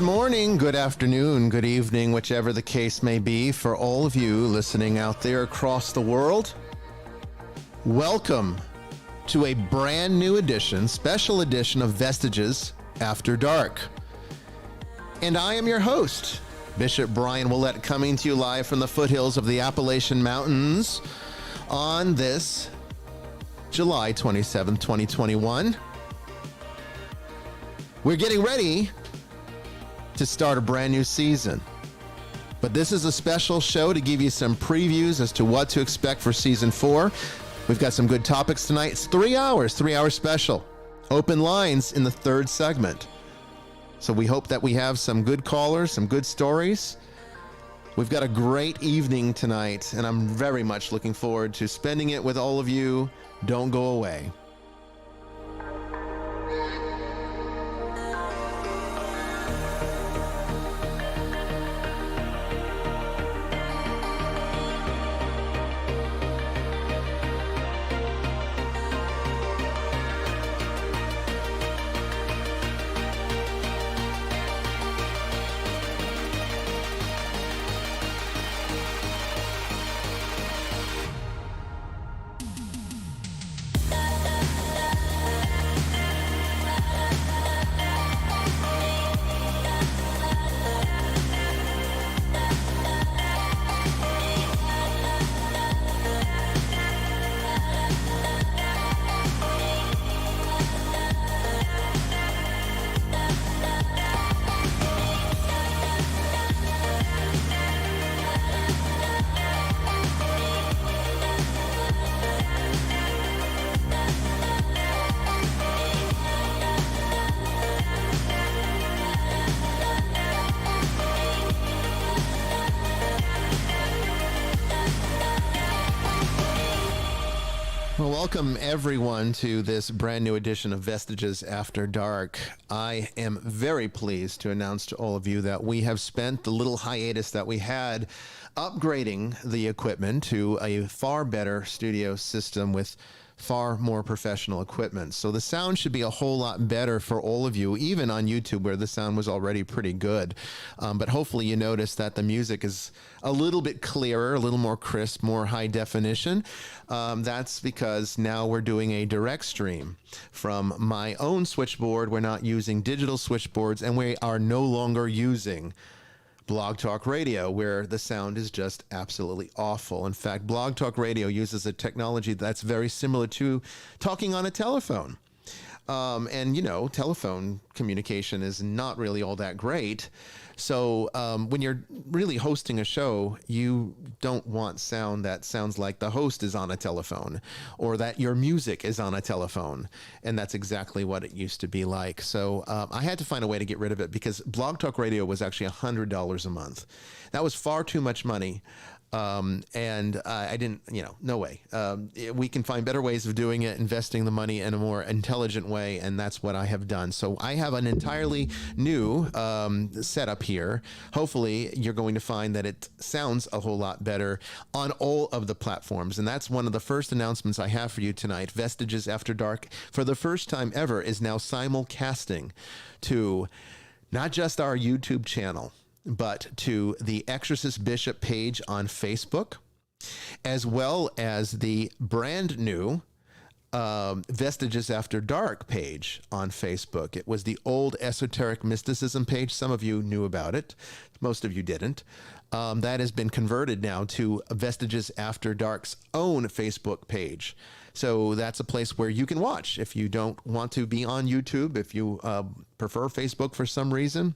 Good morning, good afternoon, good evening, whichever the case may be for all of you listening out there across the world. Welcome to a brand new edition, special edition of Vestiges After Dark. And I am your host, Bishop Bryan Ouellette, coming to you live from the foothills of the Appalachian Mountains on this July 27th, 2021. We're getting ready to start a brand new season. But this is a special show to give you some previews as to what to expect for season 4. We've got some good topics tonight. It's 3 hours special. Open lines in the third segment. So we hope that we have some good callers, some good stories. We've got a great evening tonight, and I'm very much looking forward to spending it with all of you. Don't go away. Welcome everyone to this brand new edition of Vestiges After Dark. I am very pleased to announce to all of you that we have spent the little hiatus that we had upgrading the equipment to a far better studio system with far more professional equipment. So the sound should be a whole lot better for all of you, even on YouTube where the sound was already pretty good. But hopefully you notice that the music is a little bit clearer, a little more crisp, more high definition. That's because now we're doing a direct stream from my own switchboard. We're not using digital switchboards, and we are no longer using Blog Talk Radio, where the sound is just absolutely awful. In fact, Blog Talk Radio uses a technology that's very similar to talking on a telephone. And, you know, telephone communication is not really all that great. So when you're really hosting a show, you don't want sound that sounds like the host is on a telephone or that your music is on a telephone. And that's exactly what it used to be like. So I had to find a way to get rid of it because Blog Talk Radio was actually $100 a month. That was far too much money. And I didn't, no way. We can find better ways of doing it, investing the money in a more intelligent way, and that's what I have done. So I have an entirely new setup here. Hopefully, you're going to find that it sounds a whole lot better on all of the platforms, and that's one of the first announcements I have for you tonight. Vestiges After Dark, for the first time ever, is now simulcasting to not just our YouTube channel, but to the Exorcist Bishop page on Facebook, as well as the brand new Vestiges After Dark page on Facebook. It was the old Esoteric Mysticism page. Some of you knew about it. Most of you didn't. That has been converted now to Vestiges After Dark's own Facebook page. So that's a place where you can watch. If you don't want to be on YouTube, if you prefer Facebook for some reason,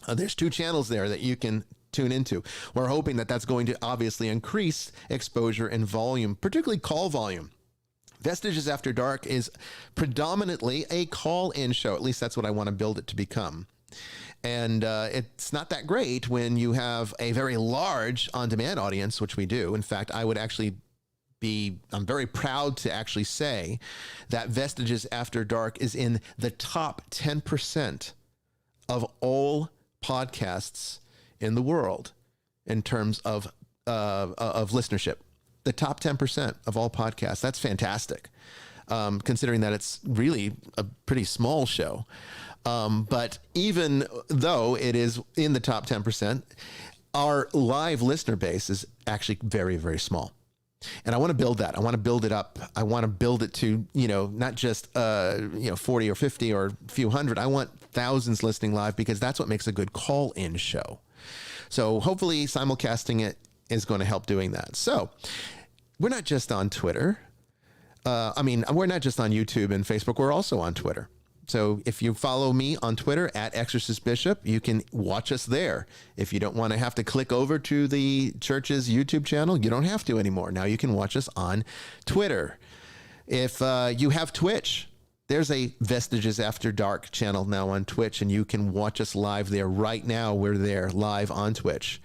there's 2 channels there that you can tune into. We're hoping that that's going to obviously increase exposure and volume, particularly call volume. Vestiges After Dark is predominantly a call-in show. At least that's what I want to build it to become. And it's not that great when you have a very large on-demand audience, which we do. In fact, I would actually I'm very proud to actually say that Vestiges After Dark is in the top 10% of all podcasts in the world in terms of listenership. The top 10% of all podcasts. That's fantastic, considering that it's really a pretty small show. But even though it is in the top 10%, our live listener base is actually very, very small. And I want to build that. I want to build it up. I want to build it to, not just, 40 or 50 or a few hundred. I want thousands listening live, because that's what makes a good call-in show. So hopefully simulcasting it is going to help doing that. So we're not just on Twitter. We're not just on YouTube and Facebook. We're also on Twitter. So if you follow me on Twitter at Exorcist Bishop, you can watch us there. If you don't want to have to click over to the church's YouTube channel, you don't have to anymore. Now you can watch us on Twitter. If you have Twitch, there's a Vestiges After Dark channel now on Twitch, and you can watch us live there right now. We're there live on Twitch.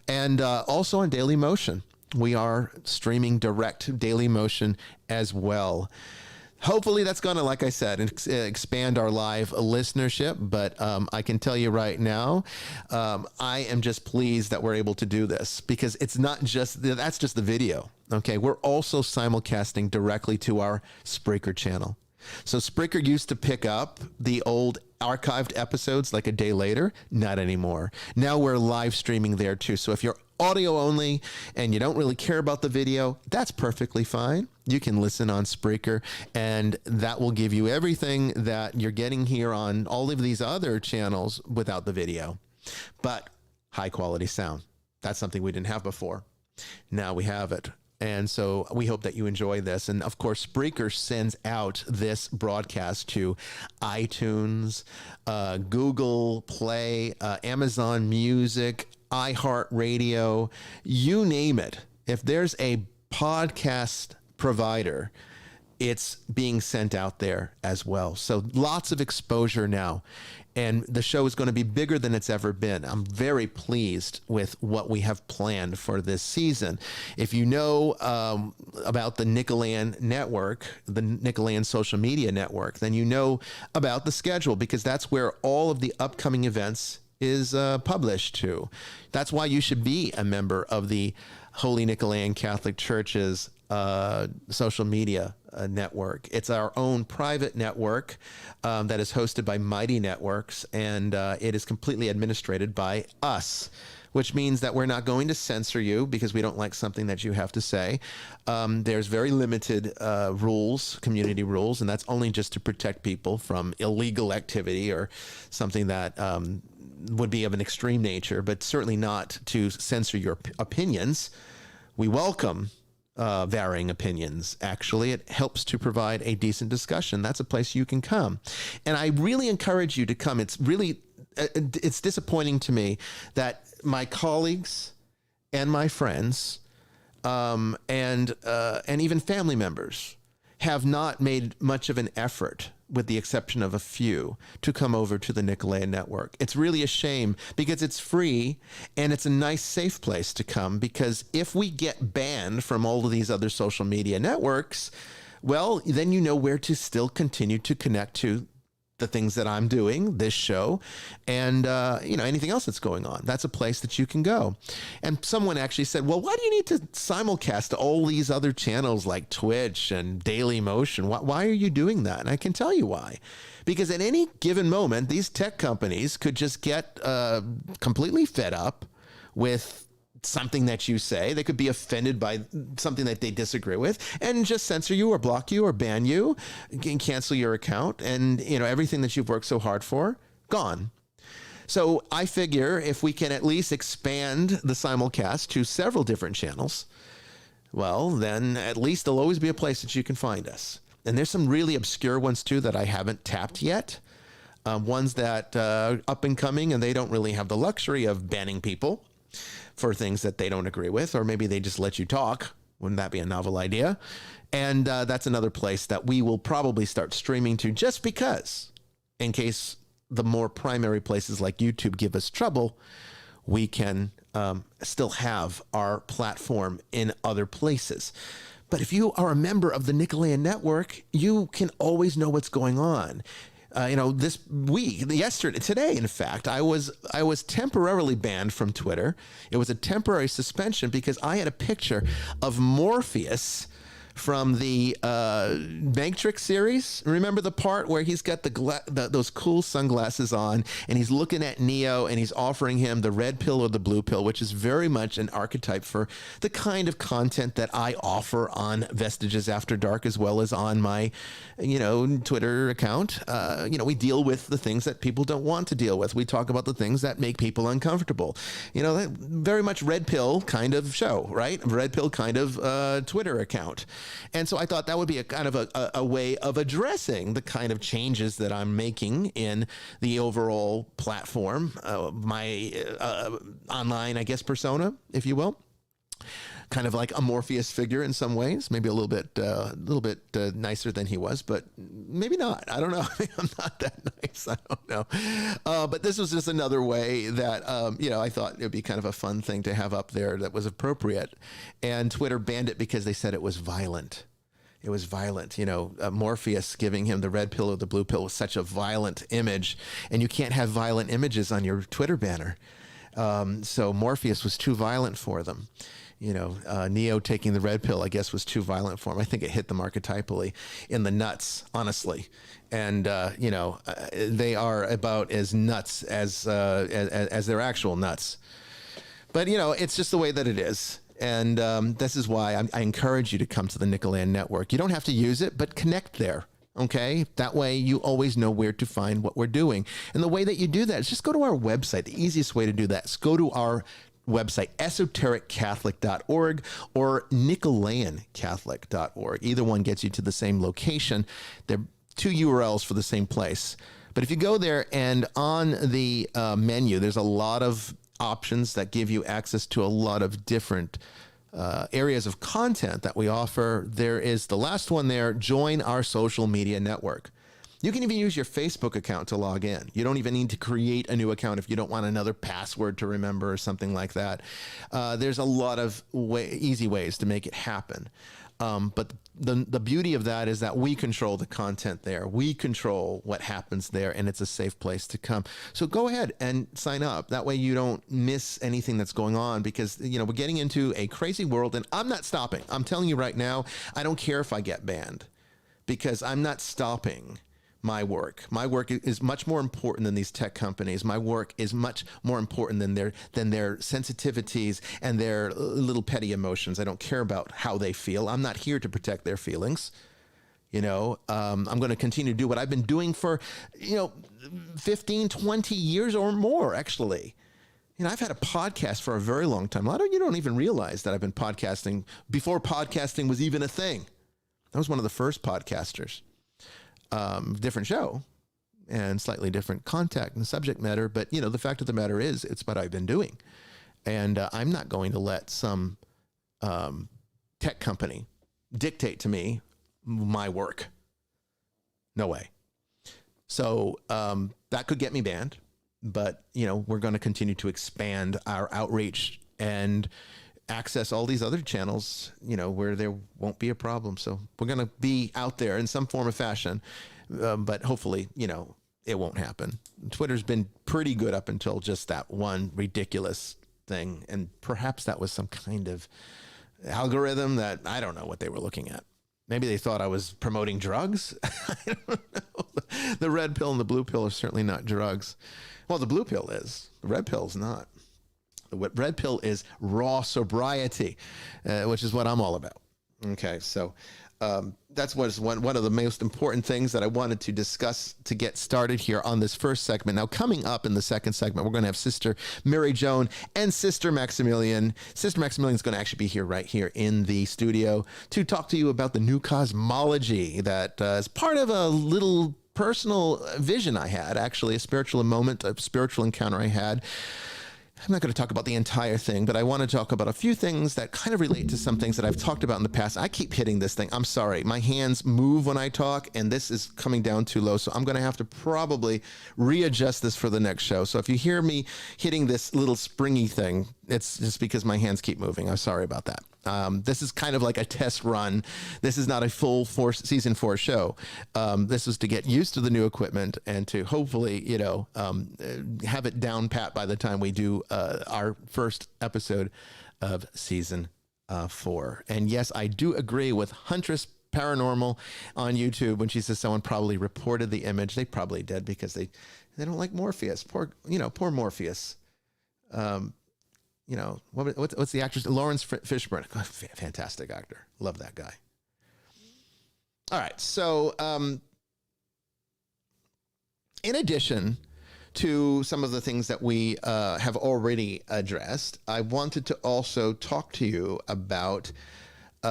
And also on Daily Motion. We are streaming direct Daily Motion as well. Hopefully that's going to, like I said, expand our live listenership. But I can tell you right now, I am just pleased that we're able to do this, because it's not just, that's just the video. Okay. We're also simulcasting directly to our Spreaker channel. So Spreaker used to pick up the old archived episodes like a day later. Not anymore. Now we're live streaming there too. So if you're audio only and you don't really care about the video, that's perfectly fine. You can listen on Spreaker, and that will give you everything that you're getting here on all of these other channels without the video, but high quality sound. That's something we didn't have before. Now we have it. And so we hope that you enjoy this. And of course, Spreaker sends out this broadcast to iTunes, Google Play, Amazon Music, iHeartRadio, you name it. If there's a podcast provider, it's being sent out there as well. So lots of exposure now. And the show is going to be bigger than it's ever been. I'm very pleased with what we have planned for this season. If you know about the Nicholean Network, the Nicholean social media network, then you know about the schedule, because that's where all of the upcoming events is published to. That's why you should be a member of the Holy Nicholean Catholic Church's social media network. It's our own private network that is hosted by Mighty Networks, and it is completely administrated by us, which means that we're not going to censor you because we don't like something that you have to say. There's very limited rules, community rules, and that's only just to protect people from illegal activity or something that would be of an extreme nature, but certainly not to censor your opinions. We welcome varying opinions. Actually, it helps to provide a decent discussion. That's a place you can come. And I really encourage you to come. It's disappointing to me that my colleagues and my friends and even family members have not made much of an effort, with the exception of a few, to come over to the Nicholean Network. It's really a shame, because it's free and it's a nice, safe place to come, because if we get banned from all of these other social media networks, well, then you know where to still continue to connect to the things that I'm doing, this show, and anything else that's going on. That's a place that you can go. And someone actually said, well, why do you need to simulcast all these other channels like Twitch and Daily Motion? Why are you doing that? And I can tell you why. Because at any given moment, these tech companies could just get completely fed up with something that you say. They could be offended by something that they disagree with and just censor you or block you or ban you and cancel your account, and everything that you've worked so hard for, gone. So I figure if we can at least expand the simulcast to several different channels, well, then at least there'll always be a place that you can find us. And there's some really obscure ones too that I haven't tapped yet. Ones that up and coming, and they don't really have the luxury of banning people for things that they don't agree with, or maybe they just let you talk. Wouldn't that be a novel idea? And that's another place that we will probably start streaming to, just because, in case the more primary places like YouTube give us trouble, we can still have our platform in other places. But if you are a member of the Nicholean Network, you can always know what's going on. This week, today, in fact, I was temporarily banned from Twitter. It was a temporary suspension because I had a picture of Morpheus from the Matrix series. Remember the part where he's got those cool sunglasses on and he's looking at Neo and he's offering him the red pill or the blue pill, which is very much an archetype for the kind of content that I offer on Vestiges After Dark, as well as on my, Twitter account. We deal with the things that people don't want to deal with. We talk about the things that make people uncomfortable. That very much red pill kind of show, right? Red pill kind of Twitter account. And so I thought that would be a kind of a way of addressing the kind of changes that I'm making in the overall platform, my online, I guess, persona, if you will. Kind of like a Morpheus figure in some ways, maybe a little bit nicer than he was, but maybe not. I don't know. I'm not that nice. I don't know. But this was just another way that, I thought it would be kind of a fun thing to have up there that was appropriate. And Twitter banned it because they said it was violent. It was violent. Morpheus giving him the red pill or the blue pill was such a violent image, and you can't have violent images on your Twitter banner. So Morpheus was too violent for them. Neo taking the red pill, I guess, was too violent for him. I think it hit them archetypally in the nuts, honestly. And, they are about as nuts as their actual nuts. But, it's just the way that it is. And this is why I encourage you to come to the Nicholean Network. You don't have to use it, but connect there. Okay, that way you always know where to find what we're doing. And the way that you do that is just go to our website. The easiest way to do that is go to our website, esotericcatholic.org or nicholeancatholic.org. Either one gets you to the same location. They're two URLs for the same place. But if you go there and on the menu, there's a lot of options that give you access to a lot of different areas of content that we offer. There is the last one there, join our social media network. You can even use your Facebook account to log in. You don't even need to create a new account if you don't want another password to remember or something like that. There's a lot of easy ways to make it happen. But the beauty of that is that we control the content there. We control what happens there, and it's a safe place to come. So go ahead and sign up. That way you don't miss anything that's going on, because, we're getting into a crazy world, and I'm not stopping. I'm telling you right now, I don't care if I get banned, because I'm not stopping my work. My work is much more important than these tech companies. My work is much more important than their sensitivities and their little petty emotions. I don't care about how they feel. I'm not here to protect their feelings. I'm going to continue to do what I've been doing for, 15, 20 years or more, actually. I've had a podcast for a very long time. A lot of you don't even realize that I've been podcasting before podcasting was even a thing. I was one of the first podcasters. Different show and slightly different content and subject matter. But, the fact of the matter is, it's what I've been doing. And I'm not going to let some tech company dictate to me my work. No way. So that could get me banned. But, we're going to continue to expand our outreach and access all these other channels, where there won't be a problem. So we're going to be out there in some form or fashion, but hopefully, it won't happen. Twitter's been pretty good up until just that one ridiculous thing. And perhaps that was some kind of algorithm that I don't know what they were looking at. Maybe they thought I was promoting drugs. I don't know. The red pill and the blue pill are certainly not drugs. Well, the blue pill is. The red pill is not. The red pill is raw sobriety, which is what I'm all about. Okay, so that's what's one of the most important things that I wanted to discuss to get started here on this first segment. Now, coming up in the second segment, we're going to have Sister Mary Joan and Sister Maximillian. Sister Maximillian is going to actually be here right here in the studio to talk to you about the new cosmology that is part of a little personal vision I had, actually, a spiritual moment, a spiritual encounter I had. I'm not going to talk about the entire thing, but I want to talk about a few things that kind of relate to some things that I've talked about in the past. I keep hitting this thing. I'm sorry. My hands move when I talk, and this is coming down too low, so I'm going to have to probably readjust this for the next show. So if you hear me hitting this little springy thing, it's just because my hands keep moving. I'm sorry about that. This is kind of like a test run. This is not a full season 4 show. This is to get used to the new equipment and to hopefully, have it down pat by the time we do our first episode of season for. And yes, I do agree with Huntress Paranormal on YouTube when she says someone probably reported the image. They probably did because they don't like Morpheus. Poor Morpheus. What's the actress? Lawrence Fishburne. Fantastic actor. Love that guy. All right. So, in addition to some of the things that we have already addressed, I wanted to also talk to you about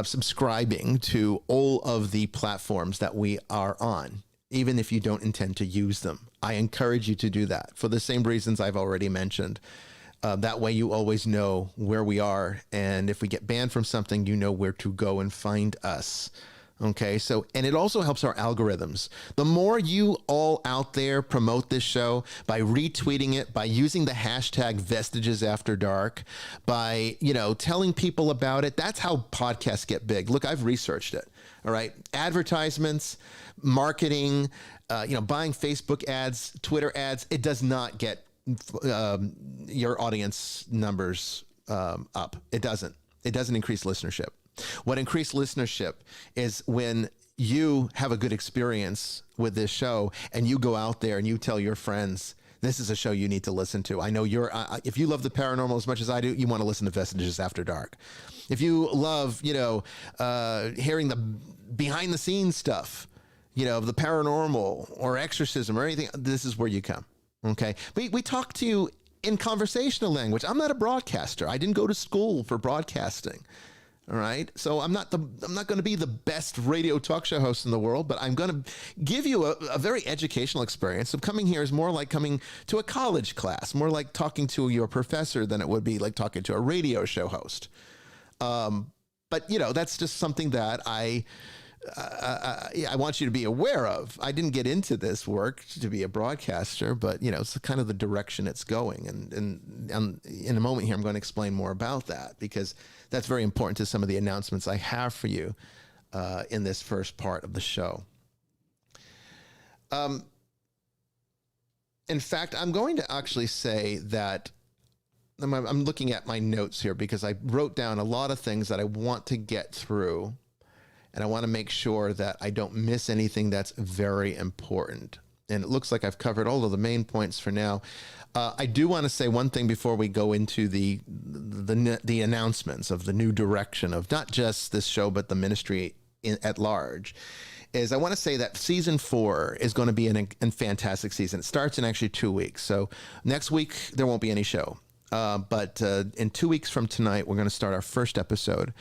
subscribing to all of the platforms that we are on, even if you don't intend to use them. I encourage you to do that for the same reasons I've already mentioned. That way you always know where we are. And if we get banned from something, you know where to go and find us. Okay, so, and it also helps our algorithms. The more you all out there promote this show by retweeting it, by using the hashtag Vestiges After Dark, by, telling people about it, that's how podcasts get big. Look, I've researched it. All right. Advertisements, marketing, buying Facebook ads, Twitter ads, it does not get your audience numbers up. It doesn't increase listenership. What increased listenership is when you have a good experience with this show and you go out there and you tell your friends, this is a show you need to listen to. I know if you love the paranormal as much as I do, you want to listen to Vestiges After Dark. If you love, hearing the behind the scenes stuff, of the paranormal or exorcism or anything, this is where you come. Okay. We talk to you in conversational language. I'm not a broadcaster. I didn't go to school for broadcasting. All right. So I'm not going to be the best radio talk show host in the world, but I'm going to give you a very educational experience. So coming here is more like coming to a college class, more like talking to your professor than it would be like talking to a radio show host. But that's just something that I want you to be aware of. I didn't get into this work to be a broadcaster, but it's kind of the direction it's going. And in a moment here, I'm going to explain more about that because that's very important to some of the announcements I have for you in this first part of the show. In fact, I'm going to actually say that I'm looking at my notes here because I wrote down a lot of things that I want to get through. And I want to make sure that I don't miss anything that's very important. And it looks like I've covered all of the main points for now. I do want to say one thing before we go into the announcements of the new direction of not just this show, but the ministry at large. Is I want to say that season 4 is going to be a fantastic season. It starts in actually 2 weeks. So next week, there won't be any show. But in 2 weeks from tonight, we're going to start our first episode.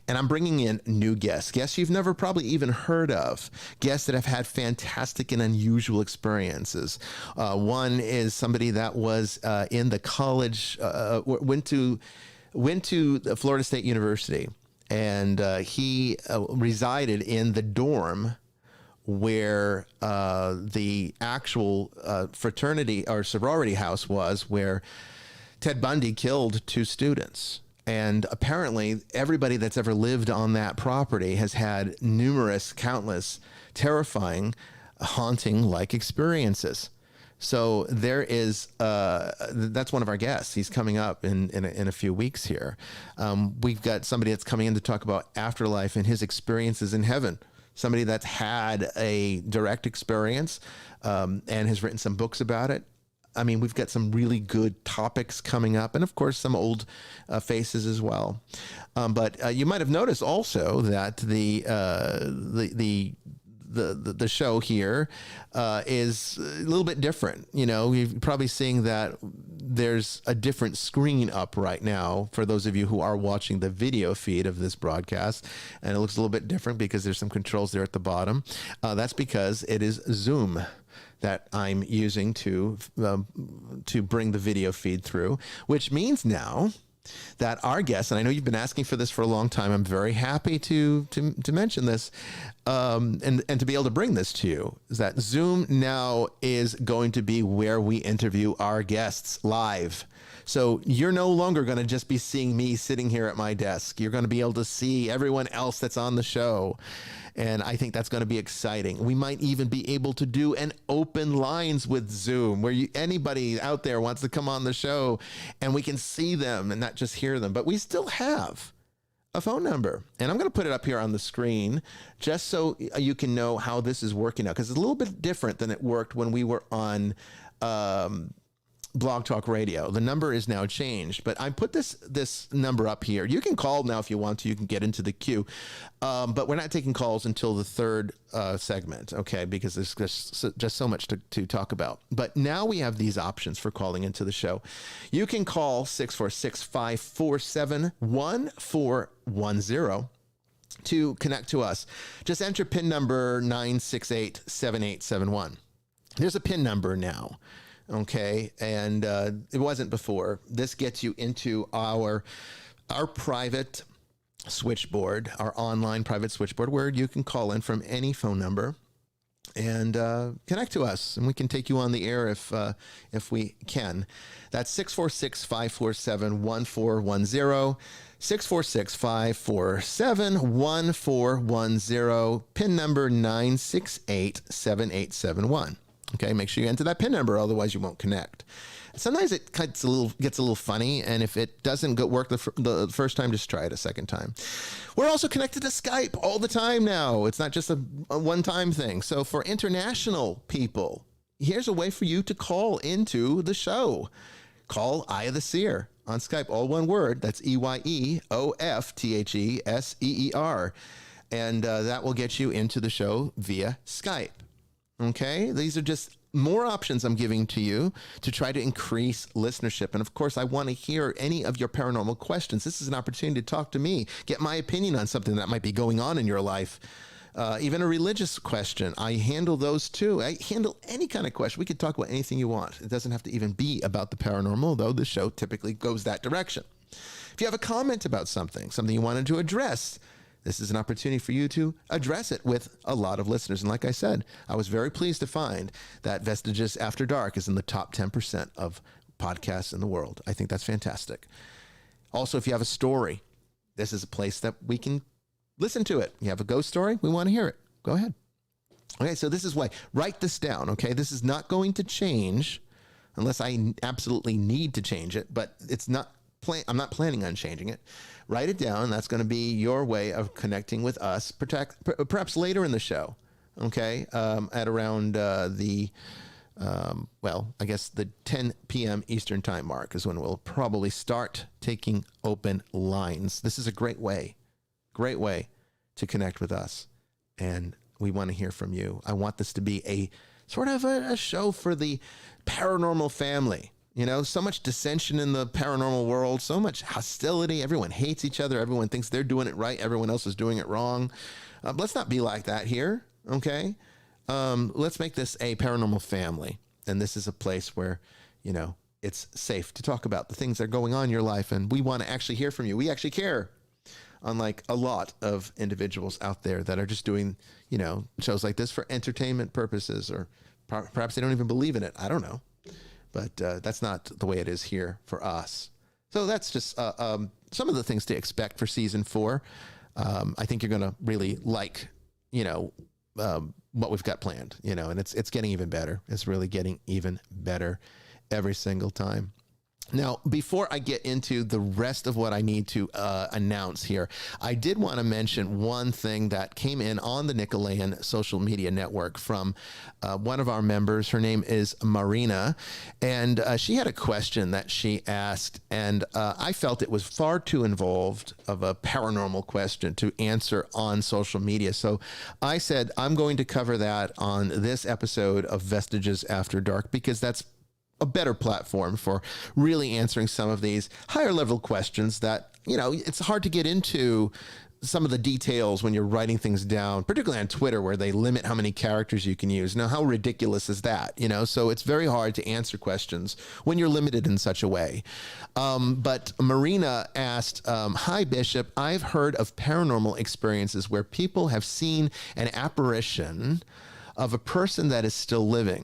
And I'm bringing in new guests you've never probably even heard of, guests that have had fantastic and unusual experiences. One is somebody that was in the college, went to the Florida State University, and he resided in the dorm where the actual fraternity or sorority house was, where Ted Bundy killed 2 students. And apparently everybody that's ever lived on that property has had countless, terrifying, haunting-like experiences. So there is, that's one of our guests. He's coming up in a few weeks here. We've got somebody that's coming in to talk about afterlife and his experiences in heaven. Somebody that's had a direct experience and has written some books about it. I mean, we've got some really good topics coming up, and of course, some old faces as well. But you might have noticed also that the show here is a little bit different. You're probably seeing that there's a different screen up right now for those of you who are watching the video feed of this broadcast, and it looks a little bit different because there's some controls there at the bottom. That's because it is Zoom that I'm using to bring the video feed through, which means now that our guests, and I know you've been asking for this for a long time, I'm very happy to mention this and to be able to bring this to you, is that Zoom now is going to be where we interview our guests live. So you're no longer going to just be seeing me sitting here at my desk. You're going to be able to see everyone else that's on the show. And I think that's going to be exciting. We might even be able to do an open lines with Zoom where anybody out there wants to come on the show and we can see them and not just hear them. But we still have a phone number. And I'm going to put it up here on the screen just so you can know how this is working out, because it's a little bit different than it worked when we were on Blog Talk Radio. The number is now changed, but I put this number up here. You can call now if you want to. You can get into the queue, but we're not taking calls until the third segment, okay? Because there's just so much to talk about. But now we have these options for calling into the show. You can call 646-547-1410 to connect to us. Just enter PIN number 9687871. There's a PIN number now. Okay, and it wasn't before. This gets you into our private switchboard, our online private switchboard, where you can call in from any phone number and connect to us, and we can take you on the air if we can. That's 646-547-1410, 646-547-1410, PIN number 9687871. Okay, make sure you enter that PIN number, otherwise you won't connect. Sometimes it gets a little funny, and if it doesn't work the first time, just try it a second time. We're also connected to Skype all the time now. It's not just a one-time thing. So for international people, here's a way for you to call into the show. Call Eye of the Seer on Skype, all one word. That's EYEOFTHESEER. And that will get you into the show via Skype. Okay, these are just more options I'm giving to you to try to increase listenership. And of course, I want to hear any of your paranormal questions. This is an opportunity to talk to me, get my opinion on something that might be going on in your life. Even a religious question, I handle those too. I handle any kind of question. We could talk about anything you want. It doesn't have to even be about the paranormal, though the show typically goes that direction. If you have a comment about something you wanted to address, this is an opportunity for you to address it with a lot of listeners. And like I said, I was very pleased to find that Vestiges After Dark is in the top 10% of podcasts in the world. I think that's fantastic. Also, if you have a story, this is a place that we can listen to it. You have a ghost story, we want to hear it. Go ahead. Okay, so this is why. Write this down, okay? This is not going to change unless I absolutely need to change it, but I'm not planning on changing it. Write it down. That's going to be your way of connecting with us, perhaps later in the show, okay, at around the 10 p.m. Eastern time mark is when we'll probably start taking open lines. This is a great way to connect with us, and we want to hear from you. I want this to be a sort of a show for the paranormal family. You know, so much dissension in the paranormal world, so much hostility. Everyone hates each other. Everyone thinks they're doing it right. Everyone else is doing it wrong. Let's not be like that here, okay? Let's make this a paranormal family. And this is a place where, you know, it's safe to talk about the things that are going on in your life. And we want to actually hear from you. We actually care, unlike a lot of individuals out there that are just doing, you know, shows like this for entertainment purposes, or perhaps they don't even believe in it. I don't know. But that's not the way it is here for us. So that's just some of the things to expect for season 4. I think you're going to really like, you know, what we've got planned, you know, and it's getting even better. It's really getting even better every single time. Now, before I get into the rest of what I need to announce here, I did want to mention one thing that came in on the Nicholean social media network from one of our members. Her name is Marina, and she had a question that she asked, and I felt it was far too involved of a paranormal question to answer on social media. So I said, I'm going to cover that on this episode of Vestiges After Dark, because that's a better platform for really answering some of these higher level questions that, you know, it's hard to get into some of the details when you're writing things down, particularly on Twitter, where they limit how many characters you can use. Now, how ridiculous is that? You know, so it's very hard to answer questions when you're limited in such a way. But Marina asked, hi, Bishop, I've heard of paranormal experiences where people have seen an apparition of a person that is still living.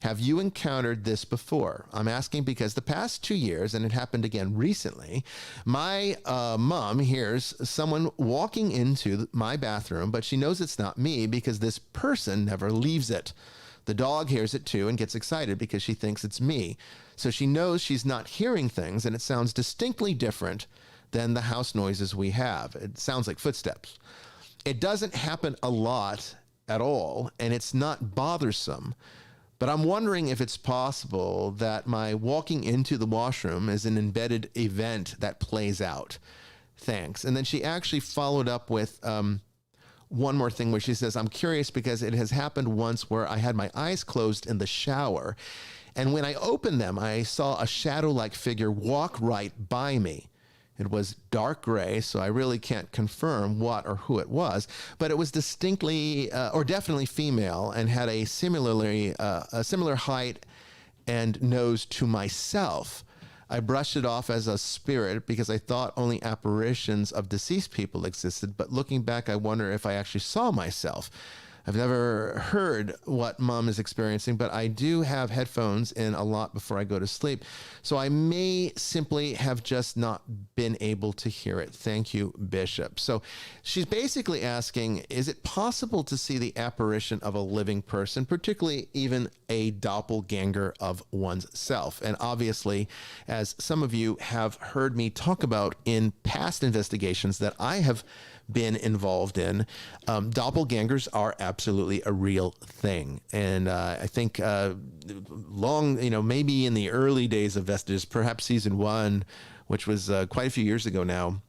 Have you encountered this before? I'm asking because the past 2 years, and it happened again recently, my mom hears someone walking into my bathroom, but she knows it's not me because this person never leaves it. The dog hears it too and gets excited because she thinks it's me. So she knows she's not hearing things, and it sounds distinctly different than the house noises we have. It sounds like footsteps. It doesn't happen a lot at all, and it's not bothersome. But I'm wondering if it's possible that my walking into the washroom is an embedded event that plays out. Thanks. And then she actually followed up with one more thing where she says, I'm curious because it has happened once where I had my eyes closed in the shower. And when I opened them, I saw a shadow-like figure walk right by me. It was dark gray, so I really can't confirm what or who it was, but it was distinctly or definitely female and had a similar height and nose to myself. I brushed it off as a spirit because I thought only apparitions of deceased people existed, but looking back, I wonder if I actually saw myself. I've never heard what Mom is experiencing, but I do have headphones in a lot before I go to sleep. So I may simply have just not been able to hear it. Thank you, Bishop. So she's basically asking, is it possible to see the apparition of a living person, particularly even a doppelganger of one's self? And obviously, as some of you have heard me talk about in past investigations that I have been involved in, doppelgangers are absolutely a real thing. And I think maybe in the early days of Vestiges, perhaps season 1, which was quite a few years ago now,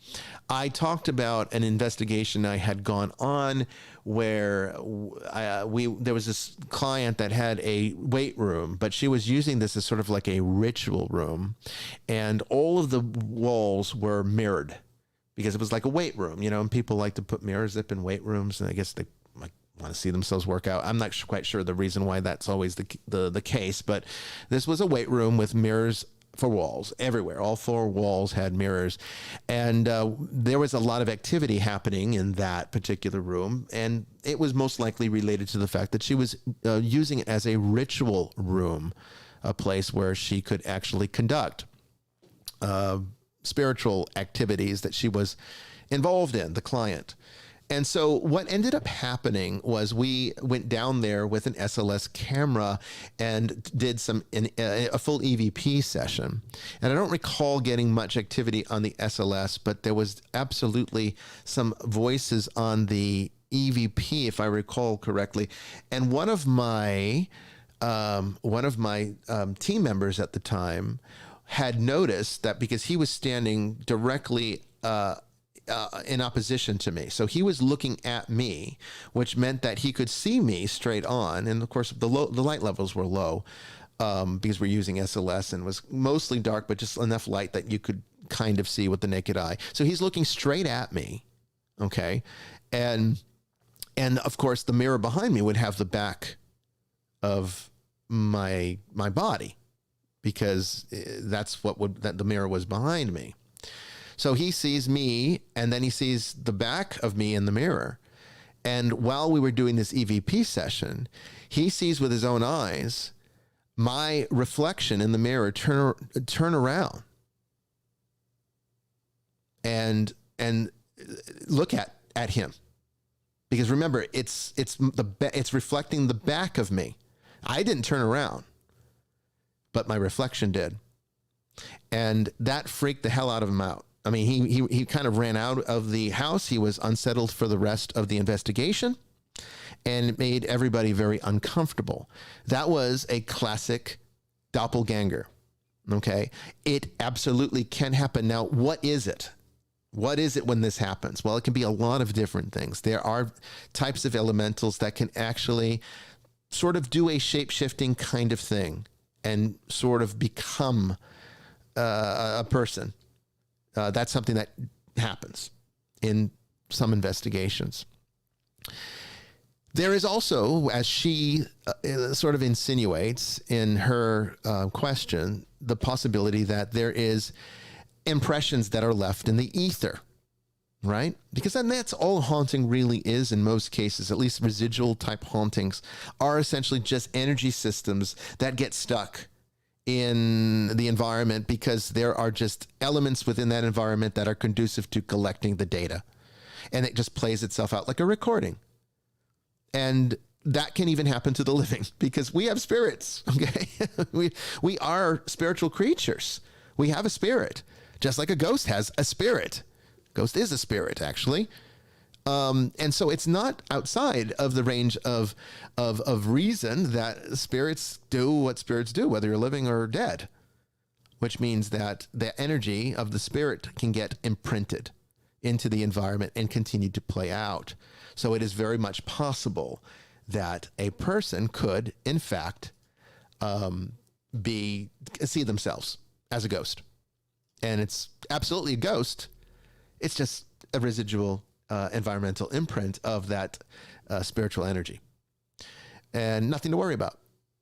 I talked about an investigation I had gone on where there was this client that had a weight room, but she was using this as sort of like a ritual room, and all of the walls were mirrored, because it was like a weight room, and people like to put mirrors up in weight rooms, and I guess they like want to see themselves work out. I'm not quite sure the reason why that's always the case, but this was a weight room with mirrors for walls everywhere. All 4 walls had mirrors, and there was a lot of activity happening in that particular room, and it was most likely related to the fact that she was using it as a ritual room, a place where she could actually conduct spiritual activities that she was involved in, the client. And so what ended up happening was we went down there with an SLS camera and did a full EVP session. And I don't recall getting much activity on the SLS, but there was absolutely some voices on the EVP, if I recall correctly. And one of my team members at the time had noticed that, because he was standing directly in opposition to me. So he was looking at me, which meant that he could see me straight on. And of course, the light levels were low because we're using SLS, and it was mostly dark, but just enough light that you could kind of see with the naked eye. So he's looking straight at me. Okay. And of course, the mirror behind me would have the back of my body, because that's that the mirror was behind me. So he sees me, and then he sees the back of me in the mirror. And while we were doing this EVP session, he sees with his own eyes my reflection in the mirror turn around and look at him. Because remember, it's reflecting the back of me. I didn't turn around, but my reflection did. And that freaked the hell out of him out. I mean, he kind of ran out of the house. He was unsettled for the rest of the investigation, and it made everybody very uncomfortable. That was a classic doppelganger. Okay. It absolutely can happen. Now, what is it? What is it when this happens? Well, it can be a lot of different things. There are types of elementals that can actually sort of do a shape-shifting kind of thing and sort of become a person. That's something that happens in some investigations. There is also, as she sort of insinuates in her question, the possibility that there is impressions that are left in the ether, right? Because then that's all haunting really is in most cases. At least residual type hauntings are essentially just energy systems that get stuck in the environment because there are just elements within that environment that are conducive to collecting the data. And it just plays itself out like a recording. And that can even happen to the living because we have spirits, okay? we are spiritual creatures. We have a spirit. just like a ghost has a spirit. Ghost is a spirit, actually. And so it's not outside of the range of reason that spirits do what spirits do, whether you're living or dead, which means that the energy of the spirit can get imprinted into the environment and continue to play out. So it is very much possible that a person could, in fact, see themselves as a ghost. And it's absolutely a ghost. It's just a residual environmental imprint of that spiritual energy. And nothing to worry about.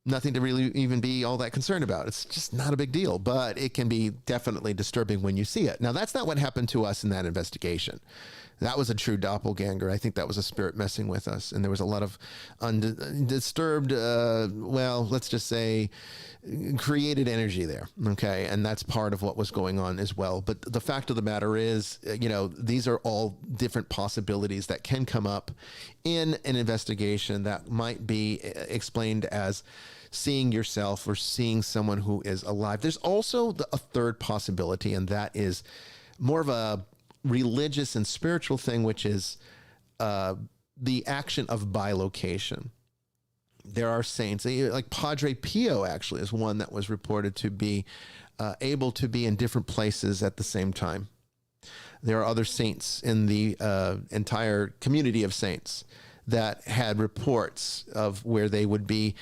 Nothing to really even be all that concerned about. It's just not a big deal, but it can be definitely disturbing when you see it. Now, that's not what happened to us in that investigation. That was a true doppelganger. I think that was a spirit messing with us. And there was a lot of undisturbed, let's just say, created energy there. Okay. And that's part of what was going on as well. But the fact of the matter is, these are all different possibilities that can come up in an investigation that might be explained as seeing yourself or seeing someone who is alive. There's also a third possibility, and that is more of a religious and spiritual thing, which is the action of bilocation. There are saints, like Padre Pio actually is one that was reported to be able to be in different places at the same time. There are other saints in the entire community of saints that had reports of where they would be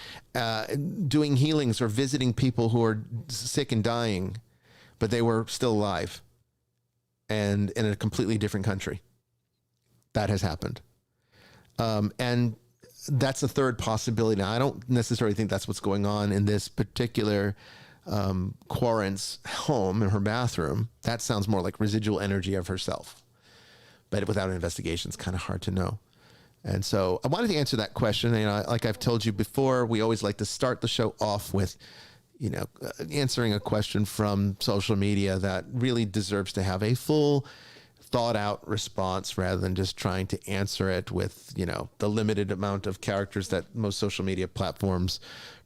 doing healings or visiting people who are sick and dying, but they were still alive and in a completely different country. That has happened. And that's a third possibility. Now, I don't necessarily think that's what's going on in this particular Quarren's home in her bathroom. That sounds more like residual energy of herself. But without an investigation, it's kind of hard to know. And so I wanted to answer that question. Like I've told you before, we always like to start the show off with answering a question from social media that really deserves to have a full thought out response rather than just trying to answer it with, the limited amount of characters that most social media platforms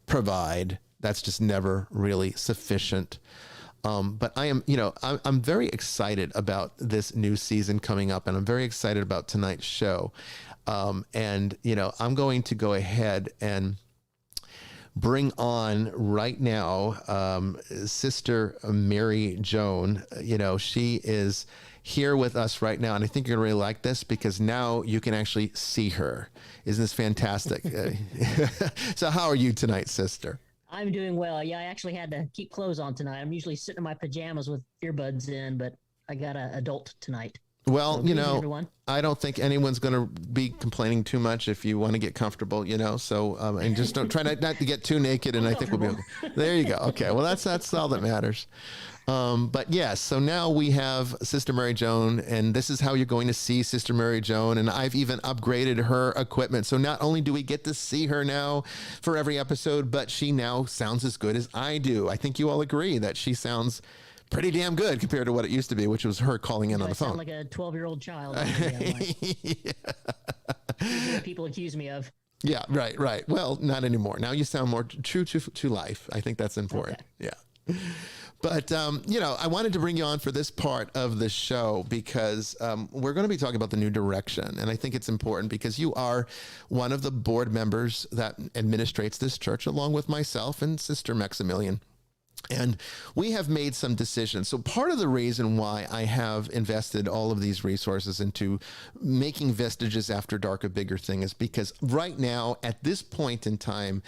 provide. That's just never really sufficient. But I am, I'm very excited about this new season coming up, and I'm very excited about tonight's show. And I'm going to go ahead and bring on right now Sister Mary Joan. She is here with us right now, and I think you're gonna really like this because now you can actually see her. Isn't this fantastic? So how are you tonight, sister? I'm doing well. Yeah, I actually had to keep clothes on tonight. I'm usually sitting in my pajamas with earbuds in, but I got an adult tonight. Well, so, I don't think anyone's going to be complaining too much if you want to get comfortable, so, and just don't try not to get too naked, and I think we'll be okay. There you go. Okay. Well, that's all that matters. But yes, so now we have Sister Mary Joan, and this is how you're going to see Sister Mary Joan. And I've even upgraded her equipment. So not only do we get to see her now for every episode, but she now sounds as good as I do. I think you all agree that she sounds pretty damn good compared to what it used to be, which was her calling in on the phone. Sound like a 12-year-old child. People accuse me of. Yeah, right. Well, not anymore. Now you sound more true to life. I think that's important. Okay. Yeah. But, I wanted to bring you on for this part of the show because we're going to be talking about the new direction. And I think it's important because you are one of the board members that administrates this church, along with myself and Sister Maximillian. And we have made some decisions. So part of the reason why I have invested all of these resources into making Vestiges After Dark a bigger thing is because right now, at this point in time,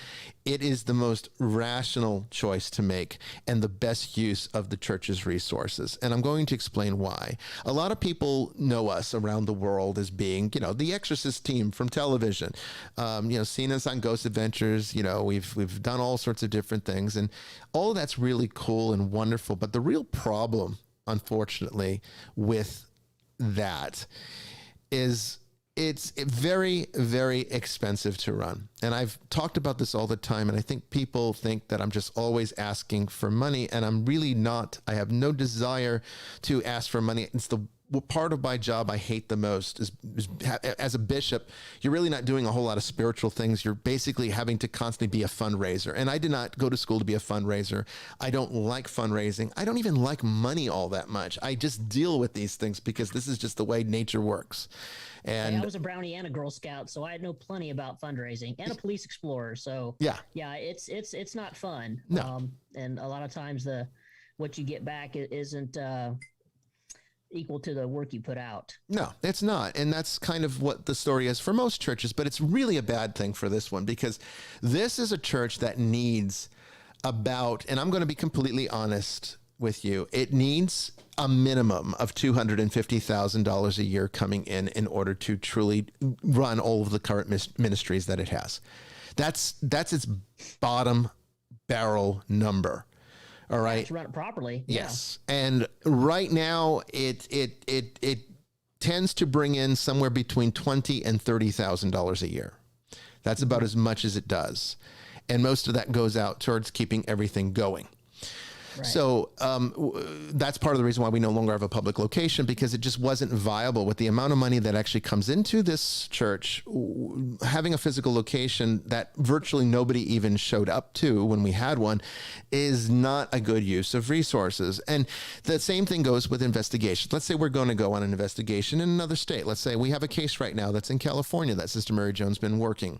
it is the most rational choice to make and the best use of the church's resources. And I'm going to explain why. A lot of people know us around the world as being, the Exorcist team from television. Seen us on Ghost Adventures. We've done all sorts of different things, and all of that's really cool and wonderful. But the real problem, unfortunately, with that is it's very, very expensive to run. And I've talked about this all the time, and I think people think that I'm just always asking for money, and I'm really not. I have no desire to ask for money. It's the part of my job I hate the most is as a bishop, you're really not doing a whole lot of spiritual things. You're basically having to constantly be a fundraiser. And I did not go to school to be a fundraiser. I don't like fundraising. I don't even like money all that much. I just deal with these things because this is just the way nature works. And I was a Brownie and a Girl Scout, so I know plenty about fundraising, and a police explorer. So yeah, it's not fun. No. And a lot of times what you get back isn't equal to the work you put out. No, it's not. And that's kind of what the story is for most churches, but it's really a bad thing for this one because this is a church that needs and I'm going to be completely honest with you, it needs a minimum of $250,000 a year coming in order to truly run all of the current ministries that it has. That's its bottom barrel number. All right. To run it properly. Yes. Yeah. And right now it tends to bring in somewhere between $20,000 and $30,000 a year. That's about as much as it does. And most of that goes out towards keeping everything going. Right. So that's part of the reason why we no longer have a public location, because it just wasn't viable with the amount of money that actually comes into this church. Having a physical location that virtually nobody even showed up to when we had one is not a good use of resources. And the same thing goes with investigations. Let's say we're going to go on an investigation in another state. Let's say we have a case right now that's in California that Sister Mary Joan's been working.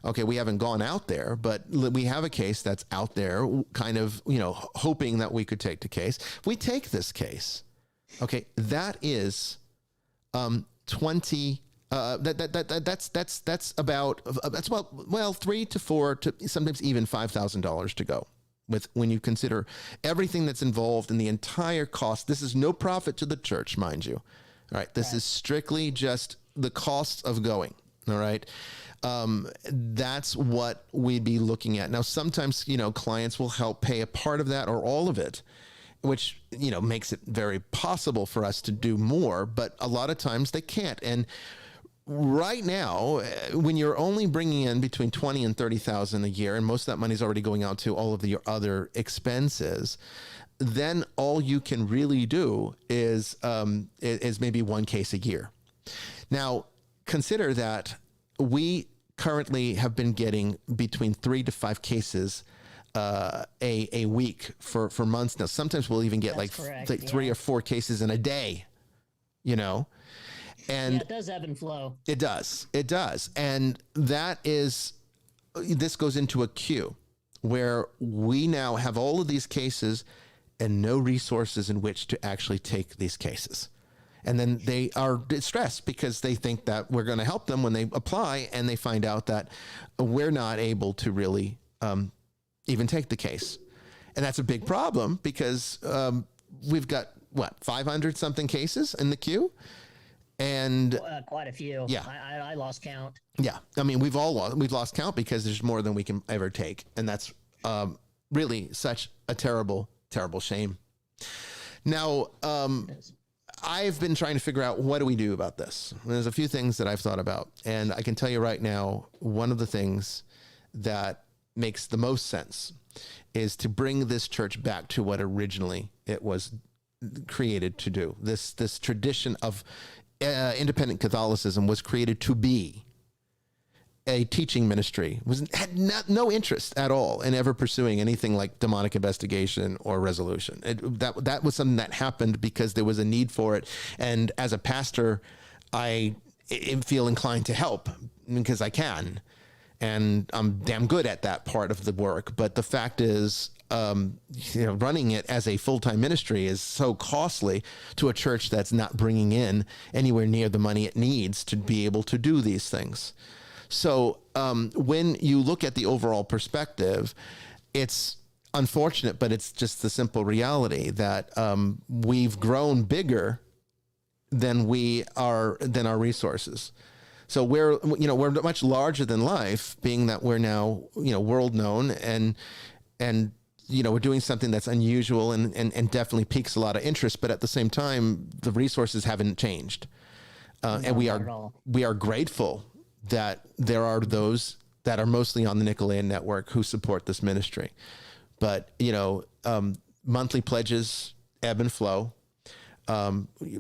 Okay, we haven't gone out there, but we have a case that's out there, kind of, hoping that we could take the case. If we take this case, okay, that is 20. That's about $3,000 to $4,000 to sometimes even $5,000 to go. When you consider everything that's involved in the entire cost. This is no profit to the church, mind you. All right, this is strictly just the costs of going. All right. That's what we'd be looking at. Now, sometimes, clients will help pay a part of that or all of it, which, makes it very possible for us to do more, but a lot of times they can't. And right now, when you're only bringing in between 20 and 30,000 a year, and most of that money is already going out to all of your other expenses, then all you can really do is maybe one case a year. Now, consider that we currently have been getting between 3 to 5 cases a week for months now. Sometimes we'll even get like 3 or 4 cases in a day, and it does ebb and flow. It does. And this goes into a queue where we now have all of these cases and no resources in which to actually take these cases. And then they are distressed because they think that we're going to help them when they apply, and they find out that we're not able to really even take the case. And that's a big problem because we've got, 500 something cases in the queue? And quite a few. Yeah. I lost count. Yeah. I mean, we've lost count because there's more than we can ever take. And that's really such a terrible, terrible shame. Now, I've been trying to figure out, what do we do about this? There's a few things that I've thought about, and I can tell you right now, one of the things that makes the most sense is to bring this church back to what originally it was created to do. This tradition of independent Catholicism was created to be a teaching ministry, had no interest at all in ever pursuing anything like demonic investigation or resolution. That was something that happened because there was a need for it. And as a pastor, I feel inclined to help because I can. And I'm damn good at that part of the work. But the fact is, running it as a full-time ministry is so costly to a church that's not bringing in anywhere near the money it needs to be able to do these things. So when you look at the overall perspective, it's unfortunate, but it's just the simple reality that we've grown bigger than our resources. So we're much larger than life, being that we're now world known and we're doing something that's unusual and definitely piques a lot of interest. But at the same time, the resources haven't changed, and we are grateful that there are those that are mostly on the Nicholean network who support this ministry. But, monthly pledges ebb and flow.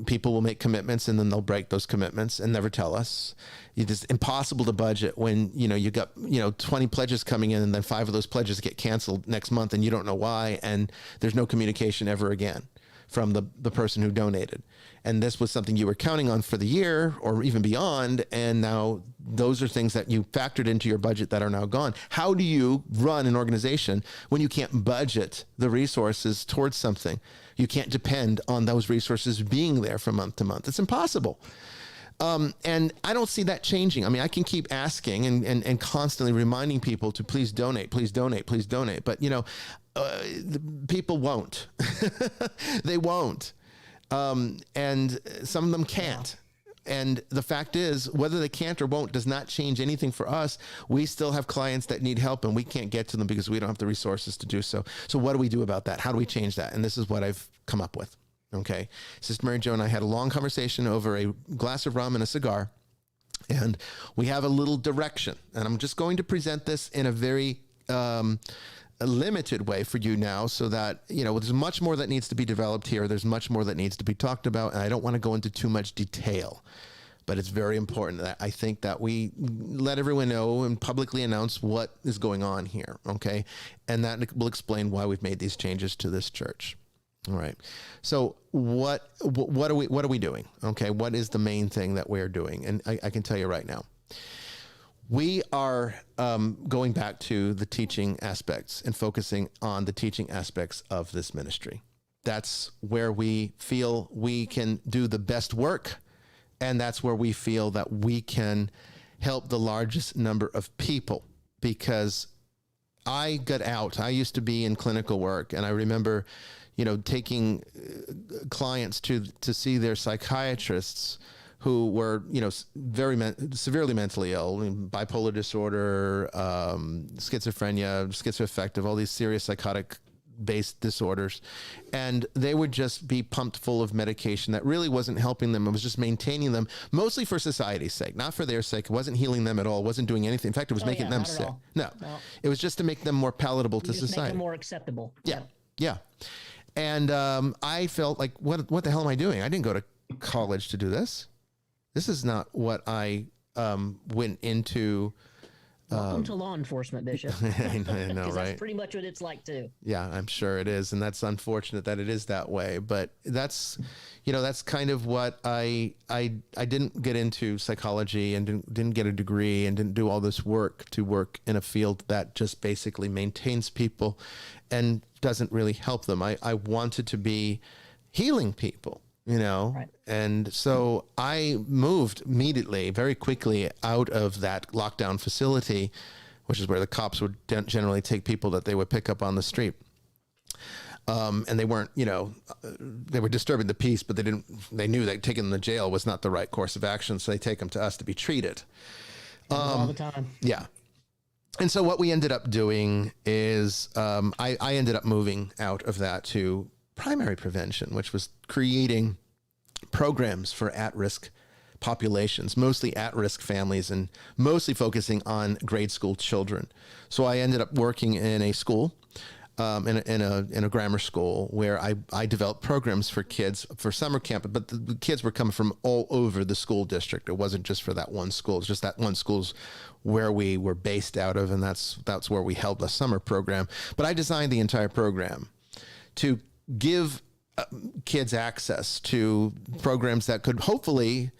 People will make commitments and then they'll break those commitments and never tell us. It's just impossible to budget when, you got, 20 pledges coming in and then 5 of those pledges get canceled next month and you don't know why. And there's no communication ever again from the person who donated. And this was something you were counting on for the year or even beyond. And now those are things that you factored into your budget that are now gone. How do you run an organization when you can't budget the resources towards something? You can't depend on those resources being there from month to month. It's impossible. And I don't see that changing. I mean, I can keep asking and constantly reminding people to please donate, please donate, please donate. But, people won't. They won't. And some of them can't. And the fact is, whether they can't or won't does not change anything for us. We still have clients that need help and we can't get to them because we don't have the resources to do so. So what do we do about that? How do we change that? And this is what I've come up with. Okay. Sister Mary Jo and I had a long conversation over a glass of rum and a cigar. And we have a little direction. And I'm just going to present this in a very a limited way for you now so that, there's much more that needs to be developed here. There's much more that needs to be talked about. And I don't want to go into too much detail, but it's very important that I think that we let everyone know and publicly announce what is going on here. Okay. And that will explain why we've made these changes to this church. All right. So what are we doing? Okay. What is the main thing that we're doing? And I can tell you right now. We are going back to the teaching aspects and focusing on the teaching aspects of this ministry. That's where we feel we can do the best work, and that's where we feel that we can help the largest number of people. Because I got out. I used to be in clinical work, and I remember, taking clients to see their psychiatrists who were, very severely mentally ill, bipolar disorder, schizophrenia, schizoaffective, all these serious psychotic-based disorders. And they would just be pumped full of medication that really wasn't helping them. It was just maintaining them, mostly for society's sake, not for their sake. It wasn't healing them at all. It wasn't doing anything. In fact, it was making them sick. No, it was just to make them more palatable to society. Make them more acceptable. Yeah. And I felt like, what the hell am I doing? I didn't go to college to do this. This is not what I went into. Welcome to law enforcement, Bishop. I know, right? That's pretty much what it's like too. Yeah, I'm sure it is, and that's unfortunate that it is that way. But that's, that's kind of what I didn't get into psychology and didn't get a degree and didn't do all this work to work in a field that just basically maintains people and doesn't really help them. I wanted to be healing people. Right. And so I moved immediately, very quickly out of that lockdown facility, which is where the cops would generally take people that they would pick up on the street. And they weren't, they were disturbing the peace, but they knew that taking them to jail was not the right course of action. So they take them to us to be treated. All the time. Yeah. And so what we ended up doing is, I ended up moving out of that to primary prevention, which was creating programs for at-risk populations, mostly at-risk families, and mostly focusing on grade school children. So I ended up working in a school, in a grammar school, where I developed programs for kids for summer camp, but the kids were coming from all over the school district. It wasn't just for that one school. It's just that one school's where we were based out of, and that's where we held the summer program. But I designed the entire program to give kids access to programs that could hopefully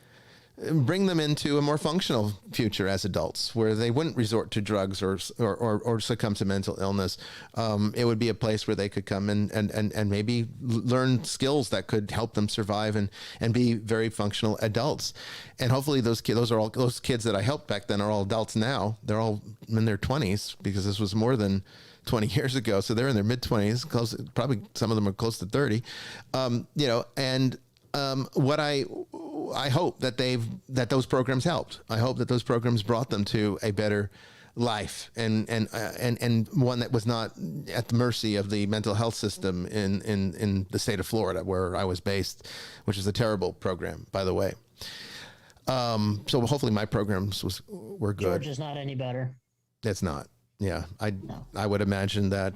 bring them into a more functional future as adults, where they wouldn't resort to drugs or succumb to mental illness. It would be a place where they could come and maybe learn skills that could help them survive and be very functional adults. And hopefully those kids that I helped back then are all adults now. They're all in their 20s, because this was more than 20 years ago. So they're in their mid-20s, close, probably some of them are close to 30. What I hope that those programs helped. I hope that those programs brought them to a better life and one that was not at the mercy of the mental health system in the state of Florida, where I was based, which is a terrible program, by the way. So hopefully my programs were good. Georgia's not any better. It's not. Yeah, I would imagine that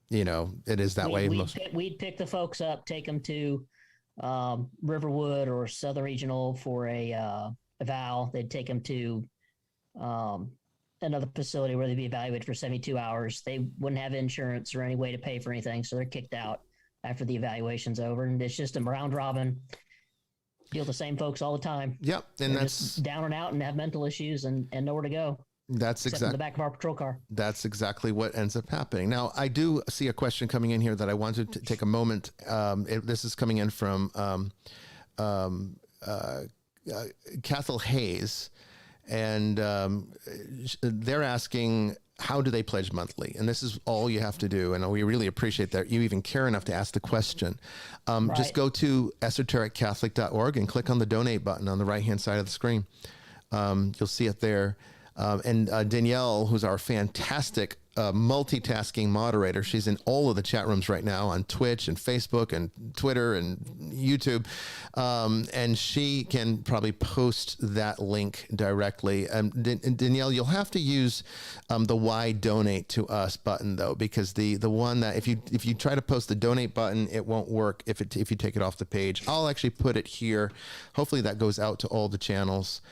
it is that way. We'd pick the folks up, take them to Riverwood or Southern Regional for a eval. They'd take them to another facility where they'd be evaluated for 72 hours. They wouldn't have insurance or any way to pay for anything, so they're kicked out after the evaluation's over. And it's just a round robin. Deal with the same folks all the time. Yep, and They're that's just down and out and have mental issues and nowhere to go. That's except in exactly the back of our patrol car. That's exactly what ends up happening. Now, I do see a question coming in here that I wanted to take a moment. This is coming in from Cathal Hayes, and they're asking, how do they pledge monthly? And this is all you have to do. And we really appreciate that you even care enough to ask the question. Just go to esotericcatholic.org and click on the donate button on the right-hand side of the screen. You'll see it there. And Danielle, who's our fantastic multitasking moderator, she's in all of the chat rooms right now on Twitch and Facebook and Twitter and YouTube. And she can probably post that link directly. Danielle, you'll have to use the "Why Donate to Us" button though, because the one that if you try to post the donate button, it won't work if you take it off the page. I'll actually put it here. Hopefully that goes out to all the channels.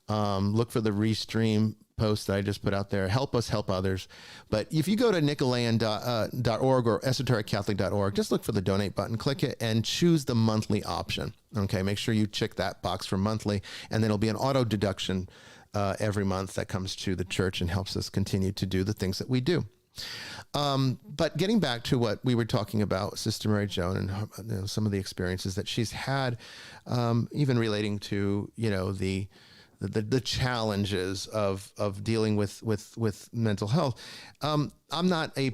Look for the restream post that I just put out there. Help us help others. But if you go to Nicholean.org or esotericcatholic.org, just look for the donate button, click it, and choose the monthly option. Okay, make sure you check that box for monthly, and then it'll be an auto deduction every month that comes to the church and helps us continue to do the things that we do. But getting back to what we were talking about, Sister Mary Joan, and some of the experiences that she's had, even relating to the challenges of dealing with mental health. I'm not a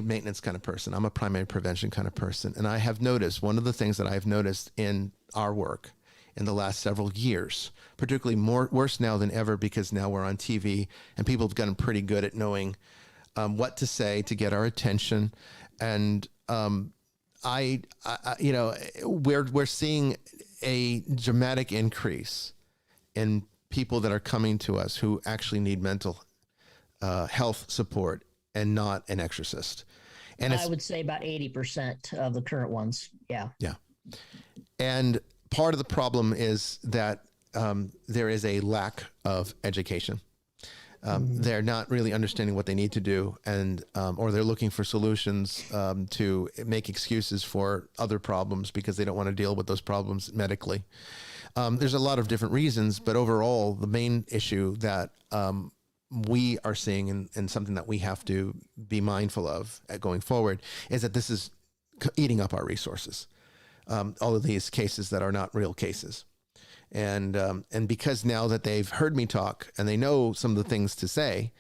maintenance kind of person. I'm a primary prevention kind of person. And I have noticed, one of the things that I've noticed in our work in the last several years, particularly worse now than ever, because now we're on TV and people have gotten pretty good at knowing what to say to get our attention. And we're seeing a dramatic increase in people that are coming to us who actually need mental health support and not an exorcist. And I would say about 80% of the current ones. Yeah. Yeah. And part of the problem is that there is a lack of education. They're not really understanding what they need to do, and or they're looking for solutions to make excuses for other problems because they don't want to deal with those problems medically. There's a lot of different reasons, but overall, the main issue that we are seeing, and something that we have to be mindful of going forward, is that this is eating up our resources. All of these cases that are not real cases. And because now that they've heard me talk and they know some of the things to say,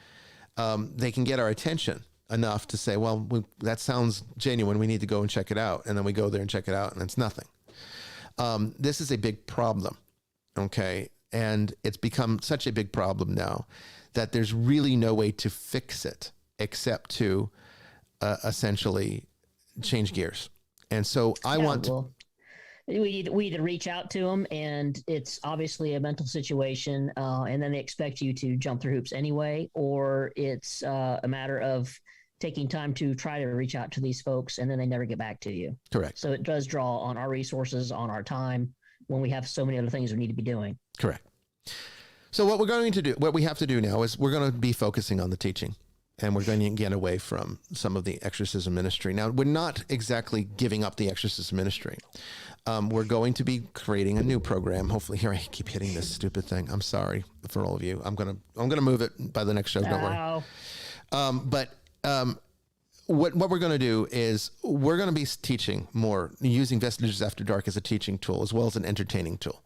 they can get our attention enough to say, well, that sounds genuine. We need to go and check it out. And then we go there and check it out, and it's nothing. This is a big problem. Okay. And it's become such a big problem now that there's really no way to fix it except to essentially change gears. And so we either reach out to them, and it's obviously a mental situation, and then they expect you to jump through hoops anyway, or it's a matter of taking time to try to reach out to these folks, and then they never get back to you. Correct. So it does draw on our resources, on our time, when we have so many other things we need to be doing. Correct. So what we have to do now is we're going to be focusing on the teaching. And we're going to get away from some of the exorcism ministry. Now, we're not exactly giving up the exorcism ministry. We're going to be creating a new program. Hopefully, here I keep hitting this stupid thing. I'm sorry for all of you. I'm gonna move it by the next show. Don't worry. What we're going to do is we're going to be teaching more, using Vestiges After Dark as a teaching tool as well as an entertaining tool.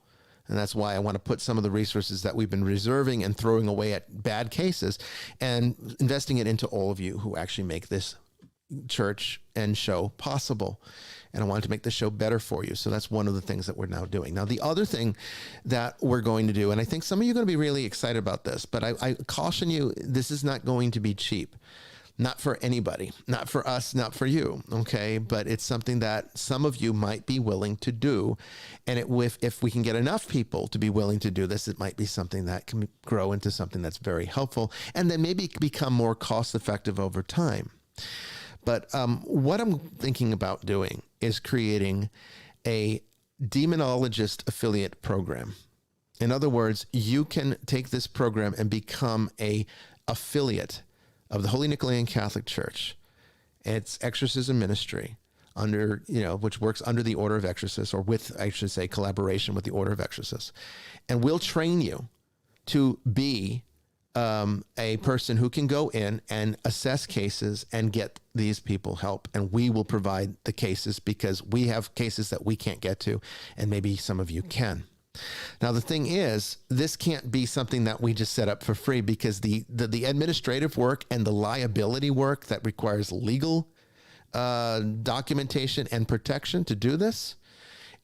And that's why I want to put some of the resources that we've been reserving and throwing away at bad cases and investing it into all of you who actually make this church and show possible. And I wanted to make the show better for you. So that's one of the things that we're now doing. Now, the other thing that we're going to do, and I think some of you are going to be really excited about this, but I caution you, this is not going to be cheap. Not for anybody, not for us, not for you, okay? But it's something that some of you might be willing to do. And if we can get enough people to be willing to do this, it might be something that can grow into something that's very helpful and then maybe become more cost-effective over time. But what I'm thinking about doing is creating a demonologist affiliate program. In other words, you can take this program and become a affiliate of the Holy Nicholean Catholic Church, its exorcism ministry, under, which works under the Order of Exorcists, or with, I should say, collaboration with the Order of Exorcists. And we'll train you to be a person who can go in and assess cases and get these people help. And we will provide the cases because we have cases that we can't get to, and maybe some of you can. Now, the thing is, this can't be something that we just set up for free, because the administrative work and the liability work that requires legal documentation and protection to do this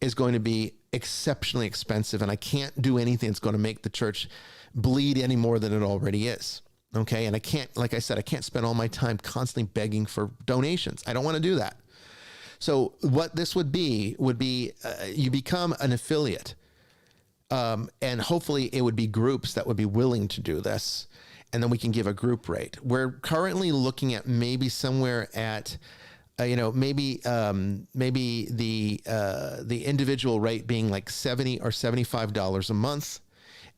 is going to be exceptionally expensive. And I can't do anything that's going to make the church bleed any more than it already is. Okay. And I can't, like I said, I can't spend all my time constantly begging for donations. I don't want to do that. So what this would be you become an affiliate. And hopefully it would be groups that would be willing to do this. And then we can give a group rate. We're currently looking at maybe somewhere at, maybe the individual rate being like $70 or $75 a month.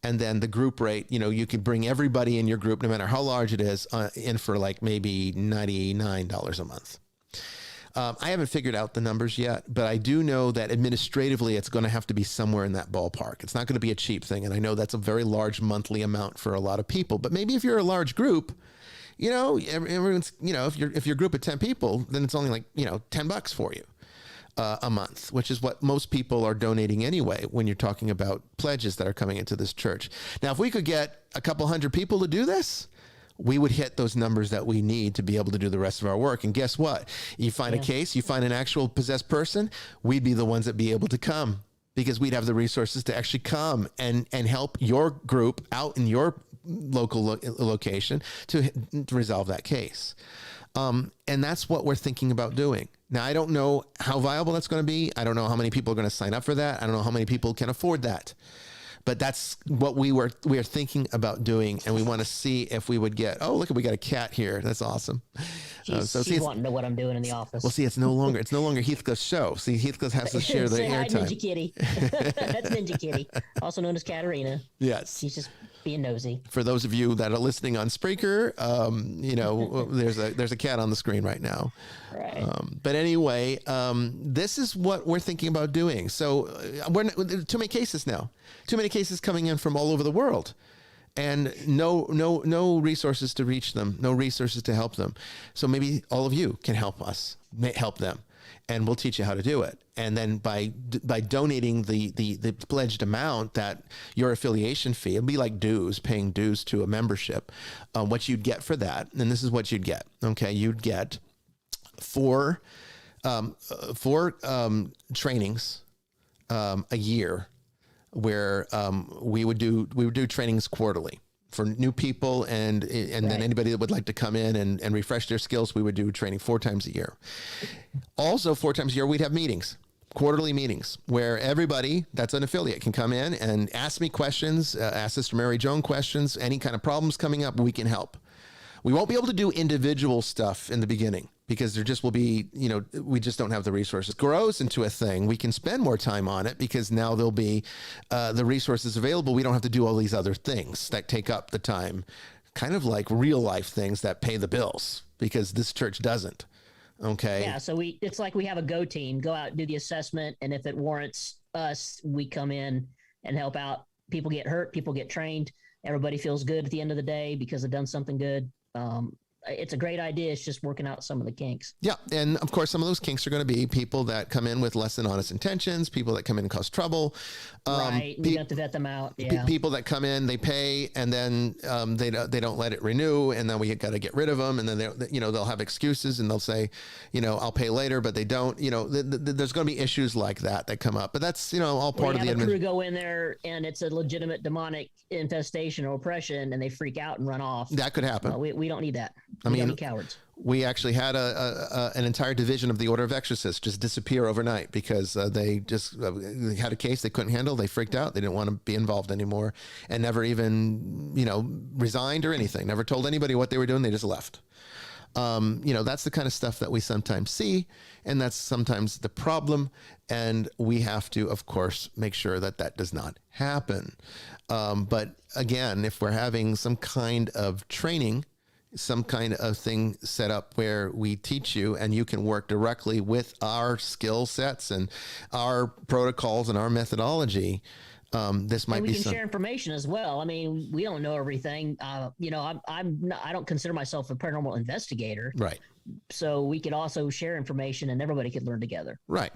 And then the group rate, you could bring everybody in your group, no matter how large it is, in for like maybe $99 a month. I haven't figured out the numbers yet, but I do know that administratively it's going to have to be somewhere in that ballpark. It's not going to be a cheap thing. And I know that's a very large monthly amount for a lot of people, but maybe if you're a large group, everyone's, if you're a group of 10 people, then it's only like, $10 for you a month, which is what most people are donating anyway when you're talking about pledges that are coming into this church. Now, if we could get a couple hundred people to do this, we would hit those numbers that we need to be able to do the rest of our work. And guess what? You find a case, you find an actual possessed person, we'd be the ones that be able to come, because we'd have the resources to actually come and help your group out in your local location to resolve that case. And that's what we're thinking about doing. Now, I don't know how viable that's going to be. I don't know how many people are going to sign up for that. I don't know how many people can afford that. But that's what we are thinking about doing, and we want to see if we would get. Oh, look, we got a cat here. That's awesome. She's wanting to know what I'm doing in the office. Well, see, it's no longer Heathcliff's show. See, Heathcliff has to share the airtime. Ninja Kitty. That's Ninja Kitty, also known as Katerina. Yes, she's just being nosy. For those of you that are listening on Spreaker, there's a cat on the screen right now. Right. But anyway, this is what we're thinking about doing. So we're too many cases now. Too many cases coming in from all over the world, and no resources to reach them, no resources to help them. So maybe all of you can help us, help them, and we'll teach you how to do it. And then by donating the pledged amount, that your affiliation fee, it'll be like dues, paying dues to a membership. What you'd get for that, and this is what you'd get. Okay, you'd get four trainings a year, where we would do trainings quarterly for new people, and then anybody that would like to come in and refresh their skills. We would do training 4 times a year. Also, 4 times a year, we'd have meetings, quarterly meetings, where everybody that's an affiliate can come in and ask me questions, ask Sister Mary Joan questions, any kind of problems coming up, we can help. We won't be able to do individual stuff in the beginning, because there just will be, we just don't have the resources. It grows into a thing. We can spend more time on it, because now there'll be the resources available. We don't have to do all these other things that take up the time, kind of like real life things that pay the bills, because this church doesn't. Okay. Yeah. So it's like we have a go team, go out, do the assessment. And if it warrants us, we come in and help out. People get hurt, people get trained. Everybody feels good at the end of the day because they've done something good. It's a great idea. It's just working out some of the kinks. Yeah. And of course, some of those kinks are going to be people that come in with less than honest intentions, people that come in and cause trouble. Right. We have to vet them out. Yeah. People that come in, they pay, and then they don't let it renew. And then we got to get rid of them. And then they'll have excuses, and they'll say, I'll pay later, but they don't, there's going to be issues like that come up, but that's, all part of the crew go in there and it's a legitimate demonic infestation or oppression, and they freak out and run off. That could happen. We don't need that. We don't need cowards. We actually had an entire division of the Order of Exorcists just disappear overnight, because they just had a case they couldn't handle. They freaked out. They didn't want to be involved anymore, and never even, resigned or anything. Never told anybody what they were doing. They just left. That's the kind of stuff that we sometimes see, and that's sometimes the problem. And we have to, of course, make sure that that does not happen. But again, if we're having some kind of training, some kind of thing set up where we teach you and you can work directly with our skill sets and our protocols and our methodology, this might and be we can share information as well. I mean, we don't know everything. I don't consider myself a paranormal investigator. Right. So we could also share information and everybody could learn together. Right.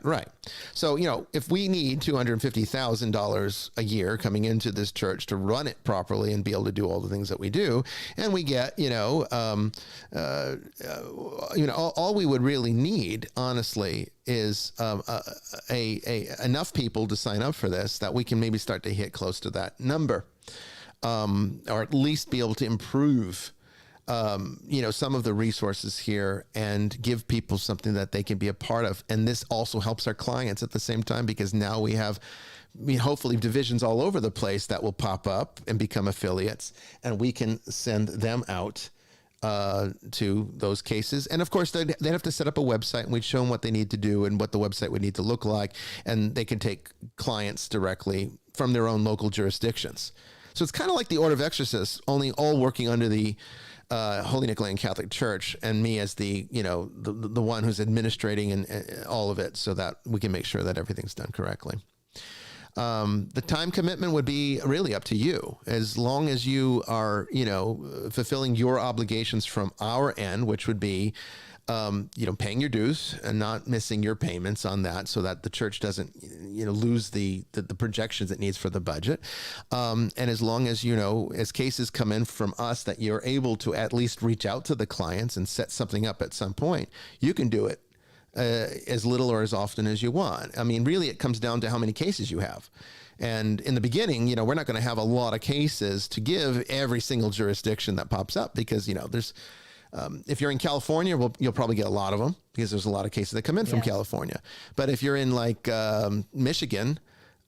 So, if we need $250,000 a year coming into this church to run it properly and be able to do all the things that we do, and we get, all we would really need, honestly, is enough people to sign up for this that we can maybe start to hit close to that number, or at least be able to improve some of the resources here and give people something that they can be a part of. And this also helps our clients at the same time, because now we have, hopefully divisions all over the place that will pop up and become affiliates, and we can send them out to those cases. And of course, they'd have to set up a website, and we'd show them what they need to do and what the website would need to look like. And they can take clients directly from their own local jurisdictions. So it's kind of like the Order of Exorcists, only all working under the Holy Nicholean Catholic Church, and me as the one who's administrating and all of it, so that we can make sure that everything's done correctly. The time commitment would be really up to you, as long as you are, fulfilling your obligations from our end, which would be, paying your dues and not missing your payments on that, so that the church doesn't, lose the projections it needs for the budget. And as long as, as cases come in from us that you're able to at least reach out to the clients and set something up at some point, you can do it as little or as often as you want. I mean, really, it comes down to how many cases you have. And in the beginning, we're not going to have a lot of cases to give every single jurisdiction that pops up, because, there's, if you're in California, you'll probably get a lot of them, because there's a lot of cases that come in from California. But if you're in Michigan,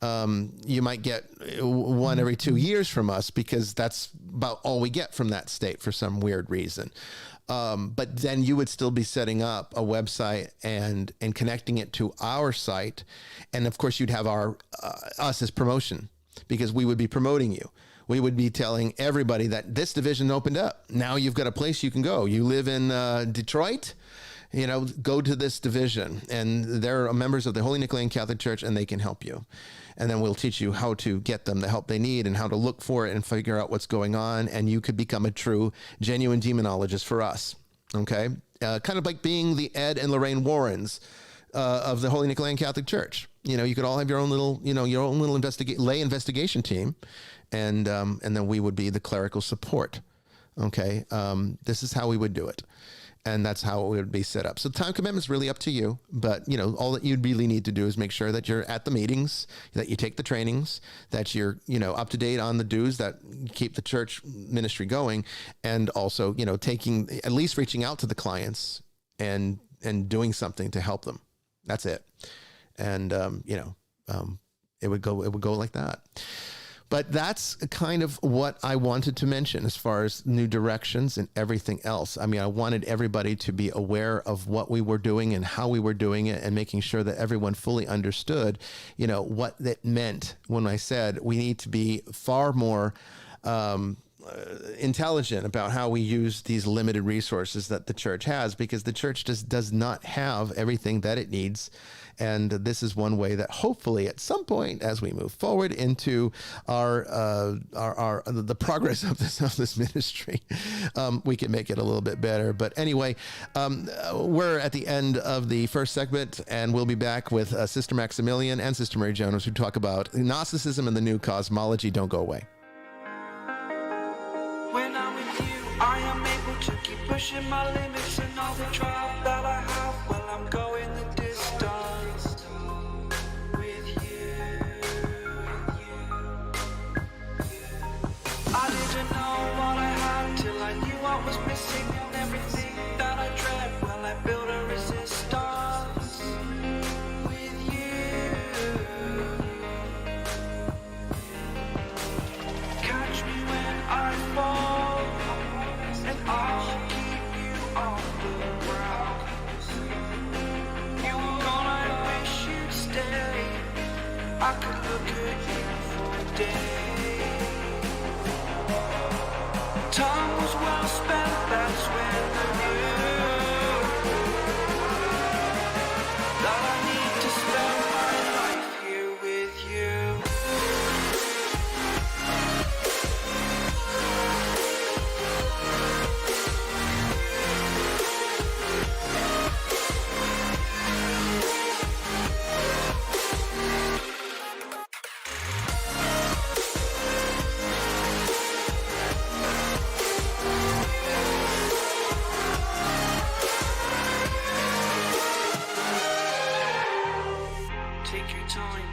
you might get one every 2 years from us, because that's about all we get from that state for some weird reason. But then you would still be setting up a website and connecting it to our site. And of course, you'd have us as promotion, because we would be promoting you. We would be telling everybody that this division opened up. Now you've got a place you can go. You live in Detroit, go to this division, and they're members of the Holy Nicholean Catholic Church, and they can help you. And then we'll teach you how to get them the help they need and how to look for it and figure out what's going on. And you could become a true, genuine demonologist for us. Okay. Kind of like being the Ed and Lorraine Warrens of the Holy Nicholean Catholic Church. You could all have your own little, lay investigation team. And then we would be the clerical support. Okay. This is how we would do it. And that's how it would be set up. So time commitment is really up to you. But, all that you'd really need to do is make sure that you're at the meetings, that you take the trainings, that you're, up to date on the dues that keep the church ministry going. And also, at least reaching out to the clients and doing something to help them. That's it. And, it would go like that. But that's kind of what I wanted to mention as far as new directions and everything else. I mean, I wanted everybody to be aware of what we were doing and how we were doing it, and making sure that everyone fully understood, what it meant when I said we need to be far more intelligent about how we use these limited resources that the church has, because the church just does not have everything that it needs. And this is one way that hopefully at some point, as we move forward into the progress of this ministry, we can make it a little bit better. But anyway, we're at the end of the first segment, and we'll be back with Sister Maximillian and Sister Mary Joan as we talk about Gnosticism and the new cosmology. Don't go away. When I'm with you, I am able to keep pushing my limits, and all the drive that I have while I'm going the distance with you. I didn't know what I had till I knew what was missing, and everything that I dread, well, I built a resistance with you. Catch me when I fall, and I'll keep you on the Time was well spent, that's when I knew that I need to spend my life here with you. Take your time,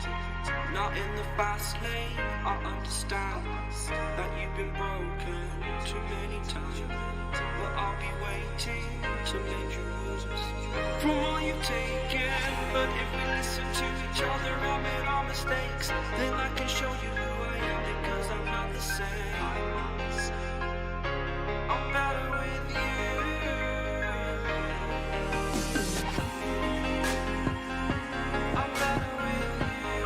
not in the fast lane. I understand that you've been broken too many times, but I'll be waiting to mend your wounds from all you've taken. But if we listen to each other, admit our mistakes, then I can show you who I am, because I'm not the same. I'm better with you. I'm better with you.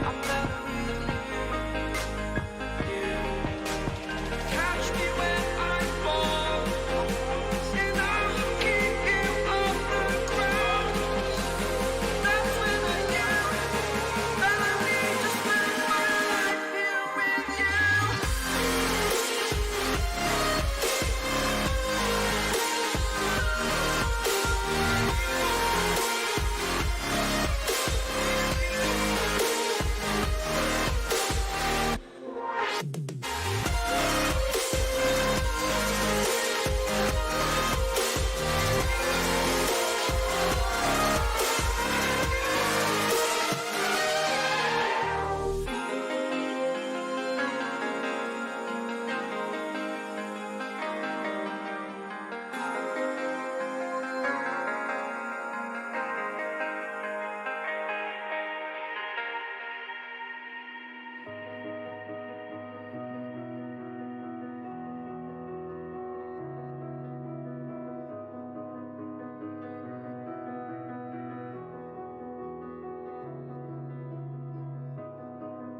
I'm better with you. Catch me when I fall, and I'll keep you off the ground. That's when I knew that I need to spend my life here with you.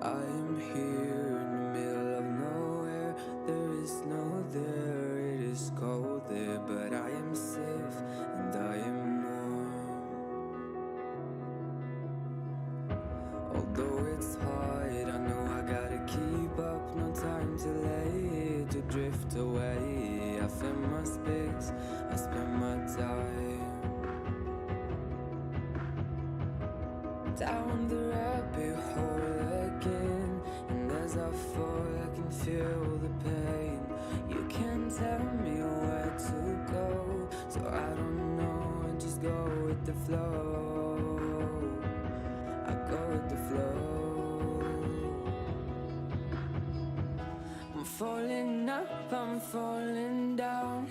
I am here in the middle of nowhere. There is no there, it is cold there, but I am safe and I am warm. Although it's hard, I know I gotta keep up. No time to lay, to drift away. I find my space, I spend my time down the rabbit hole again, and as I fall I can feel the pain. You can't tell me where to go, so I don't know, I just go with the flow. I go with the flow. I'm falling up, I'm falling down,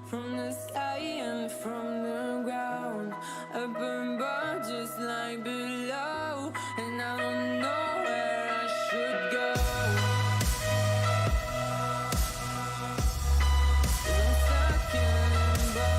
from the sky and from the ground. Up above just like below, and I don't know where I should go. 'Cause I'm stuck in limbo.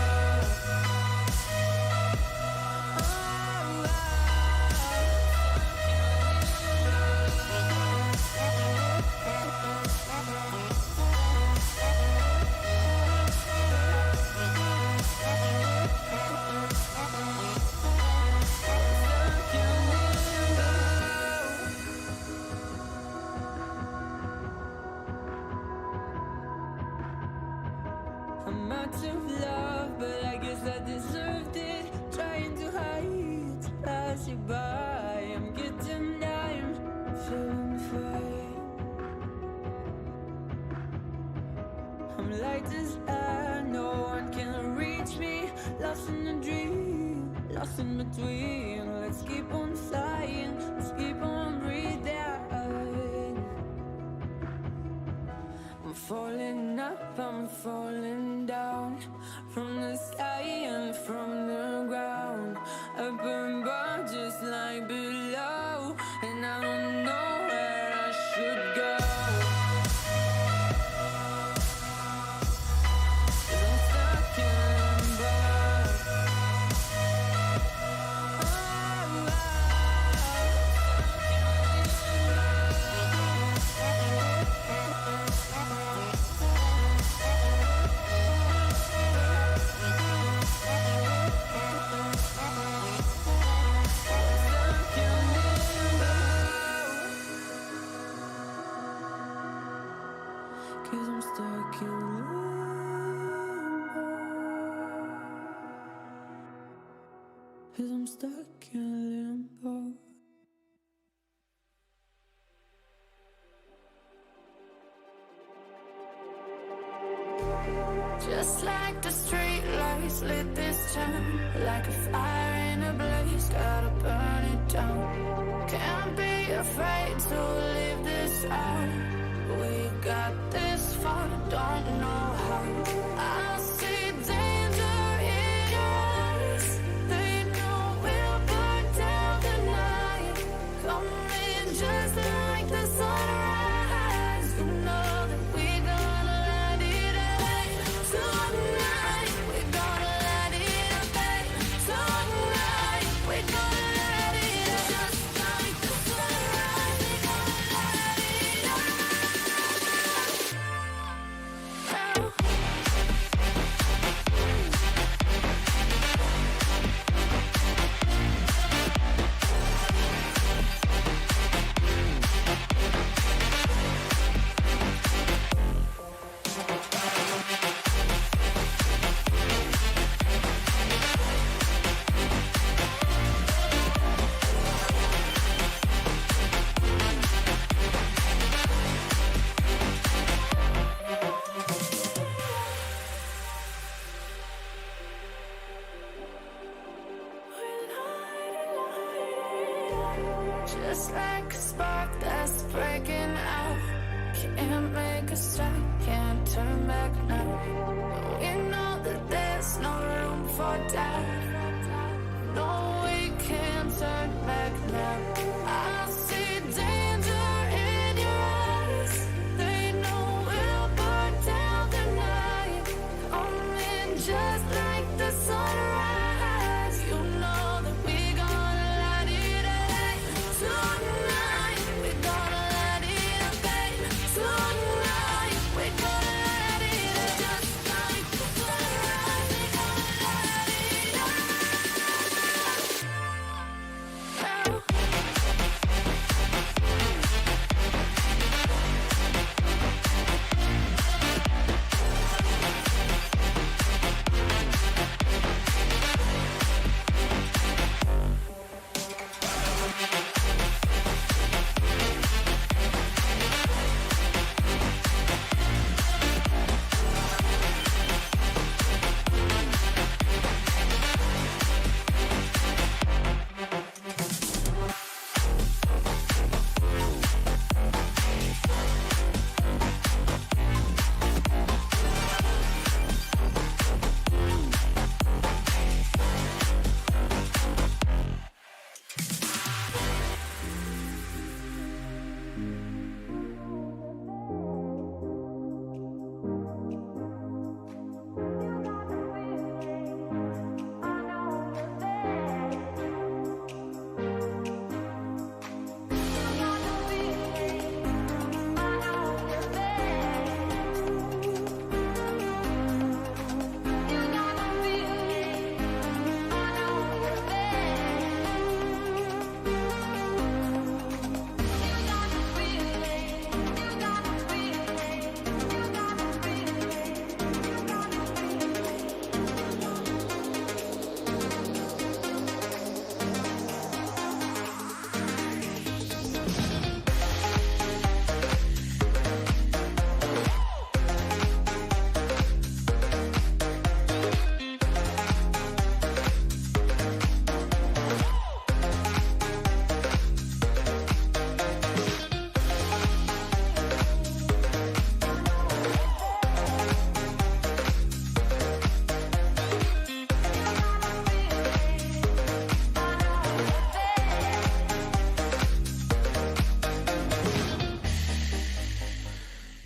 I'm out of love, but I guess I deserved it. Trying to hide, to pass you by. I'm getting down, feeling fine. I'm light as air, no one can reach me. Lost in a dream, lost in between. Let's keep on flying, let's keep on breathing. I'm falling up, I'm falling down, from the sky and from the ground. Up above just like below, and I don't know where I should go. 'Cause I'm stuck in limbo. Oh, stuck in limbo. 'Cause I'm stuck in limbo. Just like the street lights lit this town, like a fire in a blaze, gotta burn it down. Can't be afraid to leave this out. We got this far, don't know how. I see danger in your eyes. They know we'll burn down the night. Coming just like the sunrise. You know that we gonna light it up tonight. We gonna light it up tonight. We gonna light it up just like the sunrise. We gonna light it up. Just like a spark that's breaking out. Can't make a stop, can't turn back now. We know that there's no room for doubt. No, we can't turn back now. I see danger in your eyes. They know we'll burn down the night. Coming just like the sunrise. You know that we gonna light it up tonight. We gonna light it up tonight. We gonna light it up just like the sunrise. We gonna light it up.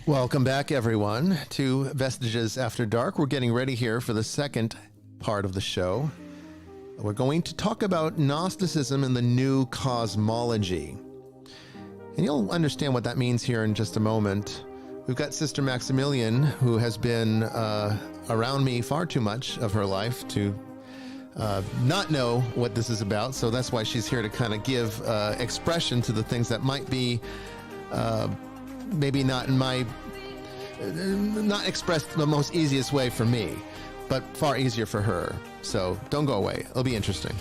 Welcome back, everyone, to Vestiges After Dark. We're getting ready here for the second part of the show. We're going to talk about Gnosticism and the new cosmology. And you'll understand what that means here in just a moment. We've got Sister Maximillian, who has been around me far too much of her life to not know what this is about. So that's why she's here to kind of give expression to the things that might be maybe not in my not expressed the most easiest way for me, but far easier for her. So don't go away. It'll be interesting.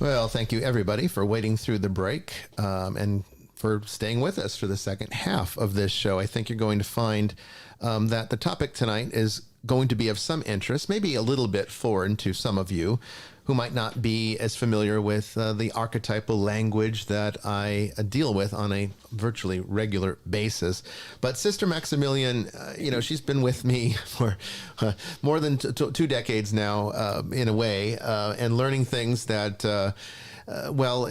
Well, thank you, everybody, for waiting through the break and for staying with us for the second half of this show. I think you're going to find that the topic tonight is going to be of some interest, maybe a little bit foreign to some of you who might not be as familiar with the archetypal language that I deal with on a virtually regular basis. But Sister Maximillian, she's been with me for more than 2 decades now, in a way, and learning things that,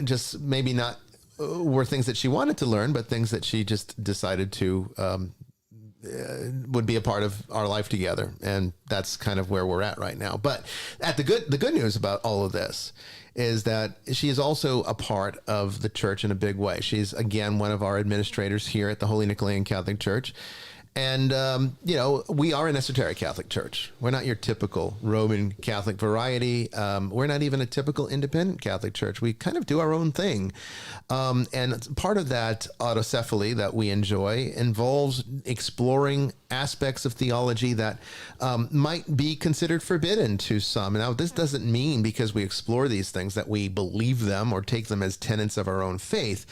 just maybe not were things that she wanted to learn, but things that she just decided to would be a part of our life together. And that's kind of where we're at right now. But the good news about all of this is that she is also a part of the church in a big way. She's, again, one of our administrators here at the Holy Nicholean Catholic Church. And, we are an esoteric Catholic church. We're not your typical Roman Catholic variety. We're not even a typical independent Catholic church. We kind of do our own thing. And part of that autocephaly that we enjoy involves exploring aspects of theology that might be considered forbidden to some. Now, this doesn't mean because we explore these things that we believe them or take them as tenets of our own faith.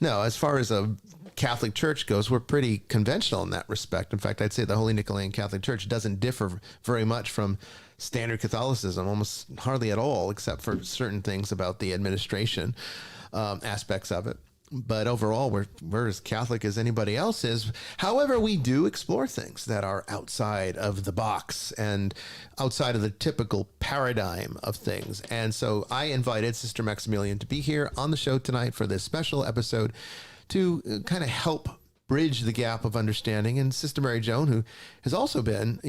No, as far as a Catholic Church goes, we're pretty conventional in that respect. In fact, I'd say the Holy Nicholean Catholic Church doesn't differ very much from standard Catholicism, almost hardly at all, except for certain things about the administration aspects of it. But overall, we're as Catholic as anybody else is. However, we do explore things that are outside of the box and outside of the typical paradigm of things. And so I invited Sister Maximillian to be here on the show tonight for this special episode to kind of help bridge the gap of understanding. And Sister Mary Joan, who has also been,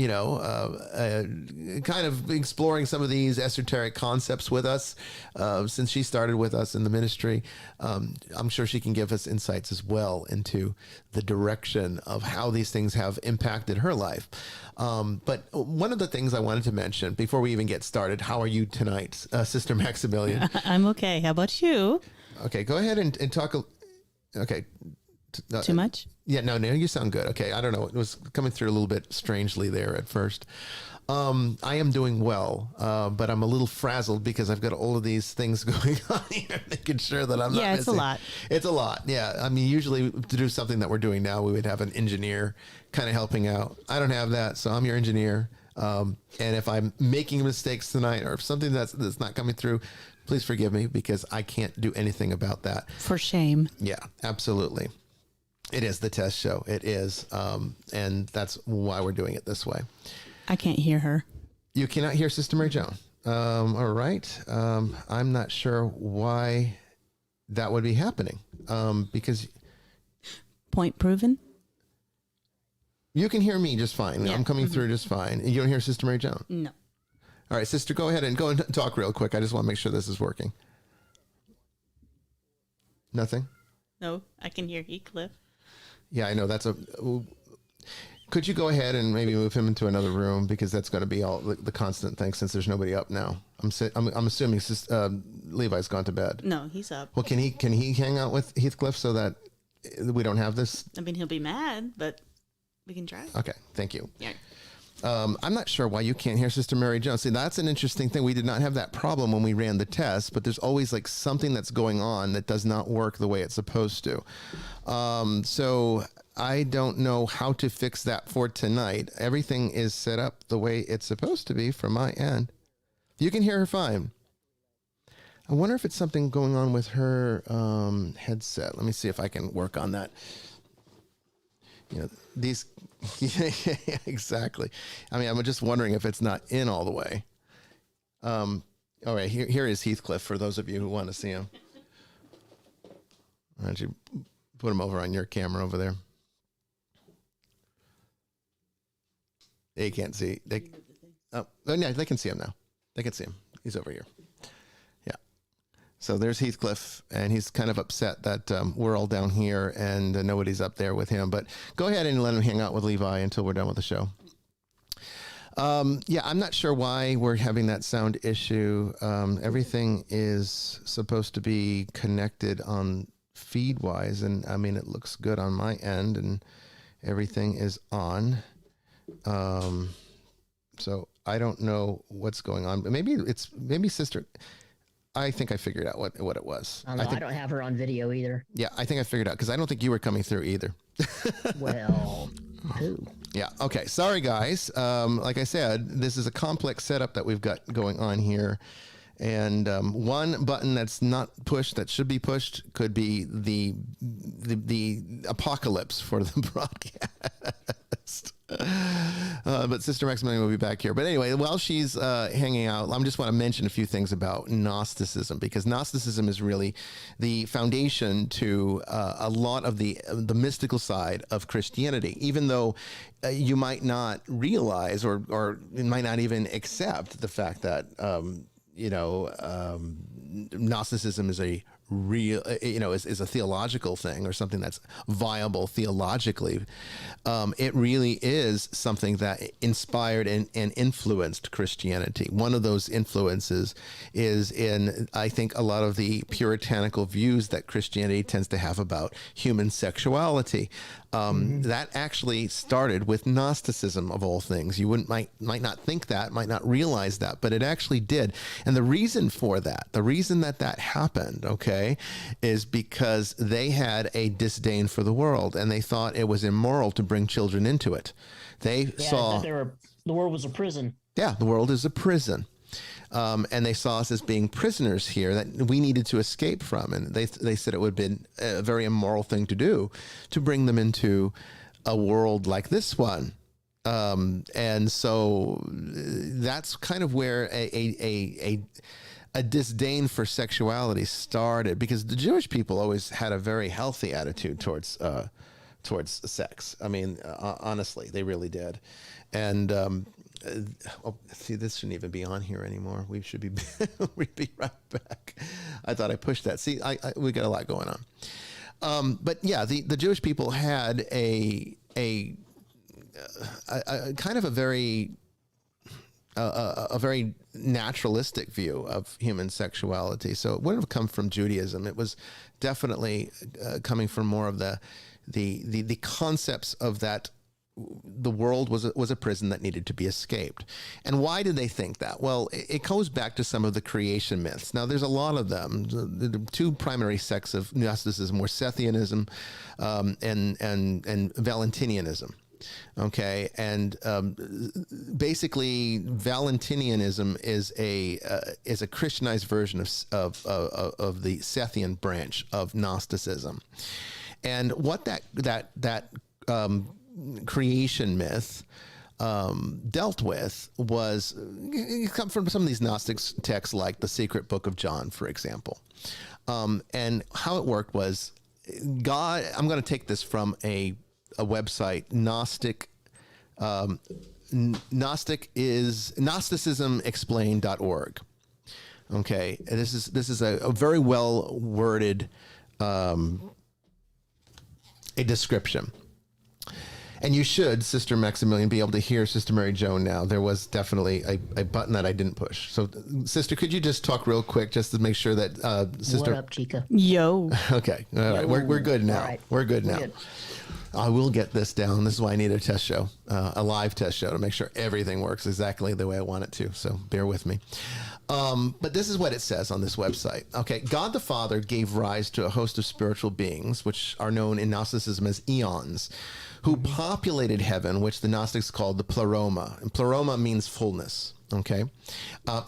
kind of exploring some of these esoteric concepts with us since she started with us in the ministry. I'm sure she can give us insights as well into the direction of how these things have impacted her life. But one of the things I wanted to mention before we even get started, how are you tonight, Sister Maximillian? I'm okay. How about you? Okay, go ahead and talk. Okay. Too much? Yeah, no, you sound good. Okay, I don't know. It was coming through a little bit strangely there at first. I am doing well, but I'm a little frazzled because I've got all of these things going on here, making sure that I'm not missing. Yeah, it's a lot. It's a lot, yeah. I mean, usually to do something that we're doing now, we would have an engineer kind of helping out. I don't have that, so I'm your engineer. And if I'm making mistakes tonight or if something that's not coming through, please forgive me because I can't do anything about that. For shame. Yeah, absolutely. It is the test show. It is. And that's why we're doing it this way. I can't hear her. You cannot hear Sister Mary Joan. All right. I'm not sure why that would be happening. Because point proven. You can hear me just fine. Yeah. I'm coming through just fine. You don't hear Sister Mary Joan? No. All right, sister, go ahead and talk real quick. I just want to make sure this is working. Nothing? No, I can hear Heathcliff. Yeah, I know. Could you go ahead and maybe move him into another room because that's going to be all the constant thing since there's nobody up now. I'm assuming Levi's gone to bed. No, he's up. Well, can he hang out with Heathcliff so that we don't have this? I mean, he'll be mad, but we can try. Okay, thank you. Yeah. I'm not sure why you can't hear Sister Mary Joan. See, that's an interesting thing. We did not have that problem when we ran the test, but there's always like something that's going on that does not work the way it's supposed to. So I don't know how to fix that for tonight. Everything is set up the way it's supposed to be from my end. You can hear her fine. I wonder if it's something going on with her headset. Let me see if I can work on that. You know, these, yeah, exactly. I mean, I'm just wondering if it's not in all the way. All right, here is Heathcliff for those of you who want to see him. Why don't you put him over on your camera over there? They can't see. Oh, yeah, they can see him now. They can see him. He's over here. Yeah. So there's Heathcliff, and he's kind of upset that we're all down here and nobody's up there with him. But go ahead and let him hang out with Levi until we're done with the show. Yeah, I'm not sure why we're having that sound issue. Everything is supposed to be connected on feed-wise, and I mean, it looks good on my end, and everything is on. So I don't know what's going on, but maybe Sister. I think I figured out what it was. I don't have her on video either. Yeah, I think I figured out because I don't think you were coming through either. Well, who? Yeah. Okay. Sorry, guys. Like I said, this is a complex setup that we've got going on here. And one button that's not pushed that should be pushed could be the apocalypse for the broadcast. But Sister Maximillian will be back here. But anyway, while she's hanging out, I just want to mention a few things about Gnosticism, because Gnosticism is really the foundation to a lot of the mystical side of Christianity, even though you might not realize or might not even accept the fact that Gnosticism is a real, is a theological thing or something that's viable theologically. It really is something that inspired and influenced Christianity. One of those influences is in, I think, a lot of the puritanical views that Christianity tends to have about human sexuality. That actually started with Gnosticism, of all things. You might not think that, might not realize that, but it actually did. And the reason for that, the reason that happened, okay, is because they had a disdain for the world, and they thought it was immoral to bring children into it. They saw the world was a prison. Yeah, the world is a prison. And they saw us as being prisoners here that we needed to escape from. And they said it would have been a very immoral thing to do, to bring them into a world like this one. And so that's kind of where a disdain for sexuality started, because the Jewish people always had a very healthy attitude towards sex. I mean, honestly, they really did. And see, this shouldn't even be on here anymore. We should be we'd be right back. I thought I pushed that. See, we got a lot going on. But yeah, the Jewish people had a kind of a very naturalistic view of human sexuality. So it wouldn't have come from Judaism. It was definitely coming from more of the concepts of that. The world was a prison that needed to be escaped. And why did they think that? Well, it goes back to some of the creation myths. Now, there's a lot of them. The two primary sects of Gnosticism were Sethianism and Valentinianism. Okay, and basically, Valentinianism is a Christianized version of the Sethian branch of Gnosticism. And what that creation myth dealt with was, it come from some of these Gnostic texts like the Secret Book of John, for example. And how it worked was, God, I'm going to take this from a website, Gnosticismexplained.org. Okay, and this is a very well worded a description. And you should, Sister Maximillian, be able to hear Sister Mary Joan now. There was definitely a button that I didn't push. So, Sister, could you just talk real quick just to make sure that Sister... What up, Chica? Yo. Okay. All right. We're good now. All right. We're good now. Good. I will get this down. This is why I need a test show, a live test show, to make sure everything works exactly the way I want it to. So bear with me. But this is what it says on this website. Okay, God the Father gave rise to a host of spiritual beings, which are known in Gnosticism as eons, who populated heaven, which the Gnostics called the pleroma. And pleroma means fullness, okay,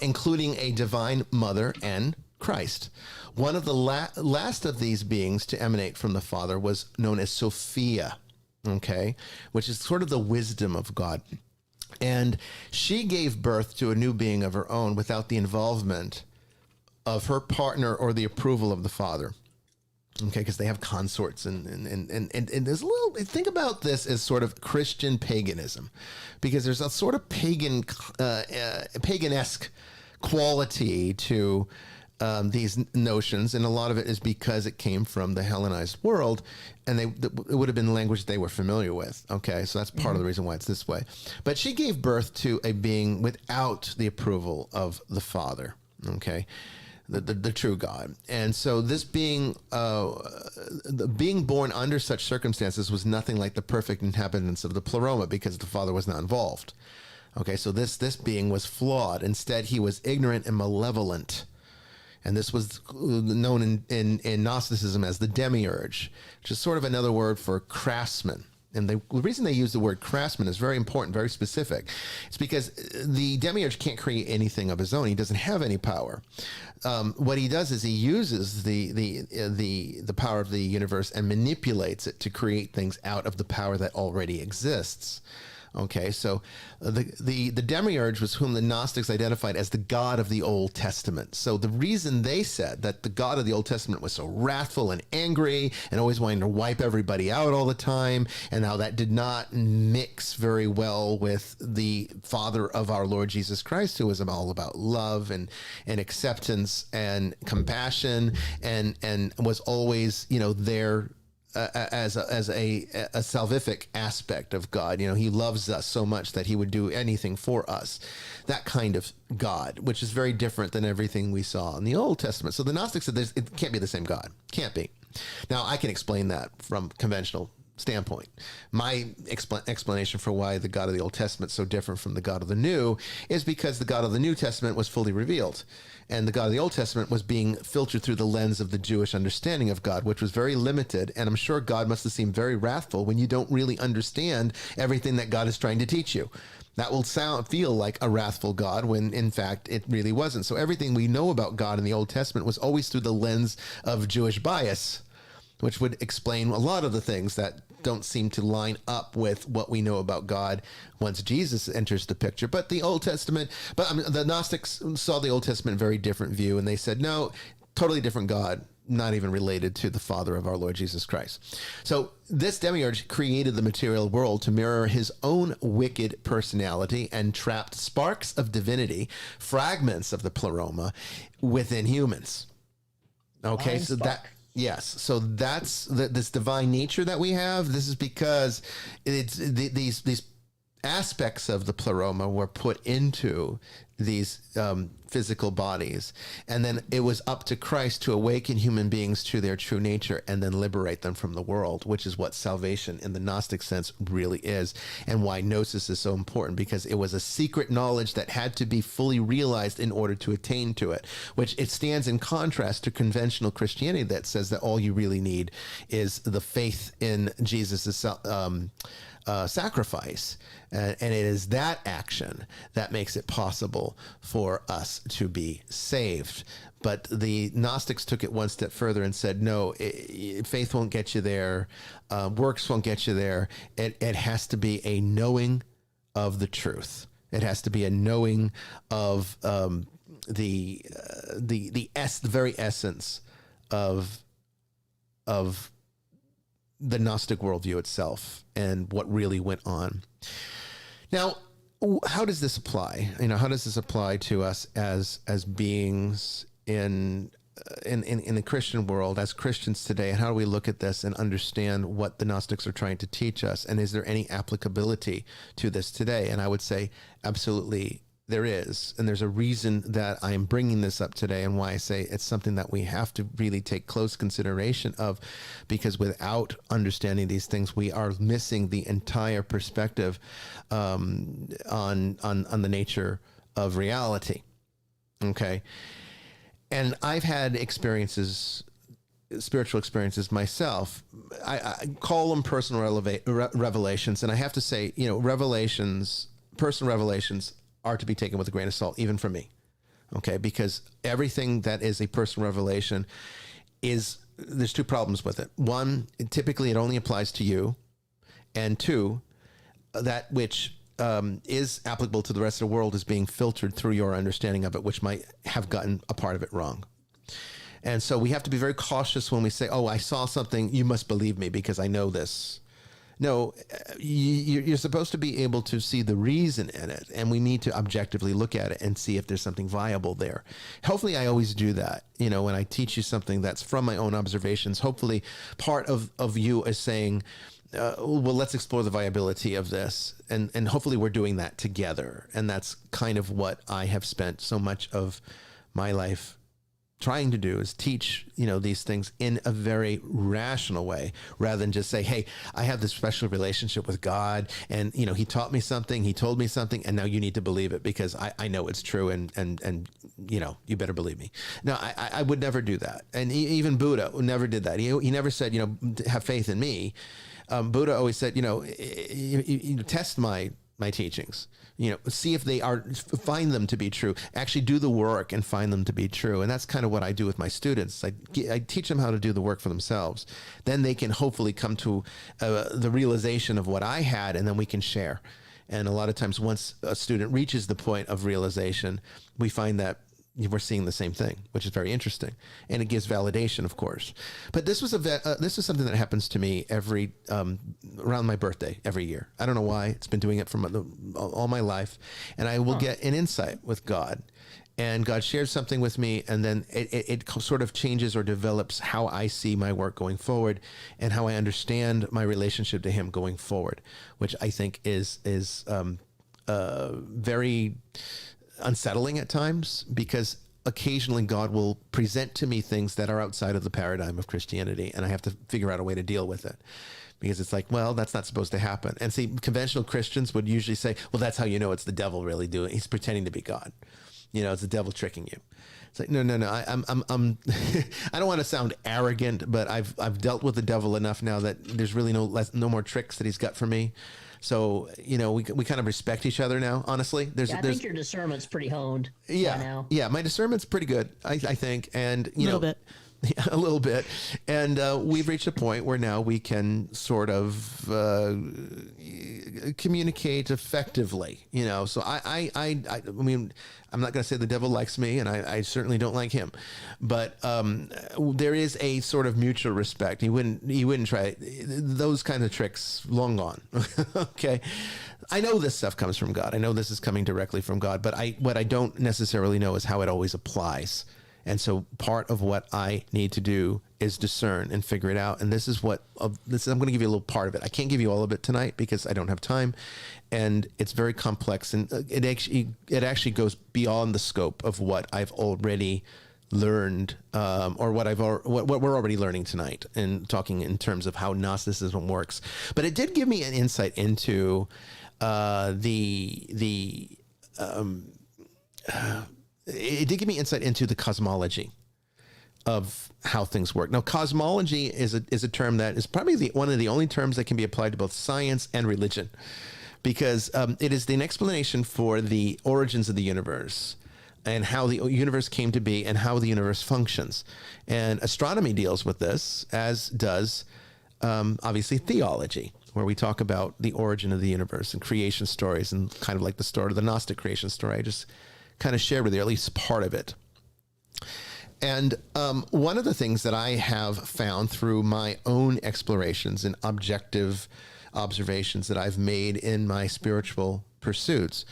including a divine mother and Christ. One of the last of these beings to emanate from the Father was known as Sophia, okay, which is sort of the wisdom of God. And she gave birth to a new being of her own without the involvement of her partner or the approval of the Father. Okay, because they have consorts and there's a little, think about this as sort of Christian paganism, because there's a sort of pagan-esque quality to these notions, and a lot of it is because it came from the Hellenized world, and it would have been language they were familiar with. Okay, so that's part of the reason why it's this way. But she gave birth to a being without the approval of the Father. Okay, the true God, and so this being, being born under such circumstances was nothing like the perfect inhabitants of the pleroma, because the Father was not involved. Okay, so this being was flawed. Instead, he was ignorant and malevolent. And this was known in Gnosticism as the demiurge, which is sort of another word for craftsman. And the reason they use the word craftsman is very important, very specific. It's because the demiurge can't create anything of his own. He doesn't have any power. What he does is he uses the power of the universe and manipulates it to create things out of the power that already exists. Okay, so the demiurge was whom the Gnostics identified as the God of the Old Testament. So the reason they said that the God of the Old Testament was so wrathful and angry and always wanting to wipe everybody out all the time, and how that did not mix very well with the Father of our Lord Jesus Christ, who was all about love and acceptance and compassion, and was always, there as a salvific aspect of God. He loves us so much that he would do anything for us. That kind of God, which is very different than everything we saw in the Old Testament. So the Gnostics said it can't be the same God. Can't be. Now, I can explain that from conventional standpoint. My explanation for why the God of the Old Testament is so different from the God of the New is because the God of the New Testament was fully revealed, and the God of the Old Testament was being filtered through the lens of the Jewish understanding of God, which was very limited. And I'm sure God must have seemed very wrathful when you don't really understand everything that God is trying to teach you. That will feel like a wrathful God, when in fact it really wasn't. So everything we know about God in the Old Testament was always through the lens of Jewish bias, which would explain a lot of the things that don't seem to line up with what we know about God once Jesus enters the picture. But the Gnostics saw the Old Testament in a very different view, and they said, no, totally different God, not even related to the Father of our Lord Jesus Christ. So this demiurge created the material world to mirror his own wicked personality, and trapped sparks of divinity, fragments of the pleroma, within humans. Okay, so that... Yes, so that's this divine nature that we have. This is because these aspects of the pleroma were put into these physical bodies, and then it was up to Christ to awaken human beings to their true nature and then liberate them from the world, which is what salvation in the Gnostic sense really is, and why Gnosis is so important, because it was a secret knowledge that had to be fully realized in order to attain to it, which it stands in contrast to conventional Christianity that says that all you really need is the faith in Jesus' sacrifice. And it is that action that makes it possible for us to be saved. But the Gnostics took it one step further and said, no, faith won't get you there. Works won't get you there. It has to be a knowing of the truth. It has to be a knowing of the very essence of the Gnostic worldview itself and what really went on. Now, how does this apply? How does this apply to us as beings in the Christian world, as Christians today? And how do we look at this and understand what the Gnostics are trying to teach us? And is there any applicability to this today? And I would say absolutely there is, and there's a reason that I am bringing this up today, and why I say it's something that we have to really take close consideration of, because without understanding these things, we are missing the entire perspective on the nature of reality. Okay. And I've had spiritual experiences myself. I call them personal revelations. And I have to say, personal revelations are to be taken with a grain of salt, even from me. Okay. Because everything that is a personal revelation there's two problems with it. One, typically it only applies to you. And two, that which is applicable to the rest of the world is being filtered through your understanding of it, which might have gotten a part of it wrong. And so we have to be very cautious when we say, oh, I saw something, you must believe me because I know this. No, you're supposed to be able to see the reason in it, and we need to objectively look at it and see if there's something viable there. Hopefully, I always do that. When I teach you something that's from my own observations, hopefully part of you is saying, well, let's explore the viability of this. And hopefully we're doing that together. And that's kind of what I have spent so much of my life trying to do, is teach, these things in a very rational way, rather than just say, hey, I have this special relationship with God, and, he taught me something, he told me something, and now you need to believe it because I know it's true, and you better believe me. No, I would never do that. And even Buddha never did that. He never said, have faith in me. Buddha always said, test my teachings, see if find them to be true, actually do the work and find them to be true. And that's kind of what I do with my students. I teach them how to do the work for themselves. Then they can hopefully come to the realization of what I had, and then we can share. And a lot of times once a student reaches the point of realization, we find that we're seeing the same thing, which is very interesting, and it gives validation, of course. But this was this is something that happens to me every around my birthday every year. I don't know why. It's been doing it for all my life, and I will get an insight with God, and God shares something with me, and then it sort of changes or develops how I see my work going forward, and how I understand my relationship to Him going forward, which I think is very unsettling at times, because occasionally God will present to me things that are outside of the paradigm of Christianity, and I have to figure out a way to deal with it, because it's like, well, that's not supposed to happen. And see, conventional Christians would usually say, well, that's how you know it's the devil really doing it. He's pretending to be God. It's the devil tricking you. It's like, no. I'm I don't want to sound arrogant, but I've dealt with the devil enough now that there's really no more tricks that he's got for me. So, we kind of respect each other now, honestly. I think your discernment's pretty honed by now. Yeah, my discernment's pretty good, I think. And, a little bit. A little bit. And we've reached a point where now we can sort of communicate effectively, So I mean, I'm not going to say the devil likes me, and I certainly don't like him. But there is a sort of mutual respect. He wouldn't try those kind of tricks. Long gone. Okay. I know this stuff comes from God. I know this is coming directly from God. But what I don't necessarily know is how it always applies. And so part of what I need to do is discern and figure it out. And this is I'm going to give you a little part of it. I can't give you all of it tonight because I don't have time, and it's very complex, and it actually goes beyond the scope of what I've already learned, or what we're already learning tonight, and talking in terms of how Gnosticism works. But it did give me an insight into it did give me insight into the cosmology of how things work. Now, cosmology is a term that is probably one of the only terms that can be applied to both science and religion, because it is an explanation for the origins of the universe and how the universe came to be and how the universe functions. And astronomy deals with this, as does obviously theology, where we talk about the origin of the universe and creation stories, and kind of like the story of the Gnostic creation story I just kind of shared with you, at least part of it. And one of the things that I have found through my own explorations and objective observations that I've made in my spiritual pursuits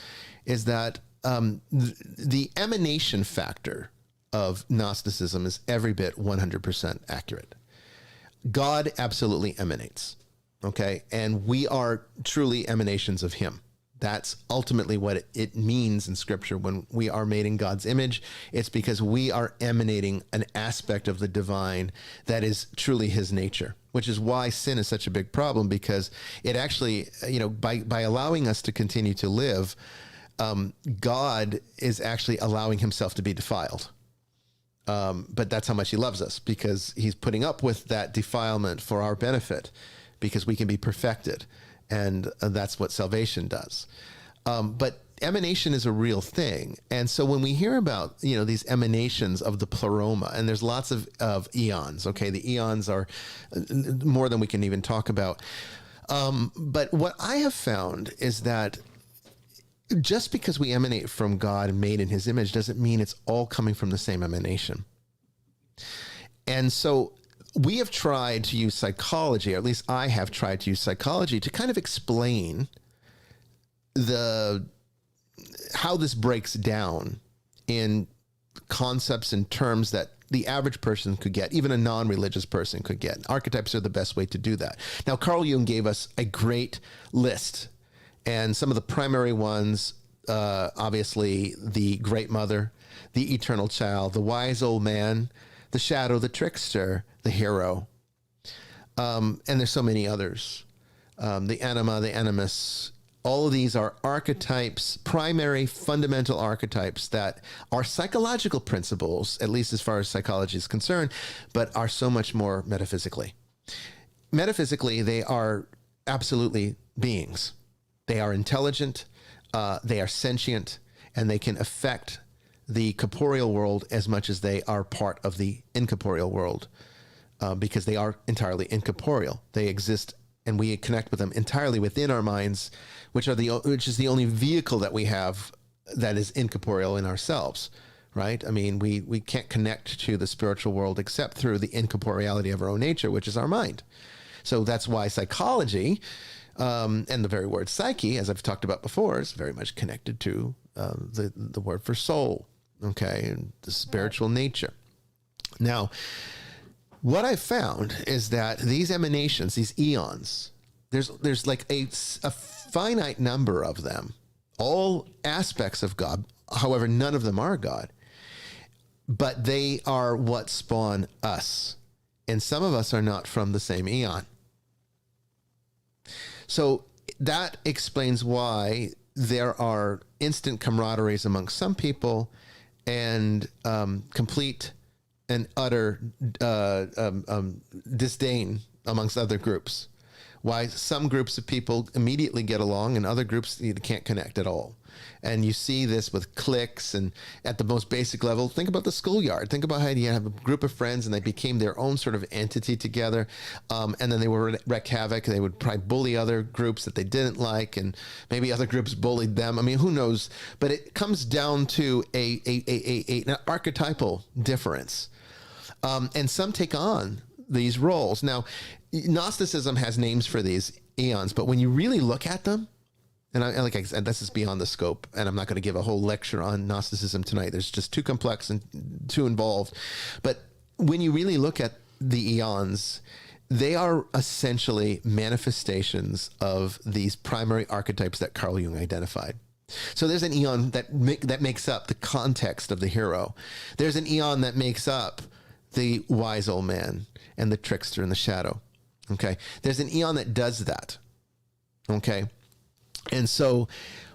is that the emanation factor of Gnosticism is every bit 100% accurate. God absolutely emanates, okay? And we are truly emanations of Him. That's ultimately what it means in Scripture when we are made in God's image. It's because we are emanating an aspect of the divine that is truly his nature, which is why sin is such a big problem, because it actually, by allowing us to continue to live, God is actually allowing himself to be defiled. But that's how much he loves us, because he's putting up with that defilement for our benefit, because we can be perfected. And that's what salvation does. But emanation is a real thing. And so when we hear about, these emanations of the pleroma, and there's lots of eons, okay? The eons are more than we can even talk about. But what I have found is that just because we emanate from God and made in his image doesn't mean it's all coming from the same emanation. And so we have tried to use psychology, or at least I have tried to use psychology to kind of explain how this breaks down in concepts and terms that the average person could get, even a non-religious person could get. Archetypes are the best way to do that. Now, Carl Jung gave us a great list, and some of the primary ones, obviously the Great Mother, the Eternal Child, the Wise Old Man, the Shadow, the Trickster, the Hero, and there's so many others. The Anima, the Animus. All of these are archetypes, primary fundamental archetypes that are psychological principles, at least as far as psychology is concerned, but are so much more metaphysically. Metaphysically, they are absolutely beings. They are intelligent, they are sentient, and they can affect the corporeal world as much as they are part of the incorporeal world, because they are entirely incorporeal. They exist, and we connect with them entirely within our minds, which is the only vehicle that we have that is incorporeal in ourselves, right? I mean, we can't connect to the spiritual world except through the incorporeality of our own nature, which is our mind. So that's why psychology, and the very word psyche, as I've talked about before, is very much connected to the word for soul, okay, and the spiritual nature. Now, what I found is that these emanations, these eons, there's like a finite number of them, all aspects of God. However, none of them are God, but they are what spawn us. And some of us are not from the same eon. So that explains why there are instant camaraderies amongst some people and complete and utter disdain amongst other groups. Why some groups of people immediately get along and other groups you can't connect at all. And you see this with cliques, and at the most basic level, think about the schoolyard. Think about how you have a group of friends and they became their own sort of entity together. And then they would wreak havoc. They would probably bully other groups that they didn't like, and maybe other groups bullied them. I mean, who knows? But it comes down to an archetypal difference. And some take on these roles. Now, Gnosticism has names for these eons, but when you really look at them, and like I said, this is beyond the scope, and I'm not going to give a whole lecture on Gnosticism tonight. There's just too complex and too involved. But when you really look at the eons, they are essentially manifestations of these primary archetypes that Carl Jung identified. So there's an eon that makes up the context of the hero. There's an eon that makes up the wise old man and the trickster and the shadow. Okay. There's an eon that does that. Okay. And so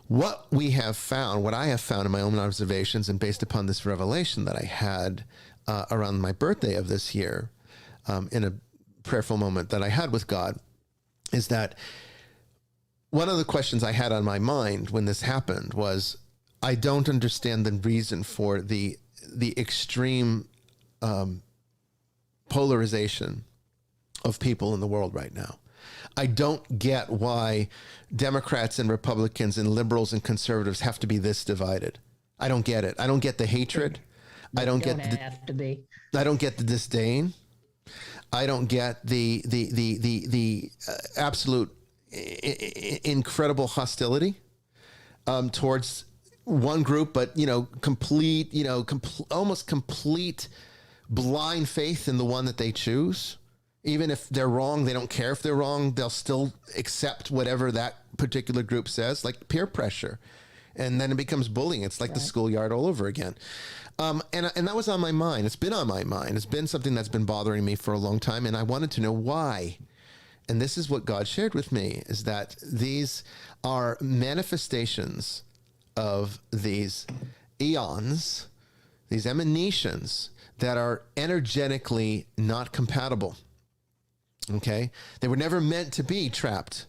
what I have found in my own observations and based upon this revelation that I had around my birthday of this year, in a prayerful moment that I had with God, is that one of the questions I had on my mind when this happened was, I don't understand the reason for the extreme polarization of people in the world right now. I don't get why Democrats and Republicans and liberals and conservatives have to be this divided. I don't get it. I don't get the hatred. I don't get I don't get the disdain. I don't get the absolute incredible hostility towards one group, but almost complete blind faith in the one that they choose. Even if they're wrong, they don't care if they're wrong. They'll still accept whatever that particular group says, like peer pressure. And then it becomes bullying. It's like the schoolyard all over again. And that was on my mind. It's been on my mind. It's been something that's been bothering me for a long time. And I wanted to know why. And this is what God shared with me, is that these are manifestations of these eons, these emanations that are energetically not compatible. Okay? They were never meant to be trapped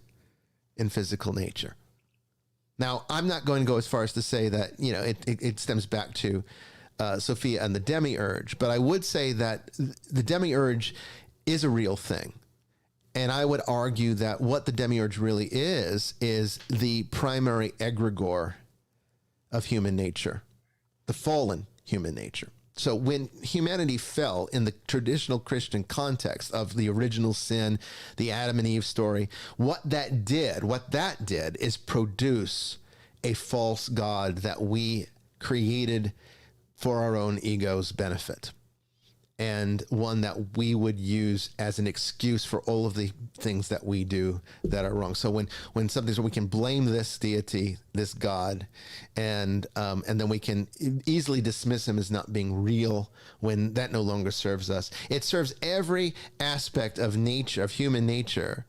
in physical nature. Now, I'm not going to go as far as to say that, it stems back to Sophia and the demiurge, but I would say that the demiurge is a real thing. And I would argue that what the demiurge really is the primary egregore of human nature, the fallen human nature. So when humanity fell in the traditional Christian context of the original sin, the Adam and Eve story, what that did is produce a false god that we created for our own ego's benefit, and one that we would use as an excuse for all of the things that we do that are wrong. So when something's wrong, we can blame this deity, this god, and then we can easily dismiss him as not being real when that no longer serves us. It serves every aspect of nature, of human nature,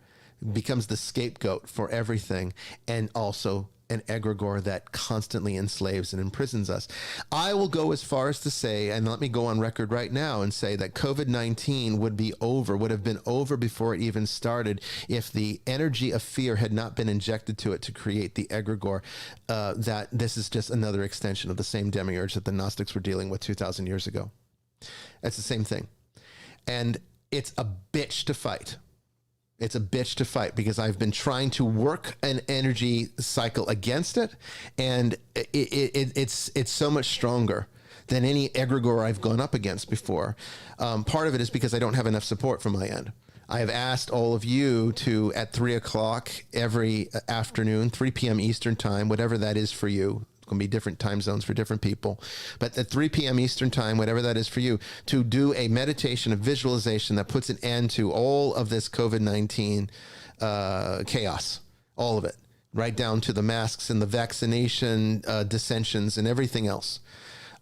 becomes the scapegoat for everything, and also an egregore that constantly enslaves and imprisons us. I will go as far as to say, and let me go on record right now and say that COVID-19 would have been over before it even started if the energy of fear had not been injected to it to create the egregore, that this is just another extension of the same demiurge that the Gnostics were dealing with 2,000 years ago. It's the same thing. And it's a bitch to fight. It's a bitch to fight, because I've been trying to work an energy cycle against it, and it's so much stronger than any egregore I've gone up against before. Part of it is because I don't have enough support from my end. I have asked all of you to, at 3 o'clock every afternoon, 3 p.m. Eastern time, whatever that is for you. Going to be different time zones for different people, but at 3 p.m. Eastern time, whatever that is for you, to do a meditation, a visualization that puts an end to all of this COVID-19 chaos, all of it, right down to the masks and the vaccination dissensions and everything else,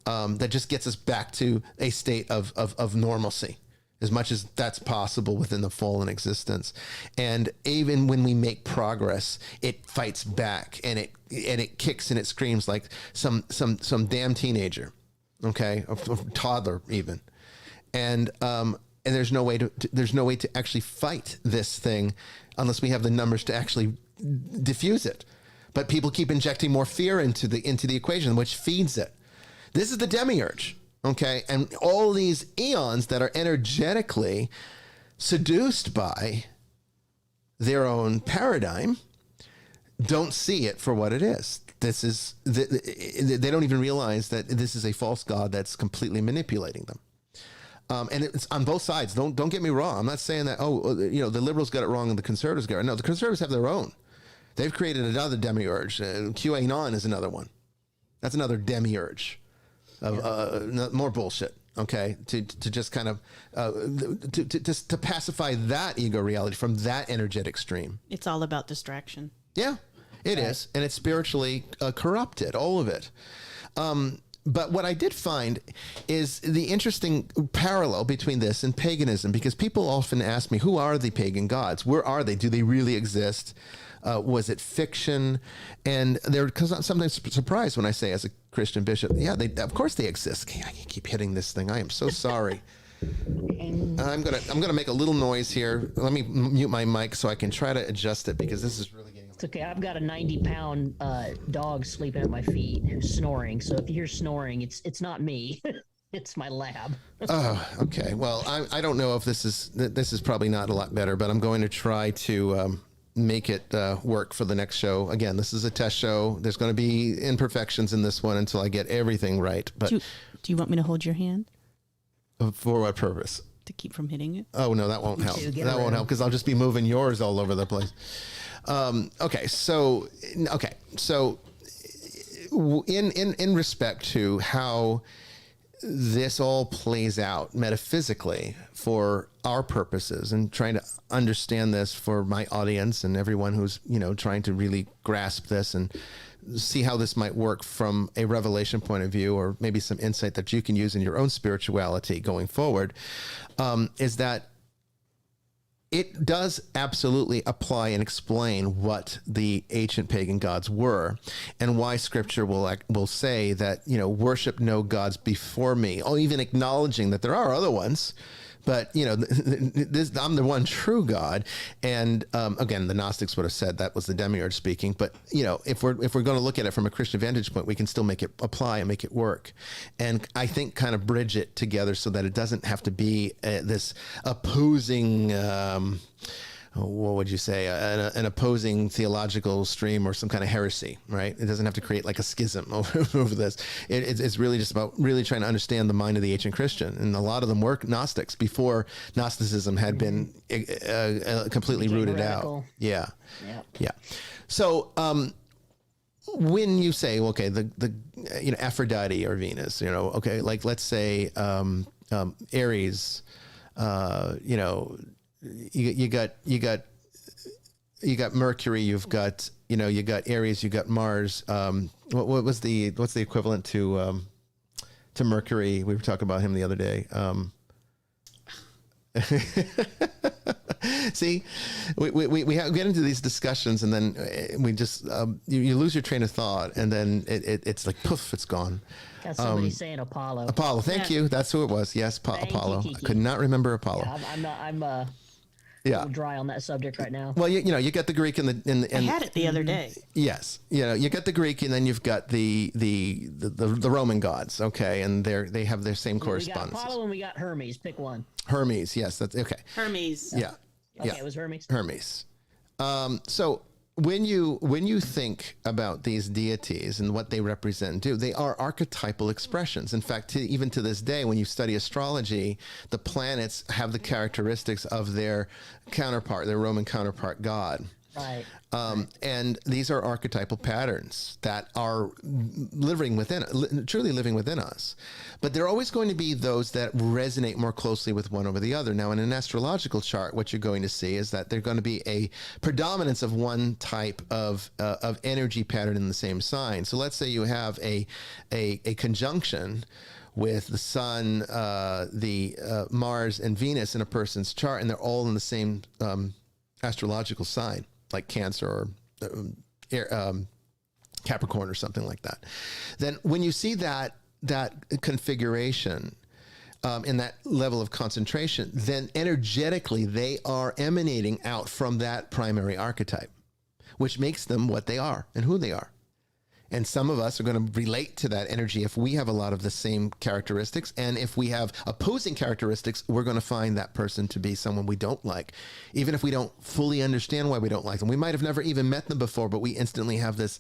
that just gets us back to a state of normalcy, as much as that's possible within the fallen existence. And even when we make progress, it fights back, and it kicks and it screams like some damn teenager, okay, or toddler even. And there's no way to actually fight this thing unless we have the numbers to actually diffuse it. But people keep injecting more fear into the equation, which feeds it. This is the demiurge. Okay, and all these eons that are energetically seduced by their own paradigm don't see it for what it is. This is they don't even realize that this is a false god that's completely manipulating them. And it's on both sides. Don't get me wrong. I'm not saying that the liberals got it wrong and the conservatives got it. No, the conservatives have their own. They've created another demiurge. QAnon is another one. That's another demiurge. More bullshit, okay, to just kind of to pacify that ego reality from that energetic stream. It's all about distraction. Yeah, it is, and it's spiritually corrupted, all of it. But what I did find is the interesting parallel between this and paganism, because people often ask me, who are the pagan gods? Where are they? Do they really exist? Was it fiction? And they're sometimes surprised when I say, as a Christian bishop, yeah, of course they exist. I keep hitting this thing. I am so sorry. I'm gonna make a little noise here. Let me mute my mic so I can try to adjust it, because this is really getting. It's okay. I've got a 90-pound dog sleeping at my feet who's snoring. So if you hear snoring, it's not me. It's my lab. Oh, okay. Well, I don't know if this is probably not a lot better, but I'm going to try to make it work for the next show. Again, this is a test show. There's going to be imperfections in this one until I get everything right. But do you want me to hold your hand? For what purpose? To keep from hitting it. Oh no, that won't help. That won't help, because I'll just be moving yours all over the place. Okay, so in respect to how this all plays out metaphysically for our purposes, and trying to understand this for my audience and everyone who's, trying to really grasp this and see how this might work from a revelation point of view, or maybe some insight that you can use in your own spirituality going forward, is that it does absolutely apply and explain what the ancient pagan gods were, and why Scripture will say that, worship no gods before me, or even acknowledging that there are other ones. But, I'm the one true God. And again, the Gnostics would have said that was the demiurge speaking. But, if we're going to look at it from a Christian vantage point, we can still make it apply and make it work. And I think kind of bridge it together so that it doesn't have to be this opposing, what would you say, an opposing theological stream or some kind of heresy, right? It doesn't have to create like a schism over this. It's really just about really trying to understand the mind of the ancient Christian. And a lot of them were Gnostics before Gnosticism had been completely rooted radical out. Yeah. Yep. Yeah. So, when you say, okay, the Aphrodite or Venus, okay, like let's say Aries, you got Mercury, you got Aries, you got Mars. What's the equivalent to Mercury? We were talking about him the other day. See, we get into these discussions, and then we just you lose your train of thought, and then it's like poof, it's gone. Got somebody saying Apollo. Apollo, thank you. That's who it was. Yes, Apollo. I could not remember Apollo. Yeah, I'm a little dry on that subject right now. Well, you got the Greek and I had it the other day. Yes, you got the Greek, and then you've got the Roman gods. Okay, and they have their same correspondence. We got Apollo and we got Hermes. Pick one. Hermes, yes, that's okay. Hermes. Yeah. Okay, it was Hermes. Hermes. So when you think about these deities and what they represent, they are archetypal expressions. In fact, even to this day, when you study astrology, the planets have the characteristics of their counterpart, their Roman counterpart god. Right. And these are archetypal patterns that are truly living within us. But there are always going to be those that resonate more closely with one over the other. Now, in an astrological chart, what you're going to see is that there's going to be a predominance of one type of energy pattern in the same sign. So let's say you have a conjunction with the Sun, Mars, and Venus in a person's chart, and they're all in the same astrological sign, like Cancer or Capricorn or something like that. Then when you see that configuration in that level of concentration, then energetically they are emanating out from that primary archetype, which makes them what they are and who they are. And some of us are going to relate to that energy if we have a lot of the same characteristics. And if we have opposing characteristics, we're going to find that person to be someone we don't like, even if we don't fully understand why we don't like them. We might have never even met them before, but we instantly have this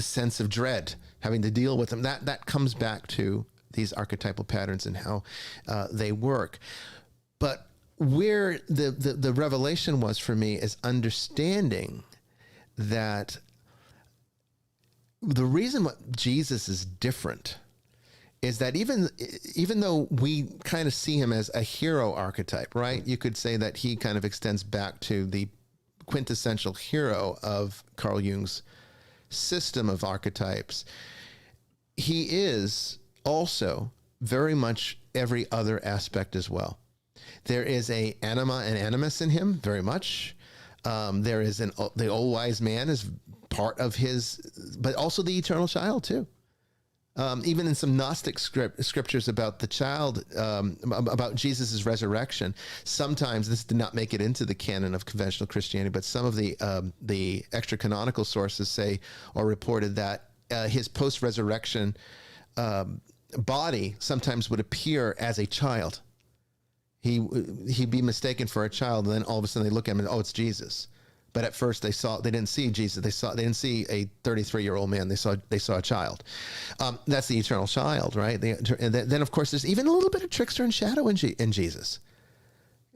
sense of dread having to deal with them. That comes back to these archetypal patterns and how they work. But where the revelation was for me is understanding that the reason what Jesus is different is that even though we kind of see him as a hero archetype, right? You could say that he kind of extends back to the quintessential hero of Carl Jung's system of archetypes. He is also very much every other aspect as well. There is a anima and animus in him, very much. There is the old wise man is part of his, but also the eternal child too. Even in some Gnostic scriptures about the child, about Jesus' resurrection, sometimes this did not make it into the canon of conventional Christianity, but some of the extra canonical sources say or reported that his post-resurrection body sometimes would appear as a child. He'd be mistaken for a child, and then all of a sudden they look at him and, oh, it's Jesus. But at first they didn't see Jesus. They didn't see a 33-year-old man. They saw a child. That's the eternal child, right? And then of course there's even a little bit of trickster and shadow in Jesus.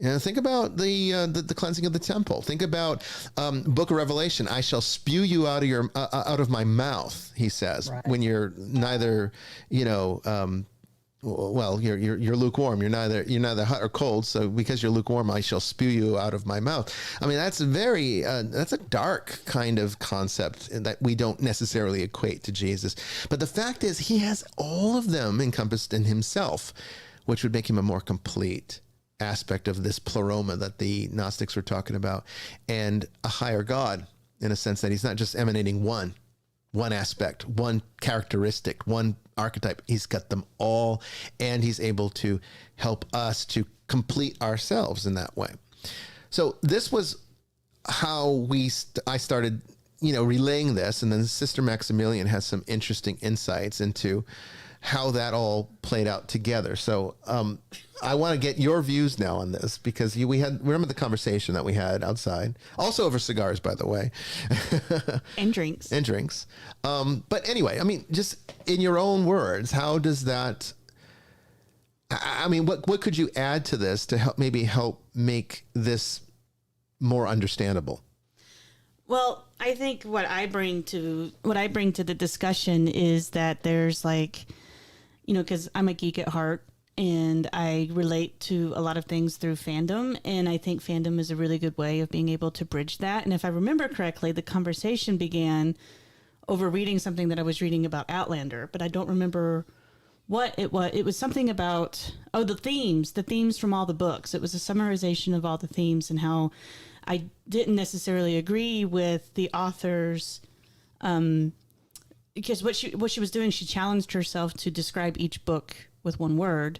Think about the cleansing of the temple. Think about Book of Revelation. I shall spew you out of my mouth, he says, right, when you're neither well, you're lukewarm. You're neither hot or cold. So because you're lukewarm, I shall spew you out of my mouth. I mean, that's that's a dark kind of concept that we don't necessarily equate to Jesus. But the fact is, he has all of them encompassed in himself, which would make him a more complete aspect of this pleroma that the Gnostics were talking about, and a higher God, in a sense that he's not just emanating one aspect, one characteristic, one archetype. He's got them all, and he's able to help us to complete ourselves in that way. So this was how I started, relaying this, and then Sister Maximillian has some interesting insights into how that all played out together. So I want to get your views now on this, because remember the conversation that we had outside, also over cigars, by the way. And drinks. But anyway, I mean, just in your own words, how does that, I mean, what could you add to this to help make this more understandable? Well, I think what I bring to the discussion is that there's because I'm a geek at heart, and I relate to a lot of things through fandom. And I think fandom is a really good way of being able to bridge that. And if I remember correctly, the conversation began over reading something that I was reading about Outlander, but I don't remember what it was. It was something about, the themes from all the books. It was a summarization of all the themes, and how I didn't necessarily agree with the author's, because what she was doing, she challenged herself to describe each book with one word.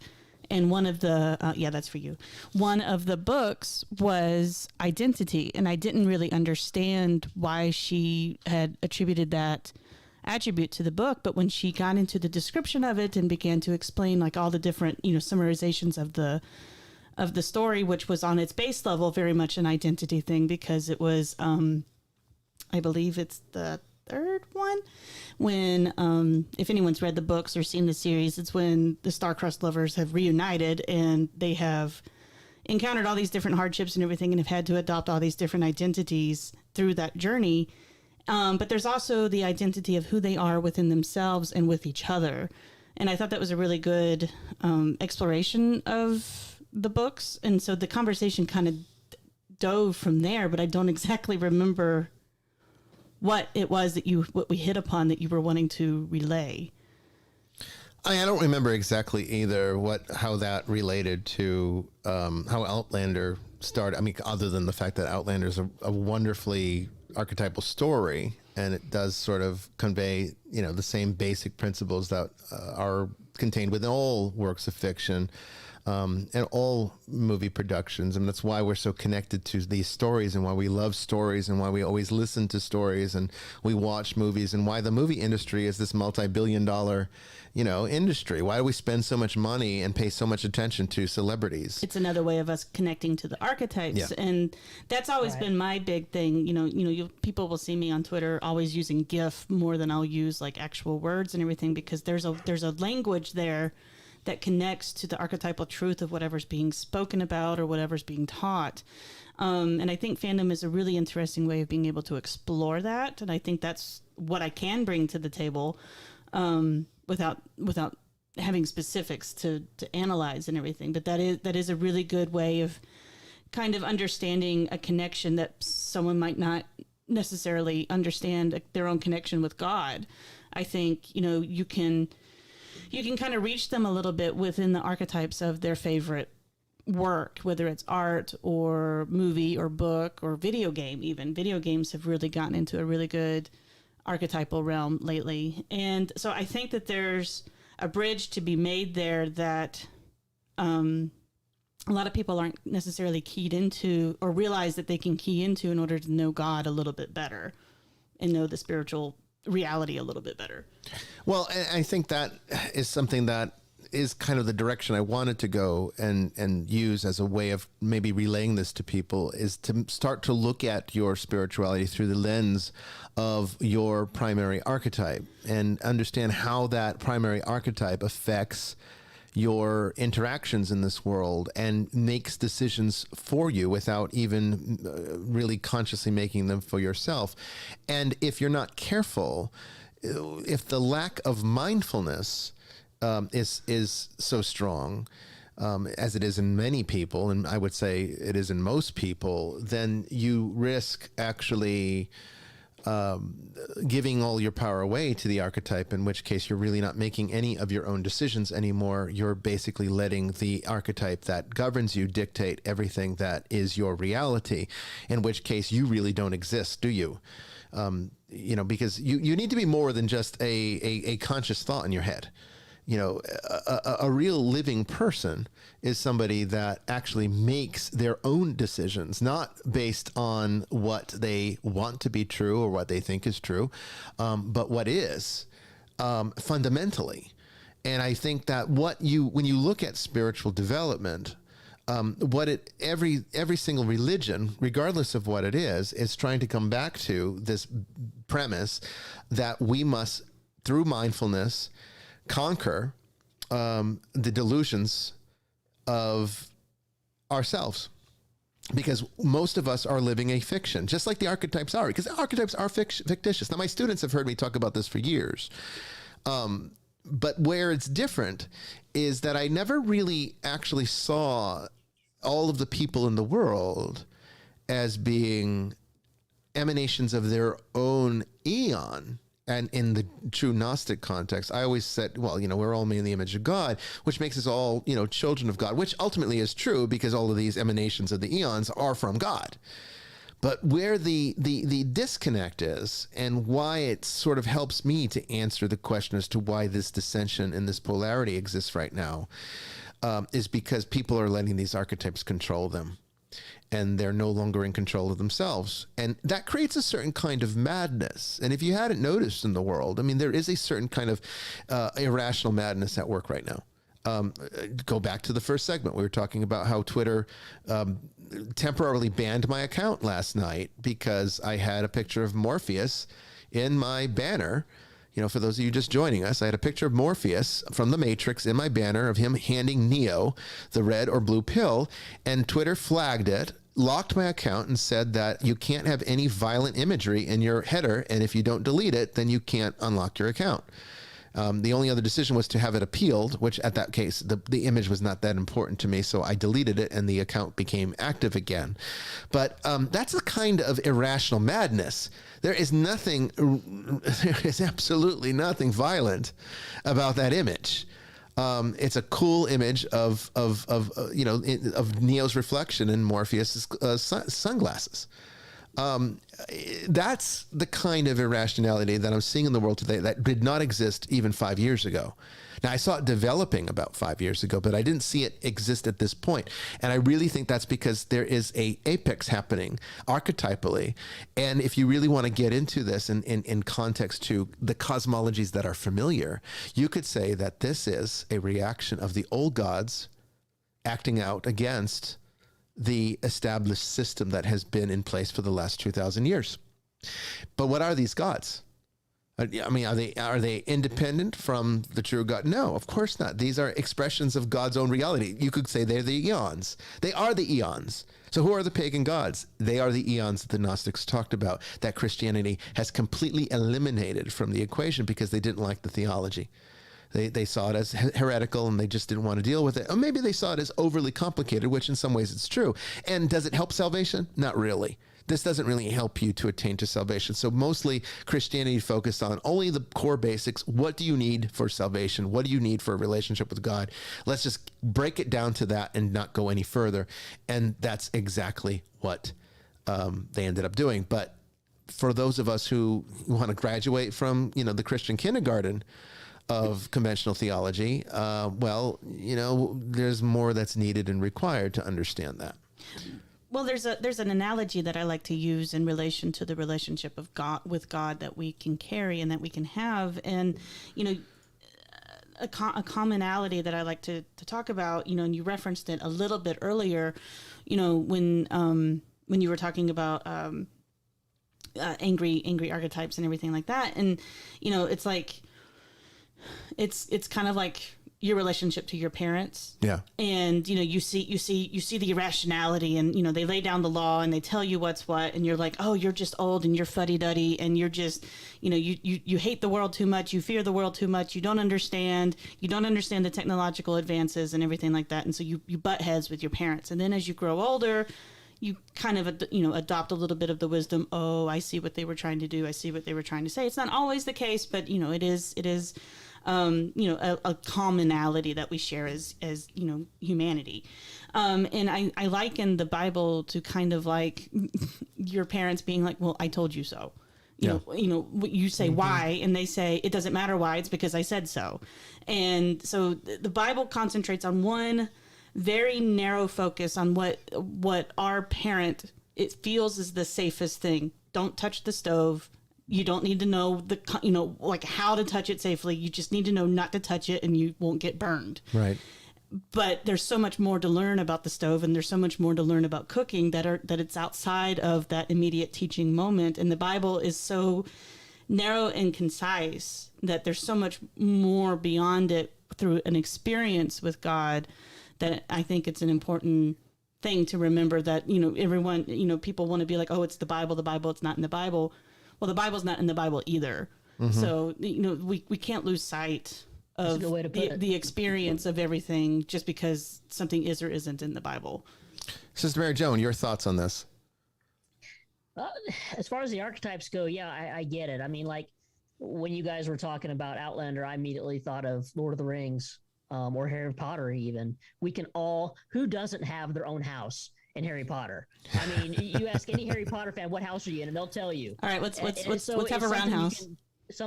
And one of the, that's for you. One of the books was identity. And I didn't really understand why she had attributed that attribute to the book. But when she got into the description of it and began to explain all the different, summarizations of the story, which was on its base level very much an identity thing, because it was, I believe it's the third one, when if anyone's read the books or seen the series, it's when the star-crossed lovers have reunited, and they have encountered all these different hardships and everything, and have had to adopt all these different identities through that journey. But there's also the identity of who they are within themselves and with each other. And I thought that was a really good exploration of the books. And so the conversation kind of dove from there, but I don't exactly remember what it was what we hit upon that you were wanting to relay. I don't remember exactly either how that related to how Outlander started. I mean, other than the fact that Outlander is a wonderfully archetypal story, and it does sort of convey, the same basic principles that are contained within all works of fiction. And all movie productions. And that's why we're so connected to these stories, and why we love stories, and why we always listen to stories, and we watch movies, and why the movie industry is this multi-billion-dollar, industry. Why do we spend so much money and pay so much attention to celebrities? It's another way of us connecting to the archetypes. Yeah. And that's always been my big thing. People will see me on Twitter always using GIF more than I'll use actual words and everything, because there's a language there that connects to the archetypal truth of whatever's being spoken about or whatever's being taught. And I think fandom is a really interesting way of being able to explore that. And I think that's what I can bring to the table without having specifics to analyze and everything. But that is a really good way of kind of understanding a connection that someone might not necessarily understand their own connection with God. I think, you can kind of reach them a little bit within the archetypes of their favorite work, whether it's art or movie or book or video game. Even video games have really gotten into a really good archetypal realm lately. And so I think that there's a bridge to be made there that a lot of people aren't necessarily keyed into or realize that they can key into in order to know God a little bit better and know the spiritual reality a little bit better. Well, I think that is something that is kind of the direction I wanted to go and use as a way of maybe relaying this to people, is to start to look at your spirituality through the lens of your primary archetype and understand how that primary archetype affects your interactions in this world and makes decisions for you without even really consciously making them for yourself. And if you're not careful, if the lack of mindfulness is so strong, as it is in many people, and I would say it is in most people, then you risk actually giving all your power away to the archetype, in which case you're really not making any of your own decisions anymore. You're basically letting the archetype that governs you dictate everything that is your reality, in which case you really don't exist, do you? Because you need to be more than just a conscious thought in your head. A real living person is somebody that actually makes their own decisions, not based on what they want to be true or what they think is true, but what is fundamentally. And I think that when you look at spiritual development, every single religion, regardless of what it is trying to come back to this premise that we must, through mindfulness, conquer the delusions of ourselves, because most of us are living a fiction, just like the archetypes are, because the archetypes are fictitious. Now, my students have heard me talk about this for years, but where it's different is that I never really actually saw all of the people in the world as being emanations of their own eon. And in the true Gnostic context, I always said, well, we're all made in the image of God, which makes us all, children of God, which ultimately is true because all of these emanations of the eons are from God. But where the disconnect is, and why it sort of helps me to answer the question as to why this dissension and this polarity exists right now, is because people are letting these archetypes control them. And they're no longer in control of themselves. And that creates a certain kind of madness. And if you hadn't noticed in the world, there is a certain kind of irrational madness at work right now. Go back to the first segment. We were talking about how Twitter temporarily banned my account last night because I had a picture of Morpheus in my banner. For those of you just joining us, I had a picture of Morpheus from the Matrix in my banner of him handing Neo the red or blue pill, and Twitter flagged it, locked my account, and said that you can't have any violent imagery in your header, and if you don't delete it, then you can't unlock your account. The only other decision was to have it appealed, which at that case, the image was not that important to me, so I deleted it and the account became active again. But that's a kind of irrational madness. There is absolutely nothing violent about that image. It's a cool image of Neo's reflection in Morpheus' sunglasses. That's the kind of irrationality that I'm seeing in the world today that did not exist even 5 years ago. Now, I saw it developing about 5 years ago, but I didn't see it exist at this point. And I really think that's because there is a apex happening archetypally. And if you really want to get into this in context to the cosmologies that are familiar, you could say that this is a reaction of the old gods acting out against the established system that has been in place for the last 2,000 years. But what are these gods? Are they independent from the true God? No, of course not. These are expressions of God's own reality. You could say they're the eons. They are the eons. So who are the pagan gods? They are the eons that the Gnostics talked about, that Christianity has completely eliminated from the equation because they didn't like the theology. They saw it as heretical and they just didn't want to deal with it. Or maybe they saw it as overly complicated, which in some ways it's true. And does it help salvation? Not really. This doesn't really help you to attain to salvation. So mostly Christianity focused on only the core basics. What do you need for salvation? What do you need for a relationship with God? Let's just break it down to that and not go any further. And that's exactly what they ended up doing. But for those of us who want to graduate from, the Christian kindergarten of conventional theology, there's more that's needed and required to understand that. Well, there's an analogy that I like to use in relation to the relationship of God with God that we can carry and that we can have, and a commonality that I like to talk about. And you referenced it a little bit earlier. When you were talking about angry archetypes and everything like that, and it's like it's kind of like your relationship to your parents. Yeah. And, you see the irrationality, and, they lay down the law and they tell you what's what. And you're like, oh, you're just old and you're fuddy-duddy. And you're just, you hate the world too much. You fear the world too much. You don't understand the technological advances and everything like that. And so you butt heads with your parents. And then as you grow older, you kind of, adopt a little bit of the wisdom. Oh, I see what they were trying to do. I see what they were trying to say. It's not always the case, but, it is a commonality that we share as humanity. And I liken the Bible to kind of like your parents being like, well, I told you so. You say why, and they say it doesn't matter why, it's because I said so. And so the Bible concentrates on one very narrow focus on what our parent, it feels is the safest thing. Don't touch the stove. You don't need to know like how to touch it safely. You just need to know not to touch it and you won't get burned. Right. But there's so much more to learn about the stove, and there's so much more to learn about cooking that it's outside of that immediate teaching moment. And the Bible is so narrow and concise that there's so much more beyond it through an experience with God, that I think it's an important thing to remember that, everyone, people want to be like, oh, it's the Bible, it's not in the Bible. Well, the Bible's not in the Bible either. Mm-hmm. So, we can't lose sight of the experience of everything just because something is or isn't in the Bible. Sister Mary Joan, your thoughts on this? As far as the archetypes go, yeah, I get it. I mean, like when you guys were talking about Outlander, I immediately thought of Lord of the Rings. Or Harry Potter even. We can all, who doesn't have their own house in Harry Potter? I mean, you ask any Harry Potter fan, what house are you in? And they'll tell you. All right, let's have a roundhouse. It's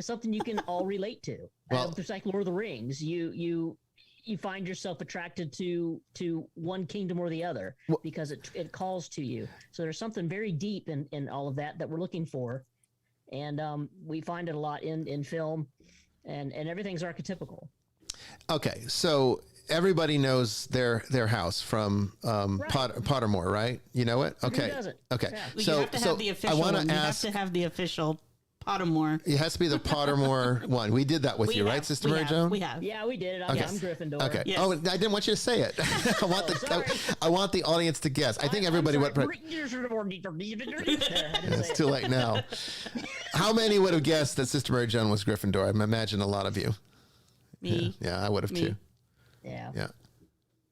something you can all relate to. Well, it's like Lord of the Rings. You find yourself attracted to one kingdom or the other because it calls to you. So there's something very deep in all of that we're looking for. And we find it a lot in film, and everything's archetypical. Okay, so everybody knows their house from right. Pottermore, right? You know it? Okay. Who doesn't? Okay. Yeah. Well, you have to have the official one. You have to have the official Pottermore. It has to be the Pottermore one. We did that with you, right, Sister Mary Joan? We have. Yeah, we did it. I'm Gryffindor. Okay. Yes. Oh, I didn't want you to say it. I want the audience to guess. I think everybody would. It's too late now. How many would have guessed that Sister Mary Joan was Gryffindor? I imagine a lot of you. Me. Yeah, I would have too. Yeah. Yeah.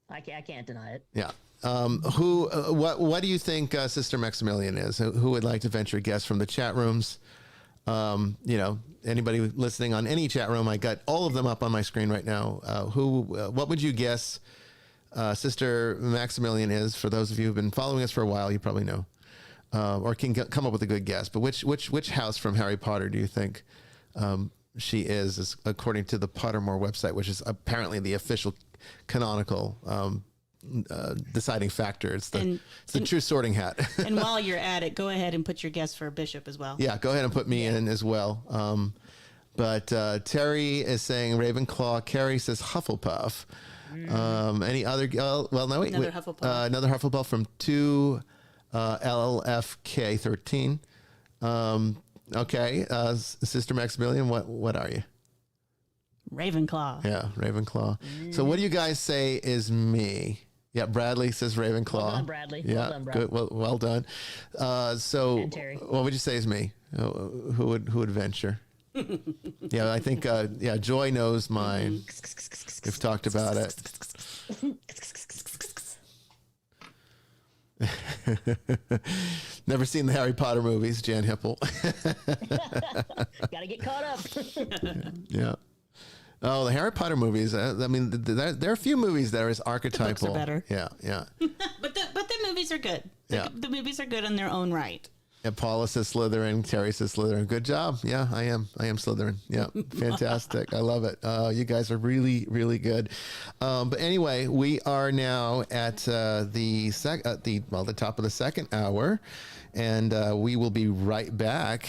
I can't deny it. Yeah. What do you think Sister Maximillian is? Who would like to venture a guess from the chat rooms? Anybody listening on any chat room, I got all of them up on my screen right now. What would you guess Sister Maximillian is? For those of you who've been following us for a while, you probably know, or can come up with a good guess. But which house from Harry Potter do you think she is according to the Pottermore website, which is apparently the official canonical deciding factor? It's the true sorting hat. And while you're at it, go ahead and put your guess for a bishop as well. Yeah, go ahead and put me in as well. But Terry is saying Ravenclaw. Carrie says Hufflepuff. Any other? Well, no, wait. Another Hufflepuff. Another Hufflepuff from 2 LFK13. Okay, Sister Maximillian, what are you? Ravenclaw. Yeah, Ravenclaw. So what do you guys say is me? Yeah, Bradley says Ravenclaw. Well done, Bradley. Yeah, well done, Bradley. Good. Well done. So and Terry. What would you say is me? Who would venture? Yeah, I think Joy knows mine. We've talked about it. Never seen the Harry Potter movies, Jan Hippel. Gotta get caught up. Yeah. Oh, the Harry Potter movies. I mean, there are a few movies that are as archetypal. The books are better. Yeah. but the movies are good. Yeah. The movies are good in their own right. And Paula says Slytherin. Terry says Slytherin. Good job. Yeah, I am Slytherin. Yeah, fantastic. I love it. You guys are really, really good. But anyway, we are now at the top of the second hour, and we will be right back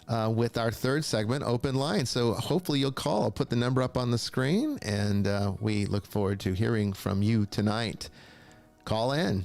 with our third segment, Open Line. So hopefully you'll call. I'll put the number up on the screen, and we look forward to hearing from you tonight. Call in.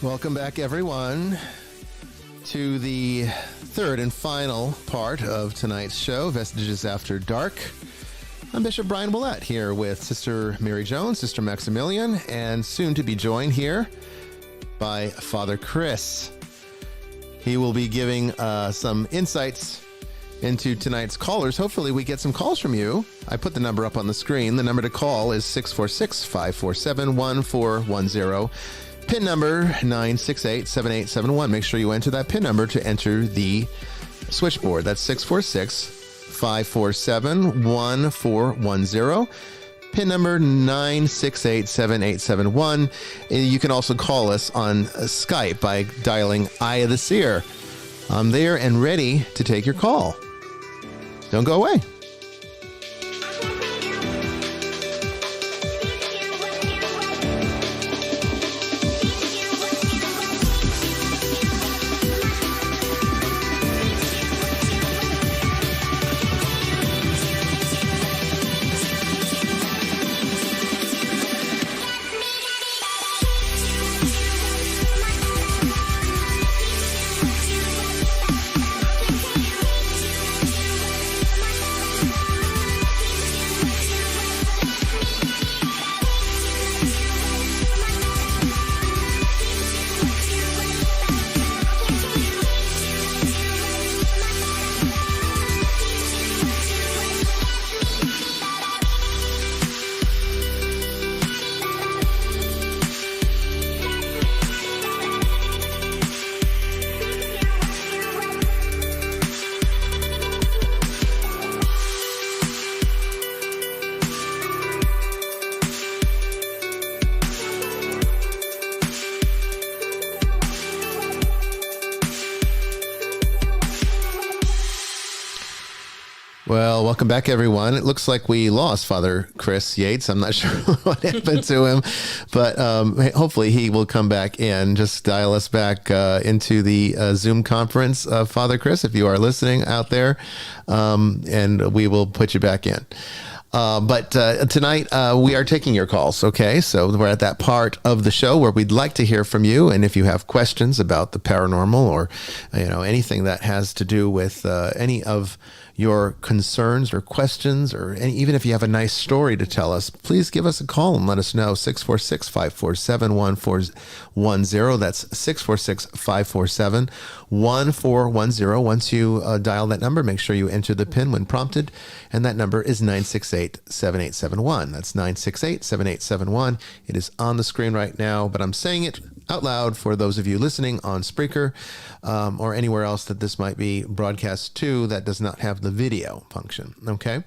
Welcome back, everyone, to the third and final part of tonight's show, Vestiges After Dark. I'm Bishop Bryan Ouellette here with Sister Mary Joan, Sister Maximillian, and soon to be joined here by Father Chris. He will be giving some insights into tonight's callers. Hopefully we get some calls from you. I put the number up on the screen. The number to call is 646-547-1410. PIN number 968-7871. Make sure you enter that PIN number to enter the switchboard. That's 646-547-1410. PIN number 968-7871. You can also call us on Skype by dialing Eye of the Seer. I'm there and ready to take your call. Don't go away. Well, welcome back, everyone. It looks like we lost Father Chris Yates. I'm not sure what happened to him, but hopefully he will come back in. Just dial us back into the Zoom conference, Father Chris, if you are listening out there, and we will put you back in. But tonight we are taking your calls. Okay, so we're at that part of the show where we'd like to hear from you, and if you have questions about the paranormal or anything that has to do with any of your concerns or questions, or even if you have a nice story to tell us, please give us a call and let us know. 646-547-1410. That's 646-547-1410. Once you dial that number, make sure you enter the PIN when prompted, and that number is 968-7871. That's 968-7871. It is on the screen right now, but I'm saying it out loud for those of you listening on Spreaker or anywhere else that this might be broadcast to that does not have the video function. Okay.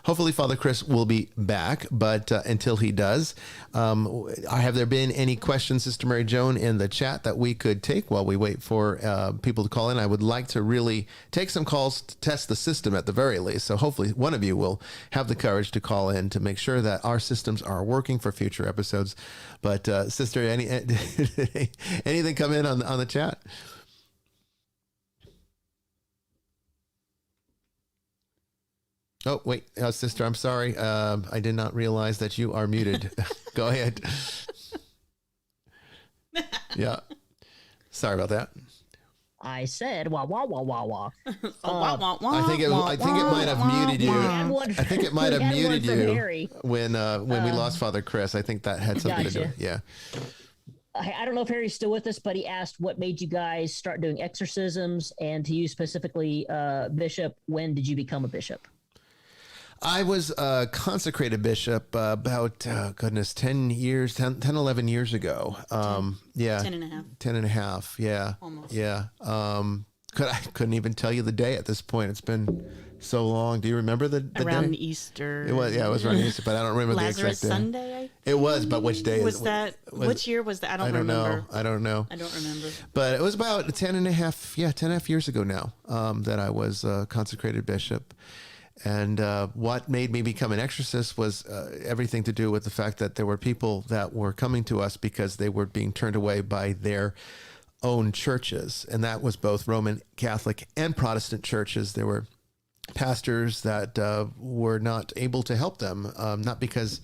Hopefully Father Chris will be back, but until he does, have there been any questions, Sister Mary Joan, in the chat that we could take while we wait for people to call in? I would like to really take some calls to test the system at the very least. So hopefully one of you will have the courage to call in to make sure that our systems are working for future episodes. But Sister, anything come in on the chat? Oh, wait, Sister, I'm sorry. I did not realize that you are muted. Go ahead. Yeah. Sorry about that. I said wah wah wah wah wah. I think it might have muted you. I think it might have muted you when we lost Father Chris. I think that had something to do. Yeah. I don't know if Harry's still with us, but he asked what made you guys start doing exorcisms, and to you specifically, Bishop, when did you become a bishop? I was a consecrated bishop about, 10 years, 10, 11 years ago. 10 and a half. Yeah. Almost. Yeah. I couldn't even tell you the day at this point. It's been so long. Do you remember the around day? Easter? It was around Easter, but I don't remember Lazarus the exact day. Sunday. It was, but which day was that? Which year was that? I don't remember. I don't know. I don't remember. But it was about 10 and a half years ago now that I was consecrated bishop. And what made me become an exorcist was everything to do with the fact that there were people that were coming to us because they were being turned away by their own churches. And that was both Roman Catholic and Protestant churches. There were pastors that were not able to help them, not because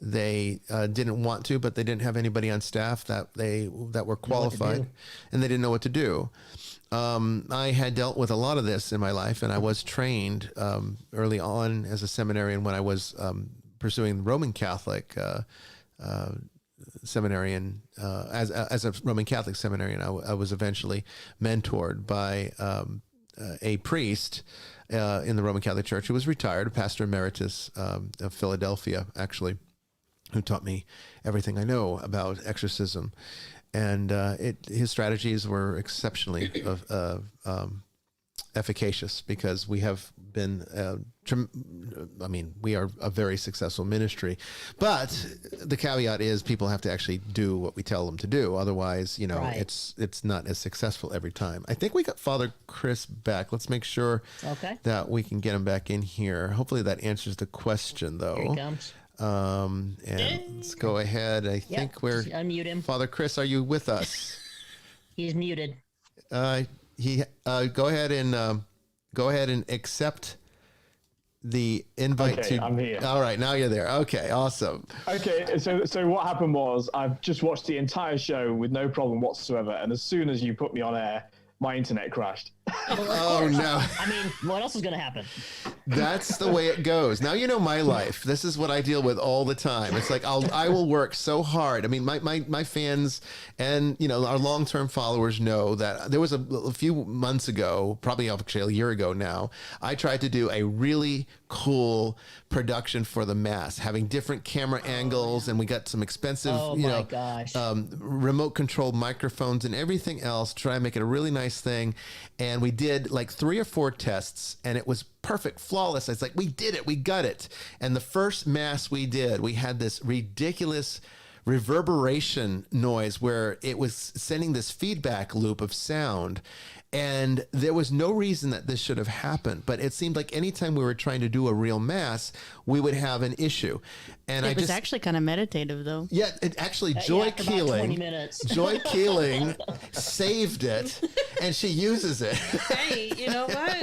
they didn't want to, but they didn't have anybody on staff that were qualified, and they didn't know what to do. I had dealt with a lot of this in my life, and I was trained early on as a seminarian when I was pursuing Roman Catholic seminarian. As a Roman Catholic seminarian, I was eventually mentored by a priest in the Roman Catholic Church who was retired, a pastor emeritus of Philadelphia, actually, who taught me everything I know about exorcism. And his strategies were exceptionally efficacious, because we have been, we are a very successful ministry. But the caveat is people have to actually do what we tell them to do. Otherwise, right. it's not as successful every time. I think we got Father Chris back. Let's make sure that we can get him back in here. Hopefully that answers the question, though. Here he comes. And let's go ahead. I think we're unmute him. Father Chris, are you with us? He's muted. Go ahead and accept the invite. Okay, I'm here. All right, now you're there. Okay, awesome. Okay, so what happened was I've just watched the entire show with no problem whatsoever, and as soon as you put me on air, my internet crashed. Oh no! I mean, what else is going to happen? That's the way it goes. Now you know my life. This is what I deal with all the time. It's like I will work so hard. I mean, my fans and our long-term followers know that there was a few months ago, probably actually a year ago now, I tried to do a really cool production for the Mass, having different camera angles, and we got some expensive, remote controlled microphones and everything else. Try and make it a really nice thing. And we did like 3 or 4 tests, and it was perfect, flawless. It's like, we did it, we got it. And the first Mass we did, we had this ridiculous reverberation noise where it was sending this feedback loop of sound. And there was no reason that this should have happened, but it seemed like anytime we were trying to do a real Mass, we would have an issue. And it was actually kind of meditative, though. Yeah, it actually, Joy Keeling saved it, and she uses it. Hey, you know what?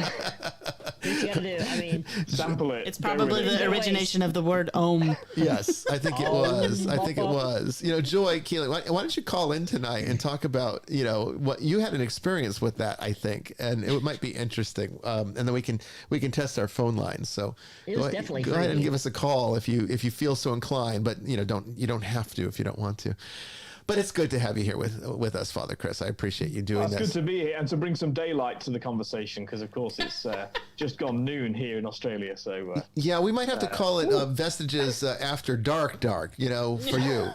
What you gotta do? I mean, sample it. It's probably the origination of the word "om." Yes, I think it was. I think it was. Joy Keeling, why don't you call in tonight and talk about what you had an experience with that? I think, and it might be interesting. And then we can test our phone lines. So go ahead and give us a call if you feel so inclined. But you don't have to if you don't want to. But it's good to have you here with us, Father Chris. I appreciate you doing this. It's good to be here and to bring some daylight to the conversation, because of course it's just gone noon here in Australia. So yeah, we might have to call it Vestiges After Dark, for you.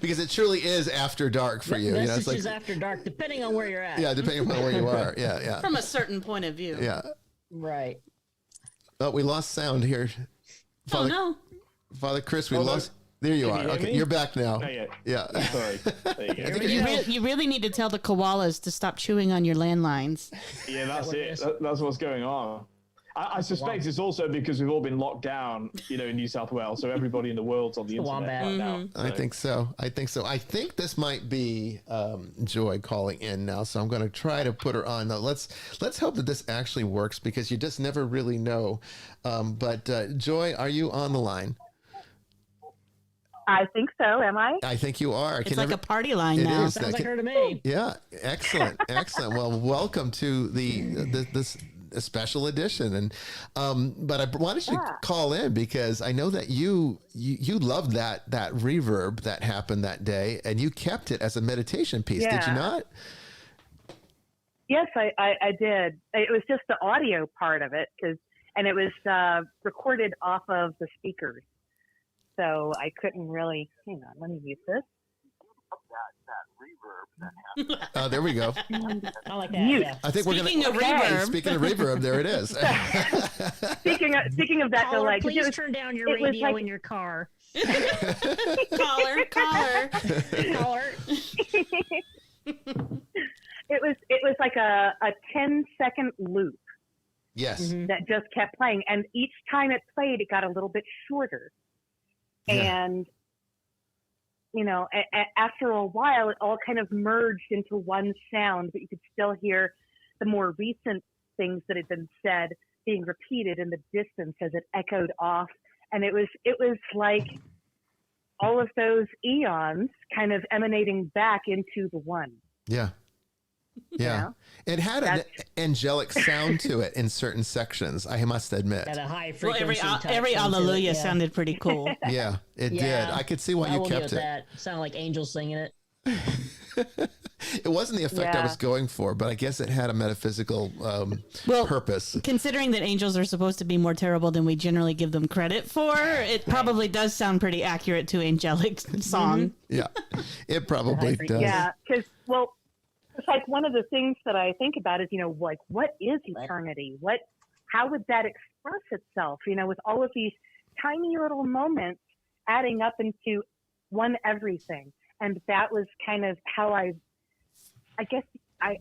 Because it truly is after dark for you. Vestiges it's like, after dark, depending on where you're at. Yeah, depending on where you are. Yeah. From a certain point of view. Yeah. Right. Oh, we lost sound here. Father, no. Father Chris, we lost. There you are. Okay, you're back now. Oh, yeah. Sorry. There you go. You really need to tell the koalas to stop chewing on your landlines. Yeah, that's it. That's what's going on. I suspect it's also because we've all been locked down, in New South Wales, so everybody in the world's on the internet right now. So. I think so. I think this might be Joy calling in now, so I'm going to try to put her on. Now, let's hope that this actually works, because you just never really know. But Joy, are you on the line? I think so. Am I? I think you are. It's like a party line now. Is. Sounds like her to me. Yeah, excellent. Well, welcome to this special edition. And but I wanted you to call in because I know that you loved that reverb that happened that day, and you kept it as a meditation piece. Yeah. Did you not? Yes, I did. It was just the audio part of it, and it was recorded off of the speakers. So I couldn't really, hang on, let me use this. There we go. I like that. Yeah. I think Speaking we're of reverb. Speaking of reverb, there it is. Speaking of that Caller, delay, please turn down your radio in your car. Caller. It was like a 10-second loop. Yes. That just kept playing, and each time it played, it got a little bit shorter. Yeah. And after a while, it all kind of merged into one sound, but you could still hear the more recent things that had been said being repeated in the distance as it echoed off. And it was like all of those eons kind of emanating back into the one. Yeah. Yeah. know? It had an angelic sound to it in certain sections, I must admit. At a high Well, frequency. every Alleluia sounded pretty cool. Yeah, it did. I could see why you kept it. That. It sounded like angels singing it. It wasn't the effect I was going for, but I guess it had a metaphysical purpose. Considering that angels are supposed to be more terrible than we generally give them credit for, it probably does sound pretty accurate to angelic song. Yeah, it probably does. Yeah, because, well, it's like one of the things that I think about is, like, what is eternity? How would that express itself, with all of these tiny little moments adding up into one everything? And that was kind of how I guess I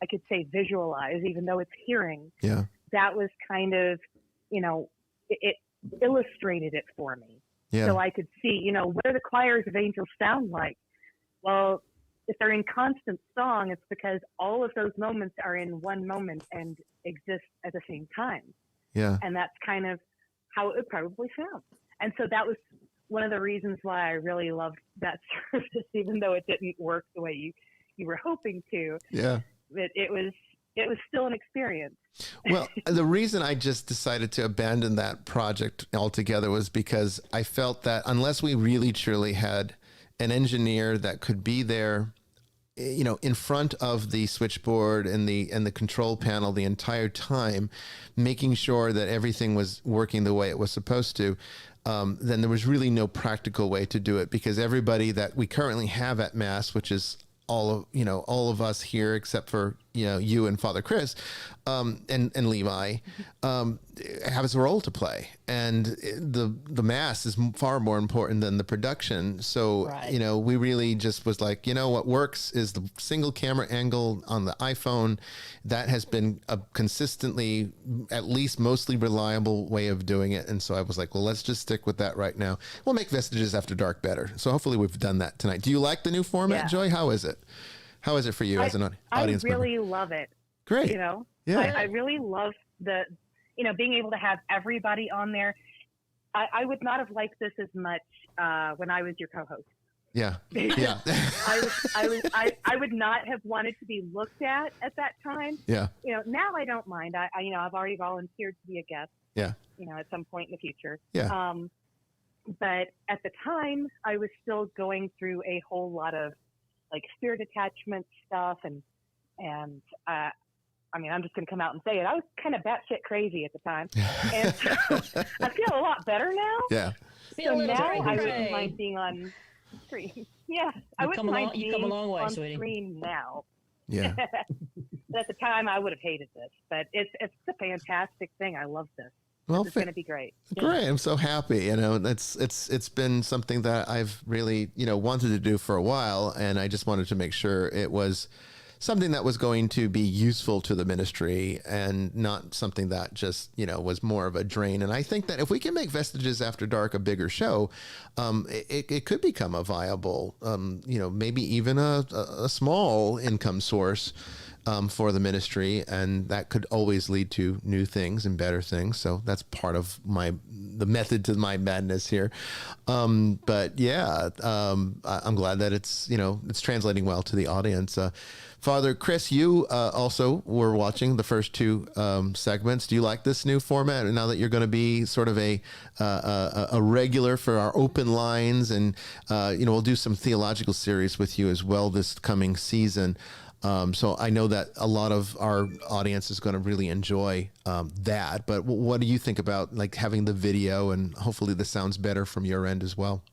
could say visualize, even though it's hearing. Yeah. That was kind of, it illustrated it for me. Yeah. So I could see, what do the choirs of angels sound like? Well, if they're in constant song, it's because all of those moments are in one moment and exist at the same time. Yeah. And that's kind of how it would probably sound. And so that was one of the reasons why I really loved that service, even though it didn't work the way you were hoping to. Yeah. It was still an experience. Well, the reason I just decided to abandon that project altogether was because I felt that unless we really truly had an engineer that could be there, in front of the switchboard and the control panel the entire time, making sure that everything was working the way it was supposed to, then there was really no practical way to do it, because everybody that we currently have at Mass, which is all of us here except for you and Father Chris and Levi, have his role to play, and the Mass is far more important than the production. So we really just was like, what works is the single camera angle on the iPhone. That has been a consistently, at least mostly reliable way of doing it. And so I was like, well, let's just stick with that right now. We'll make Vestiges After Dark better. So hopefully we've done that tonight. Do you like the new format, Joy? How is it? How is it for you as an audience member? I really love it. Great. Yeah. I really love being able to have everybody on there. I would not have liked this as much when I was your co-host. Yeah. Yeah. I would not have wanted to be looked at that time. Yeah. Now I don't mind. I've already volunteered to be a guest. Yeah. At some point in the future. Yeah. But at the time, I was still going through a whole lot of like spirit attachment stuff, and I'm just going to come out and say it. I was kind of batshit crazy at the time, and so I feel a lot better now. Yeah. So now I wouldn't mind being on screen. Yeah, I wouldn't mind being on screen now. Yeah. But at the time, I would have hated this, but it's a fantastic thing. I love this. Well, it's going to be great. Great. I'm so happy. It's been something that I've really, wanted to do for a while. And I just wanted to make sure it was something that was going to be useful to the ministry and not something that just, was more of a drain. And I think that if we can make Vestiges After Dark a bigger show, it could become a viable, maybe even a small income source for the ministry, and that could always lead to new things and better things. So that's part of the method to my madness here. But yeah, I'm glad that it's translating well to the audience. Father Chris, you also were watching the first two segments. Do you like this new format? And now that you're going to be sort of a regular for our open lines, and we'll do some theological series with you as well this coming season. So I know that a lot of our audience is going to really enjoy that. But what do you think about like having the video, and hopefully the sound's better from your end as well?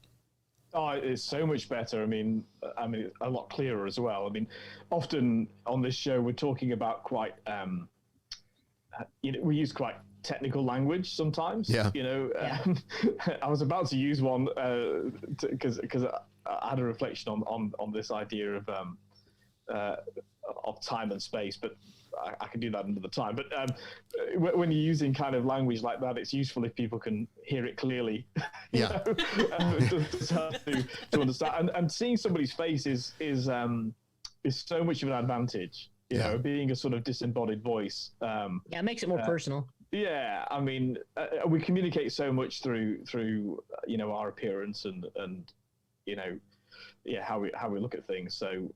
Oh, it's so much better. I mean, a lot clearer as well. I mean, often on this show we're talking about quite, we use quite technical language sometimes. Yeah. I was about to use one because I had a reflection on this idea of time and space, but I can do that another time. But when you're using kind of language like that, it's useful if people can hear it clearly. Yeah. To understand, and seeing somebody's face is so much of an advantage. You know, being a sort of disembodied voice. It makes it more personal. Yeah, I mean, we communicate so much through our appearance and how we look at things. So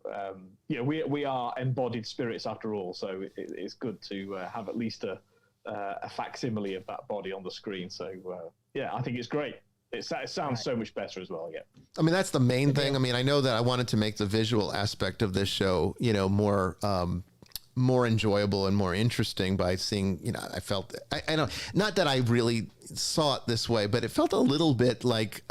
we are embodied spirits after all. So it's good to have at least a facsimile of that body on the screen. So I think it's great. It sounds so much better as well. Yeah. I mean, that's the main thing. I mean, I know that I wanted to make the visual aspect of this show, more enjoyable and more interesting by seeing, I felt, I know, not that I really saw it this way, but it felt a little bit like,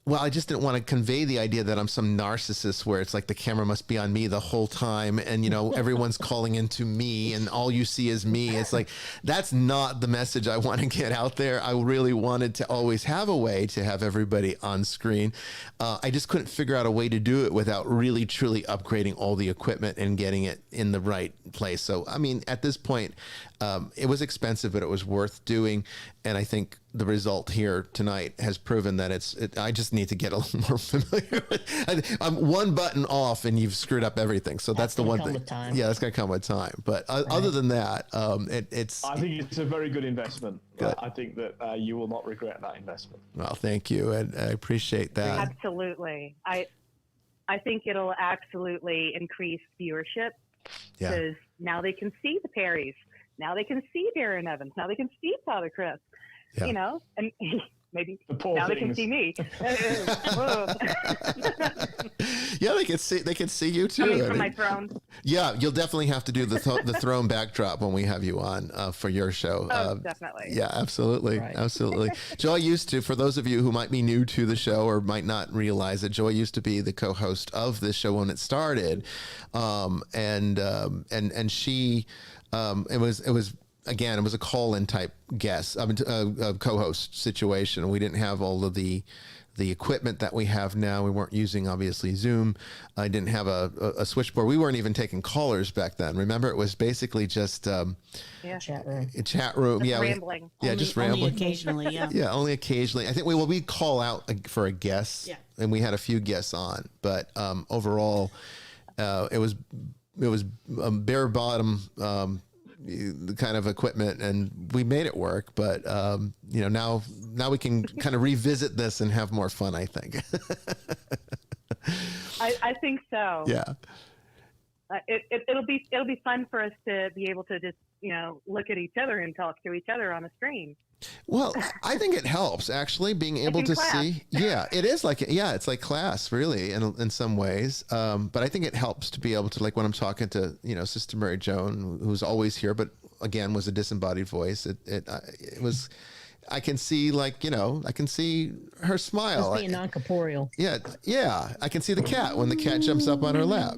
I just didn't want to convey the idea that I'm some narcissist where it's like the camera must be on me the whole time and, everyone's calling into me and all you see is me. It's like, that's not the message I want to get out there. I really wanted to always have a way to have everybody on screen. I just couldn't figure out a way to do it without really, truly upgrading all the equipment and getting it in the right place. So, I mean, at this point, it was expensive, but it was worth doing. And I think the result here tonight has proven that I just need to get a little more familiar with I'm one button off and you've screwed up everything. So that's the one thing. Yeah, that's going to come with time. But other than that, I think it's a very good investment. I think that you will not regret that investment. Well, thank you. And I appreciate that. Absolutely. I think it'll absolutely increase viewership because now they can see the Perrys. Now they can see Darren Evans. Now they can see Father Chris. And maybe now they can see me. Yeah, they can see you too. From my throne. Yeah, you'll definitely have to do the throne backdrop when we have you on for your show. Oh, definitely. Yeah, absolutely, absolutely. Joy used to, for those of you who might be new to the show or might not realize it, Joy used to be the co-host of this show when it started, and she. It was a call-in type guest, co-host situation. We didn't have all of the equipment that we have now. We weren't using, obviously, Zoom. I didn't have a switchboard. We weren't even taking callers back then. Remember, it was basically just chat room. Chat room. Just rambling. Just rambling. Only occasionally, yeah. Yeah, only occasionally. I think we call out for a guest, and we had a few guests on. But overall, it was bare bottom the kind of equipment, and we made it work. But now we can kind of revisit this and have more fun, I think. I think so. Yeah. It'll be fun for us to be able to just look at each other and talk to each other on a screen. Well, I think it helps actually being able to see. Yeah, it is it's like class really in some ways. But I think it helps to be able to, like when I'm talking to, Sister Mary Joan, who's always here, but again was a disembodied voice. It was, I can see I can see her smile. Just being non-corporeal. Yeah. I can see the cat when the cat jumps up on her lap,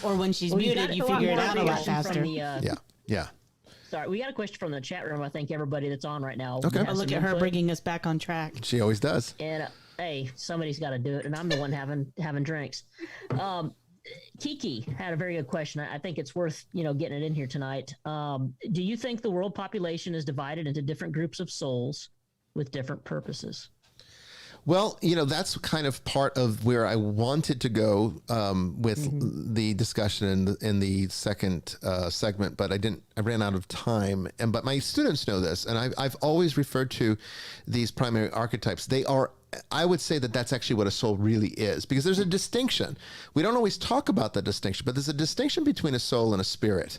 Or when she's muted, you figure it out a lot faster. Yeah. Sorry, we got a question from the chat room. I think everybody that's on right now. Okay. Look at her bringing us back on track. She always does. And hey, somebody's got to do it, and I'm the one having drinks. Kiki had a very good question. I think it's worth getting it in here tonight. Do you think the world population is divided into different groups of souls with different purposes? Well, that's kind of part of where I wanted to go with the discussion in the second segment, but I ran out of time. But my students know this, and I've always referred to these primary archetypes. I would say that that's actually what a soul really is, because there's a distinction. We don't always talk about the distinction, but there's a distinction between a soul and a spirit.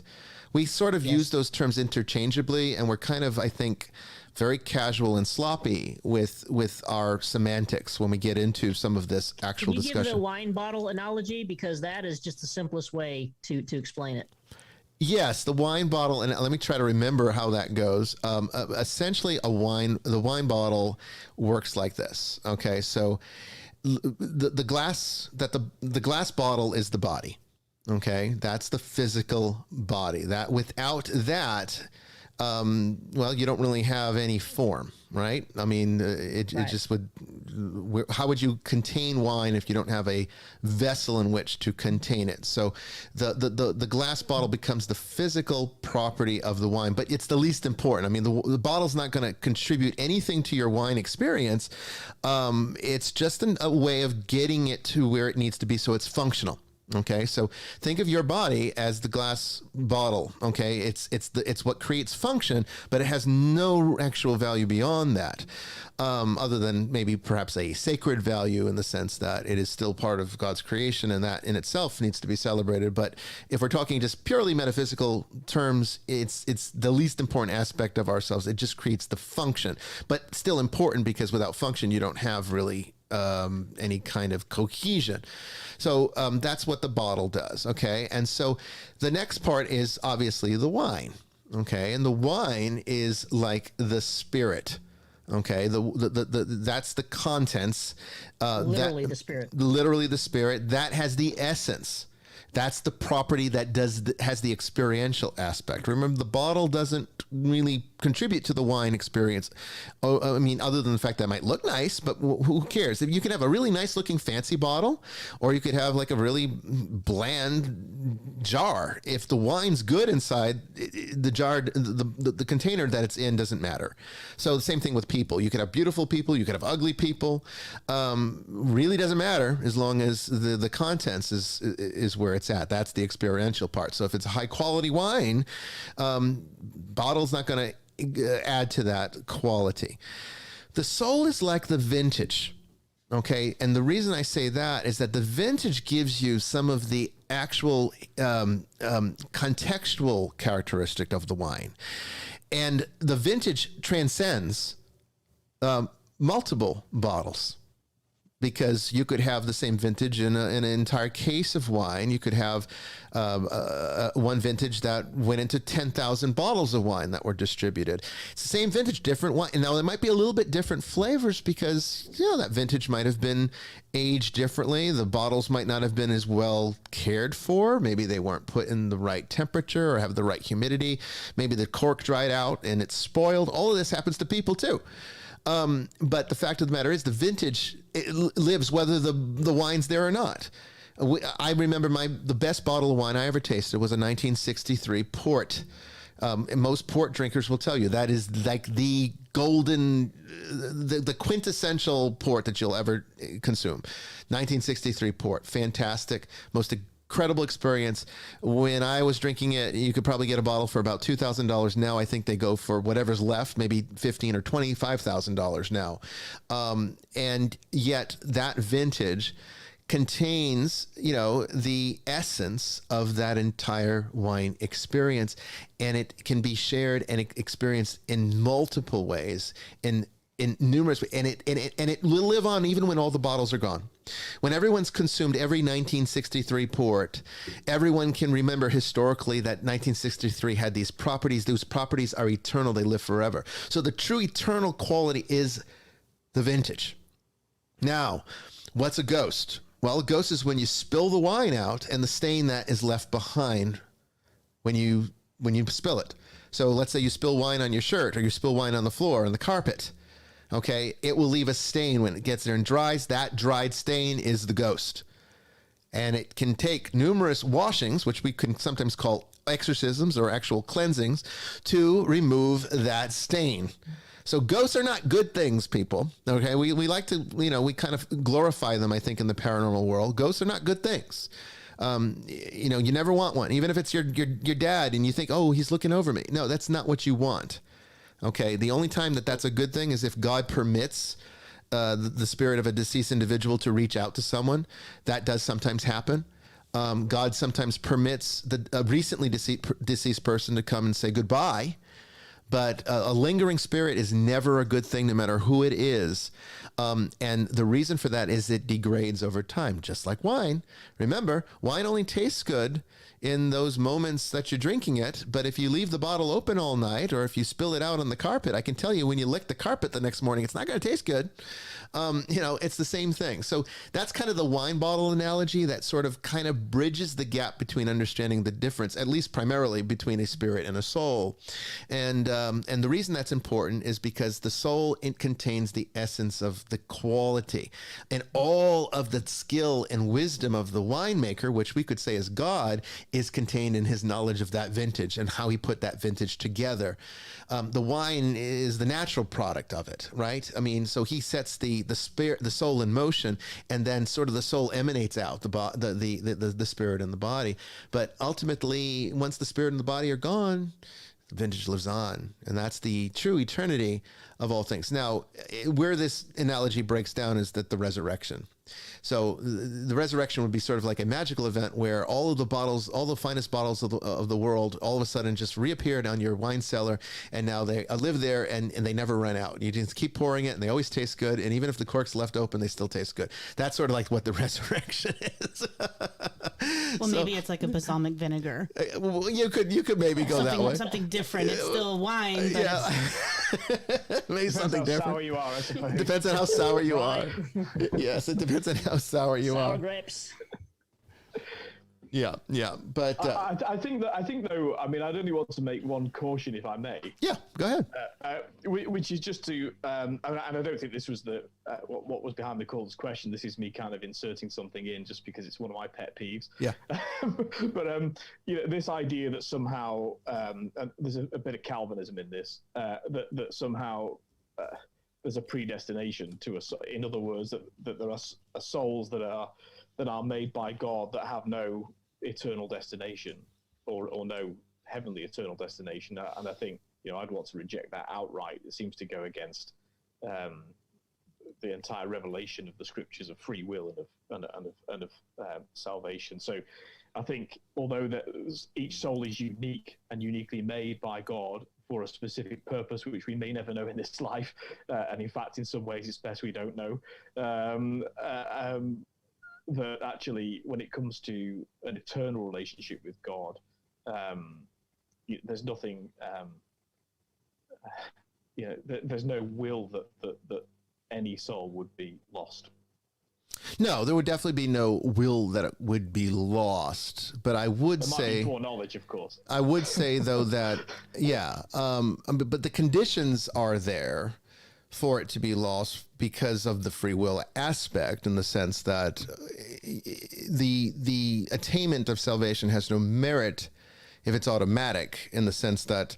We sort of use those terms interchangeably, and we're kind of, I think, very casual and sloppy with our semantics when we get into some of this actual discussion. Can you give the wine bottle analogy? Because that is just the simplest way to explain it. Yes, the wine bottle, and let me try to remember how that goes. Essentially, the wine bottle works like this. Okay, so the glass bottle is the body. Okay, that's the physical body. That without that, you don't really have any form, right? I mean, it just would. How would you contain wine if you don't have a vessel in which to contain it? So, the glass bottle becomes the physical property of the wine, but it's the least important. I mean, the bottle's not going to contribute anything to your wine experience. It's just a way of getting it to where it needs to be, so it's functional. Okay, so think of your body as the glass bottle. Okay, it's what creates function, but it has no actual value beyond that, other than maybe perhaps a sacred value in the sense that it is still part of God's creation, and that in itself needs to be celebrated. But if we're talking just purely metaphysical terms, it's the least important aspect of ourselves. It just creates the function, but still important, because without function, you don't have really any kind of cohesion. So that's what the bottle does. Okay. And so the next part is obviously the wine. Okay. And the wine is like the spirit. Okay. That's the contents. Literally the spirit. Literally the spirit. That has the essence. That's the property that has the experiential aspect. Remember, the bottle doesn't really contribute to the wine experience. Oh, I mean, other than the fact that it might look nice, but who cares? If you could have a really nice looking fancy bottle, or you could have like a really bland jar. If the wine's good inside, the jar, the container that it's in doesn't matter. So the same thing with people. You could have beautiful people, you could have ugly people. Really doesn't matter as long as the contents is where it's at. That's the experiential part. So if it's a high quality wine, bottle's not going to add to that quality. The soul is like the vintage. Okay. And the reason I say that is that the vintage gives you some of the actual contextual characteristic of the wine. And the vintage transcends multiple bottles. Because you could have the same vintage in an entire case of wine. You could have one vintage that went into 10,000 bottles of wine that were distributed. It's the same vintage, different wine. Now, there might be a little bit different flavors because, that vintage might have been aged differently. The bottles might not have been as well cared for. Maybe they weren't put in the right temperature or have the right humidity. Maybe the cork dried out and it's spoiled. All of this happens to people too. But the fact of the matter is the vintage, it lives whether the wine's there or not. I remember the best bottle of wine I ever tasted was a 1963 port. And most port drinkers will tell you that is like the golden, the quintessential port that you'll ever consume. 1963 port, fantastic, most incredible experience. When I was drinking it, you could probably get a bottle for about $2,000. Now I think they go for whatever's left, maybe $15,000 or $25,000 now. And yet that vintage contains, the essence of that entire wine experience, and it can be shared and experienced in multiple ways, in numerous ways, and it will live on even when all the bottles are gone. When everyone's consumed every 1963 port, everyone can remember historically that 1963 had these properties. Those properties are eternal. They live forever. So the true eternal quality is the vintage. Now, what's a ghost? Well, a ghost is when you spill the wine out and the stain that is left behind when you spill it. So let's say you spill wine on your shirt, or you spill wine on the floor, on the carpet. Okay, it will leave a stain when it gets there and dries. That dried stain is the ghost. And it can take numerous washings, which we can sometimes call exorcisms or actual cleansings, to remove that stain. So ghosts are not good things, people. Okay, we like to, we kind of glorify them, I think, in the paranormal world. Ghosts are not good things. You never want one, even if it's your dad and you think, oh, he's looking over me. No, that's not what you want. Okay, the only time that's a good thing is if God permits the spirit of a deceased individual to reach out to someone. That does sometimes happen. God sometimes permits a recently deceased person to come and say goodbye. But a lingering spirit is never a good thing, no matter who it is. And the reason for that is it degrades over time, just like wine. Remember, wine only tastes good in those moments that you're drinking it. But if you leave the bottle open all night, or if you spill it out on the carpet, I can tell you when you lick the carpet the next morning, it's not going to taste good. It's the same thing. So that's kind of the wine bottle analogy that sort of kind of bridges the gap between understanding the difference, at least primarily between a spirit and a soul. And and the reason that's important is because the soul, it contains the essence of the quality, and all of the skill and wisdom of the winemaker, which we could say is God, is contained in his knowledge of that vintage and how he put that vintage together. The wine is the natural product of it, right? I mean, so he sets the spirit, the soul in motion, and then sort of the soul emanates out the spirit and the body. But ultimately, once the spirit and the body are gone, the vintage lives on, and that's the true eternity of all things. Now, where this analogy breaks down is that the resurrection. So the resurrection would be sort of like a magical event where all of the bottles, all the finest bottles of the world, all of a sudden just reappeared on your wine cellar, and now they live there, and they never run out. You just keep pouring it, and they always taste good, and even if the cork's left open, they still taste good. That's sort of like what the resurrection is. Well, maybe it's like a balsamic vinegar. Well, you could maybe go that way. Something different. It's still wine, but yeah. Maybe something different. How sour you are, I suppose. Depends on how sour you are. Yes, it depends on how sour you are. Sour grapes. Yeah, but I think though. I mean, I'd only want to make one caution, if I may. Yeah, go ahead. Which is just to, and I don't think this was what was behind the caller's question. This is me kind of inserting something in just because it's one of my pet peeves. Yeah. But this idea that somehow and there's a bit of Calvinism in this, that somehow there's a predestination to us. In other words, that there are souls that are made by God that have no eternal destination or no heavenly eternal destination. And I think, I'd want to reject that outright. It seems to go against the entire revelation of the scriptures of free will and of salvation. So I think although each soul is unique and uniquely made by God for a specific purpose, which we may never know in this life, and in fact, in some ways, it's best we don't know, that actually, when it comes to an eternal relationship with God, there's nothing, there's no will that any soul would be lost. No, there would definitely be no will that it would be lost. But I would say, foreknowledge, of course. I would say though that, but the conditions are there for it to be lost because of the free will aspect, in the sense that the attainment of salvation has no merit if it's automatic, in the sense that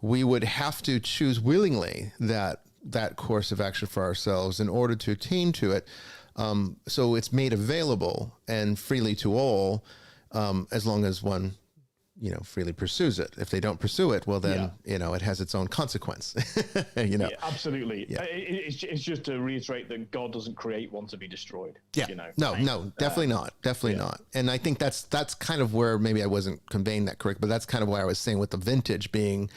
we would have to choose willingly that course of action for ourselves in order to attain to it. So it's made available and freely to all, as long as one freely pursues it. If they don't pursue it, well then, it has its own consequence. Yeah, absolutely. Yeah. It's just to reiterate that God doesn't create one to be destroyed. Yeah. No, definitely not. Definitely not. And I think that's kind of where maybe I wasn't conveying that correct, but that's kind of why I was saying with the vintage being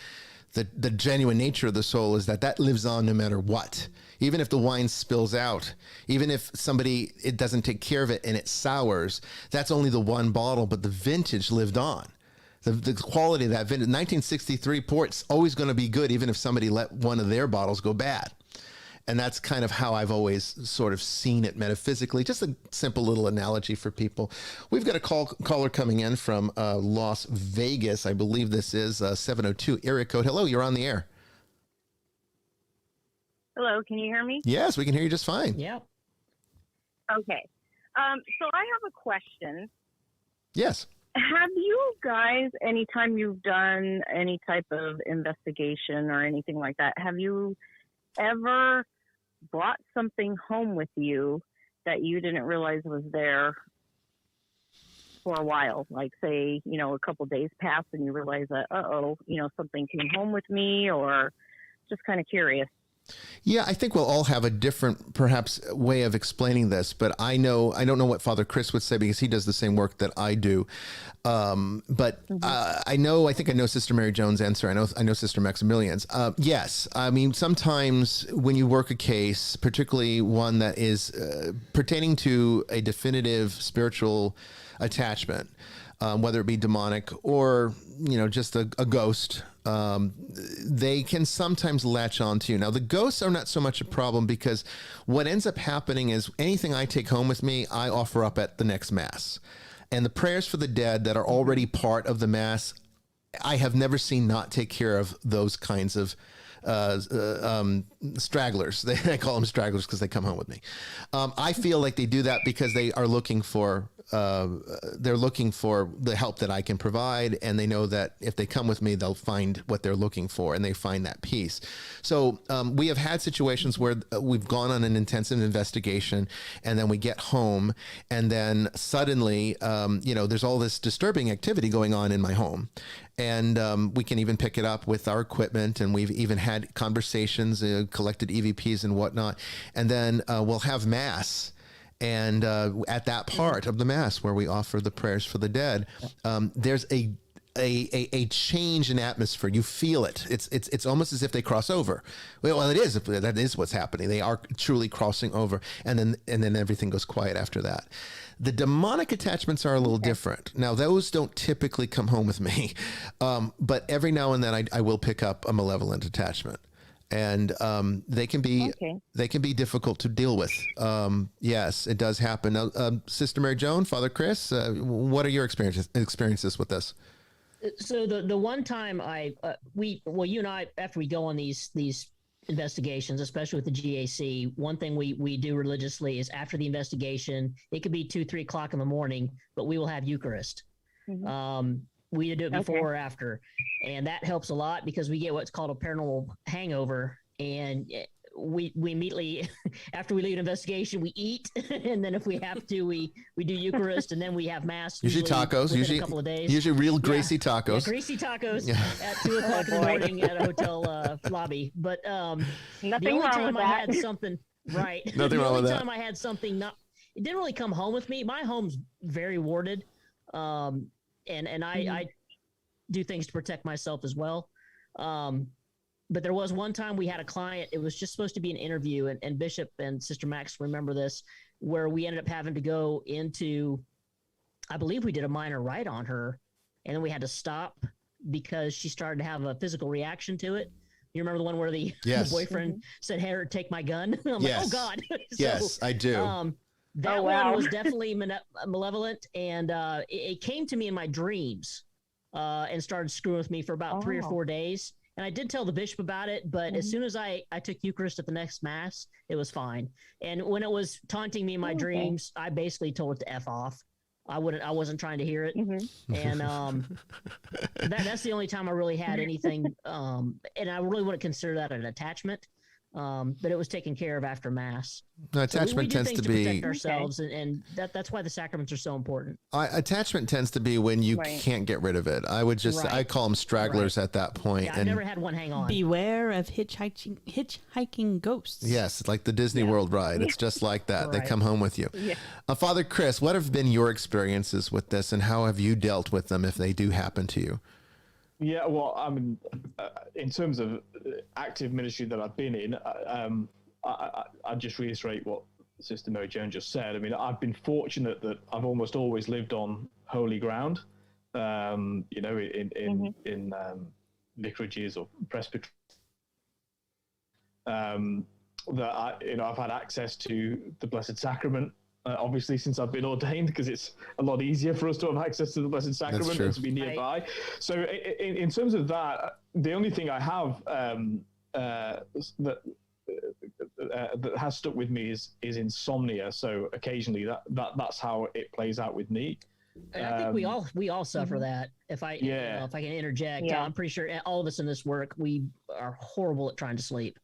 the genuine nature of the soul is that lives on no matter what. Even if the wine spills out, even if it doesn't take care of it and it sours, that's only the one bottle, but the vintage lived on. The quality of that vintage, 1963 port's always going to be good, even if somebody let one of their bottles go bad. And that's kind of how I've always sort of seen it metaphysically. Just a simple little analogy for people. We've got a caller coming in from Las Vegas. I believe this is 702 area code. Hello, you're on the air. Hello, can you hear me? Yes, we can hear you just fine. Yeah. Okay. So I have a question. Yes. Have you guys, anytime you've done any type of investigation or anything like that, have you ever brought something home with you that you didn't realize was there for a while? Like, say, a couple days passed and you realize that, something came home with me, or just kind of curious. Yeah, I think we'll all have a different, perhaps, way of explaining this, but I don't know what Father Chris would say, because he does the same work that I do. I think I know Sister Mary Joan's answer. I know Sister Maximillian's. Yes. I mean, sometimes when you work a case, particularly one that is pertaining to a definitive spiritual attachment, whether it be demonic or, just a ghost, they can sometimes latch on to you. Now, the ghosts are not so much a problem, because what ends up happening is anything I take home with me, I offer up at the next Mass. And the prayers for the dead that are already part of the Mass I have never seen not take care of those kinds of stragglers. I call them stragglers because they come home with me. I feel like they do that because they are looking for the help that I can provide, and they know that if they come with me, they'll find what they're looking for, and they find that peace. So we have had situations where we've gone on an intensive investigation, and then we get home, and then suddenly, there's all this disturbing activity going on in my home. And we can even pick it up with our equipment, and we've even had conversations, collected EVPs and whatnot. And then we'll have Mass. And at that part of the Mass where we offer the prayers for the dead, there's a change in atmosphere. You feel it. It's almost as if they cross over. Well, that is what's happening. They are truly crossing over, and then everything goes quiet after that. The demonic attachments are a little different. Now, those don't typically come home with me, but every now and then I will pick up a malevolent attachment. And they can be difficult to deal with. Yes, it does happen. Now, Sister Mary Joan, Father Chris, what are your experiences with this? So the one time you and I, after we go on these investigations, especially with the GAC, one thing we do religiously is after the investigation, it could be 2-3 o'clock in the morning, but we will have Eucharist. Mm-hmm. We do it before or after, and that helps a lot because we get what's called a paranormal hangover, and we immediately after we leave an investigation, we eat, and then if we have to, we do Eucharist, and then we have Mass. Usually tacos. Usually a couple of days. Usually real greasy tacos. Yeah, greasy tacos at 2 o'clock in the morning at a hotel lobby. But nothing wrong with that. I had something right. Nothing wrong with that. The only time I had something it didn't really come home with me. My home's very warded. And I do things to protect myself as well. But there was one time we had a client, it was just supposed to be an interview, and Bishop and Sister Max remember this, where we ended up having to go into, I believe we did a minor rite on her, and then we had to stop because she started to have a physical reaction to it. You remember the one where the boyfriend said, "Hey, take my gun"? I'm like, oh God. Yes, I do. That one was definitely malevolent, and it came to me in my dreams and started screwing with me for about 3 or 4 days. And I did tell the bishop about it, but as soon as I took Eucharist at the next Mass, it was fine. And when it was taunting me in my dreams, I basically told it to F off. I wasn't trying to hear it. Mm-hmm. And that's the only time I really had anything. And I really wouldn't consider that an attachment. But it was taken care of after Mass. No, attachment tends to be protect ourselves, and that's why the sacraments are so important. Attachment tends to be when you can't get rid of it. I would just I call them stragglers at that point. Yeah, I've never had one hang on. Beware of hitchhiking ghosts. Yes, like the Disney World ride. It's just like that. They come home with you. Yeah. Father Chris, what have been your experiences with this, and how have you dealt with them if they do happen to you? Yeah, well, I mean, in terms of active ministry that I've been in, I just reiterate what Sister Mary Joan just said. I mean, I've been fortunate that I've almost always lived on holy ground, in vicarages or presbyteries. I've had access to the Blessed Sacrament. Obviously, since I've been ordained, because it's a lot easier for us to have access to the Blessed Sacrament and to be nearby. Right. So in terms of that, the only thing I have that has stuck with me is insomnia. So occasionally that's how it plays out with me. And I think we all suffer that. If I can interject, I'm pretty sure all of us in this work, we are horrible at trying to sleep.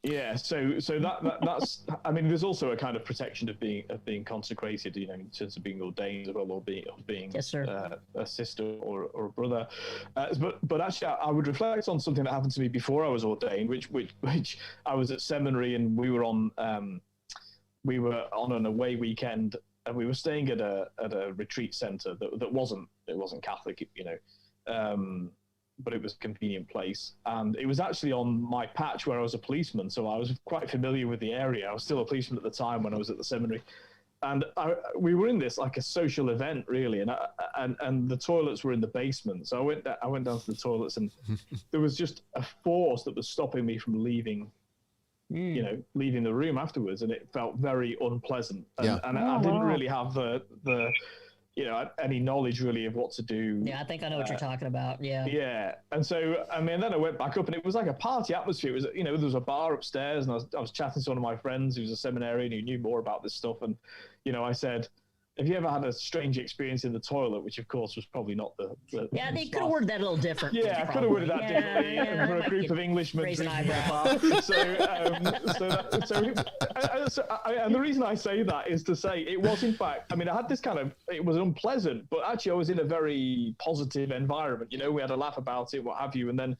Yeah, so that's. I mean, there's also a kind of protection of being consecrated, in terms of being ordained as well, or being yes, sir. A sister or a brother. But actually, I would reflect on something that happened to me before I was ordained, which I was at seminary, and we were on an away weekend, and we were staying at a retreat center that wasn't Catholic, but it was a convenient place. And it was actually on my patch where I was a policeman, so I was quite familiar with the area. I was still a policeman at the time when I was at the seminary. And we were in this like a social event, really, and the toilets were in the basement. So I went down to the toilets, and there was just a force that was stopping me from leaving the room afterwards, and it felt very unpleasant. And I didn't really have the any knowledge really of what to do. Yeah, I think I know what you're talking about. Yeah. Yeah. And so, I mean, then I went back up and it was like a party atmosphere. It was, there was a bar upstairs and I was chatting to one of my friends who was a seminarian who knew more about this stuff. And, I said, have you ever had a strange experience in the toilet? Which, of course, was probably not the yeah, they could have worded that a little different. Yeah, I could have worded that differently for a group of Englishmen drinking in a bar. And the reason I say that is to say it was, in fact, I mean, I had this it was unpleasant, but actually I was in a very positive environment. We had a laugh about it, what have you. And then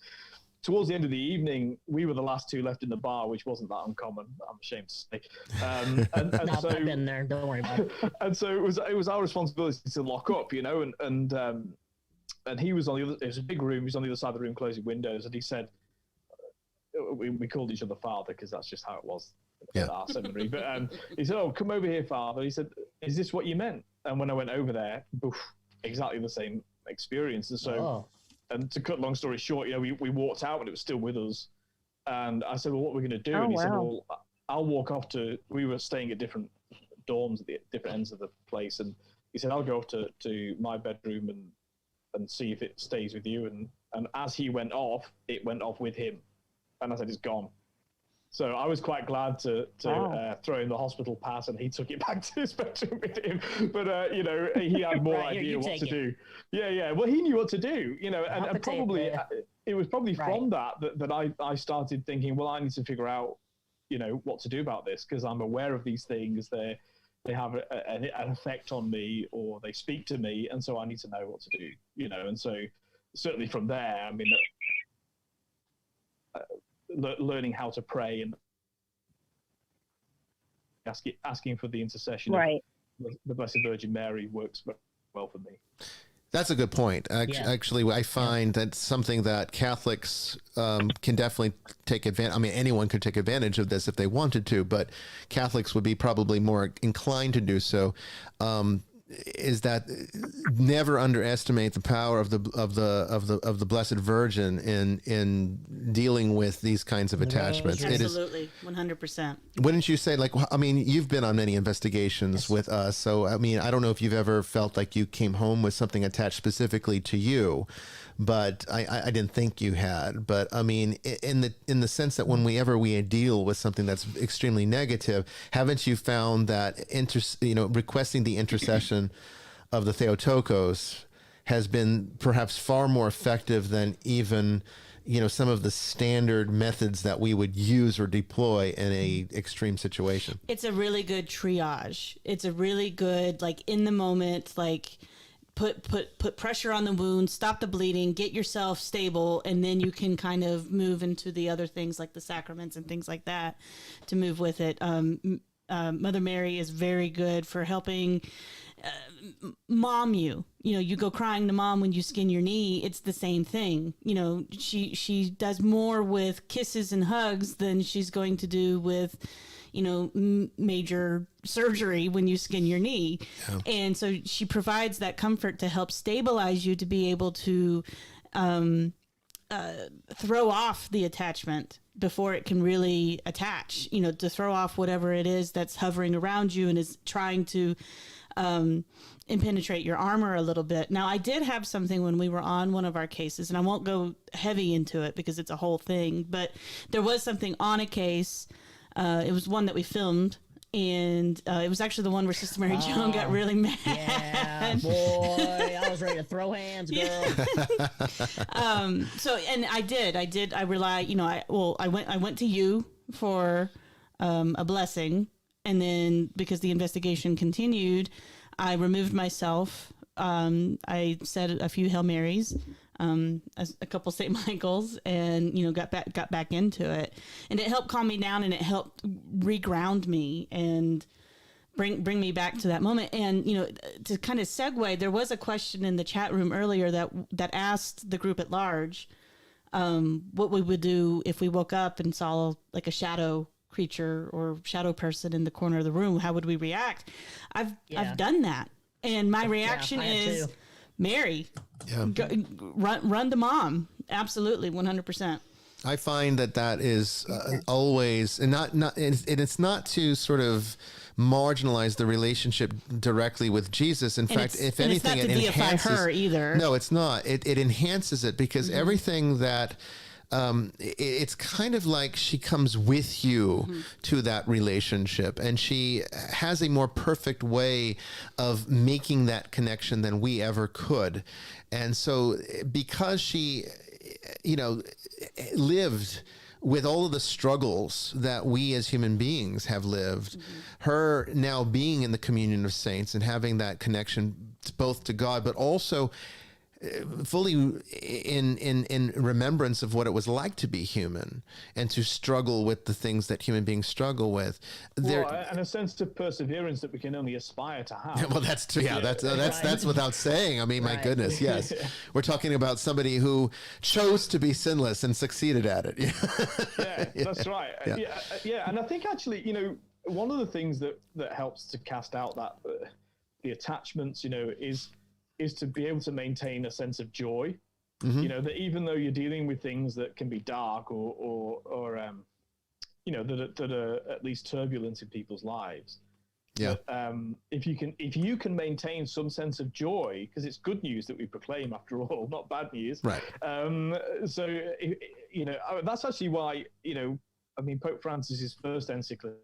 towards the end of the evening, we were the last two left in the bar, which wasn't that uncommon, I'm ashamed to say. No, I've been there. Don't worry about it. And so it was our responsibility to lock up, and he was on the other. It was a big room. He was on the other side of the room, closing windows, and he said, we called each other Father because that's just how it was at our seminary. But he said, "Oh, come over here, Father." He said, "Is this what you meant?" And when I went over there, exactly the same experience. And so. And to cut long story short, we walked out and it was still with us. And I said, well, what are we going to do? And he said, well, I'll walk off we were staying at different dorms at the different ends of the place. And he said, I'll go off to my bedroom and see if it stays with you. And as he went off, it went off with him. And I said, it's gone. So I was quite glad to throw in the hospital pass, and he took it back to his bedroom with him. But he had more idea what to do. Yeah. Well, he knew what to do. And probably it was probably from that I started thinking, well, I need to figure out, what to do about this because I'm aware of these things. They have an effect on me, or they speak to me, and so I need to know what to do. And so certainly from there, I mean. Learning how to pray and asking for the intercession of the Blessed Virgin Mary works well for me. That's a good point. Actually, I find that's something that Catholics can definitely take advantage. I mean, anyone could take advantage of this if they wanted to, but Catholics would be probably more inclined to do so. Is that never underestimate the power of the Blessed Virgin in dealing with these kinds of attachments. Absolutely, 100%. Wouldn't you say, you've been on many investigations with us, so I don't know if you've ever felt like you came home with something attached specifically to you, but I didn't think you had. But I mean, in the sense that whenever we deal with something that's extremely negative, haven't you found that requesting the intercession of the Theotokos has been perhaps far more effective than even some of the standard methods that we would use or deploy in a extreme situation? It's a really good triage. It's a really good in the moment put pressure on the wound, stop the bleeding, get yourself stable, and then you can kind of move into the other things like the sacraments and things like that to move with it. Mother Mary is very good for helping mom you. You go crying to mom when you skin your knee. It's the same thing. She does more with kisses and hugs than she's going to do with major surgery when you skin your knee. Yeah. And so she provides that comfort to help stabilize you to be able to throw off the attachment before it can really attach, to throw off whatever it is that's hovering around you and is trying to impenetrate your armor a little bit. Now, I did have something when we were on one of our cases, and I won't go heavy into it because it's a whole thing, but there was something on a case. It was one that we filmed, and it was actually the one where Sister Mary Joan got really mad. Yeah, boy, I was ready to throw hands, girl. And I rely, I went to you for a blessing, and then because the investigation continued, I removed myself. I said a few Hail Marys, a couple St. Michaels, and got back into it, and it helped calm me down, and it helped reground me and bring me back to that moment. And to kind of segue, there was a question in the chat room earlier that asked the group at large what we would do if we woke up and saw a shadow creature or shadow person in the corner of the room. How would we react? I've done that, and my reaction is too. Mary. Yeah. Run to mom. Absolutely, 100%. I find that is always, and it's not to sort of marginalize the relationship directly with Jesus. In fact, if anything, it enhances her either. No, it's not. It enhances it, because everything that it's kind of like she comes with you to that relationship, and she has a more perfect way of making that connection than we ever could. And so because she, lived with all of the struggles that we as human beings have lived, her now being in the communion of saints and having that connection both to God, but also fully in remembrance of what it was like to be human and to struggle with the things that human beings struggle with. And a sense of perseverance that we can only aspire to have. Well, that's true. Yeah, that's without saying. I mean, my goodness, yes. We're talking about somebody who chose to be sinless and succeeded at it. Yeah, that's right. Yeah. And I think actually, one of the things that helps to cast out that the attachments, is to be able to maintain a sense of joy. That even though you're dealing with things that can be dark or that are at least turbulent in people's lives. Yeah. If you can maintain some sense of joy, because it's good news that we proclaim after all, not bad news. Right. That's actually why, Pope Francis's first encyclical,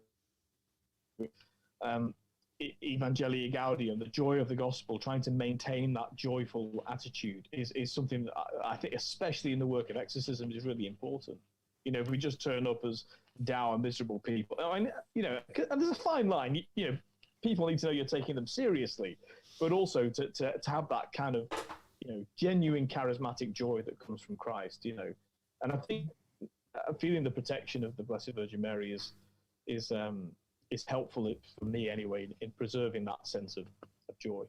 Evangelii Gaudium, the joy of the gospel, trying to maintain that joyful attitude is something that I think, especially in the work of exorcism, is really important. If we just turn up as dour, miserable people, and there's a fine line. People need to know you're taking them seriously, but also to have that kind of, genuine charismatic joy that comes from Christ. And I think feeling the protection of the Blessed Virgin Mary is helpful for me anyway in preserving that sense of joy.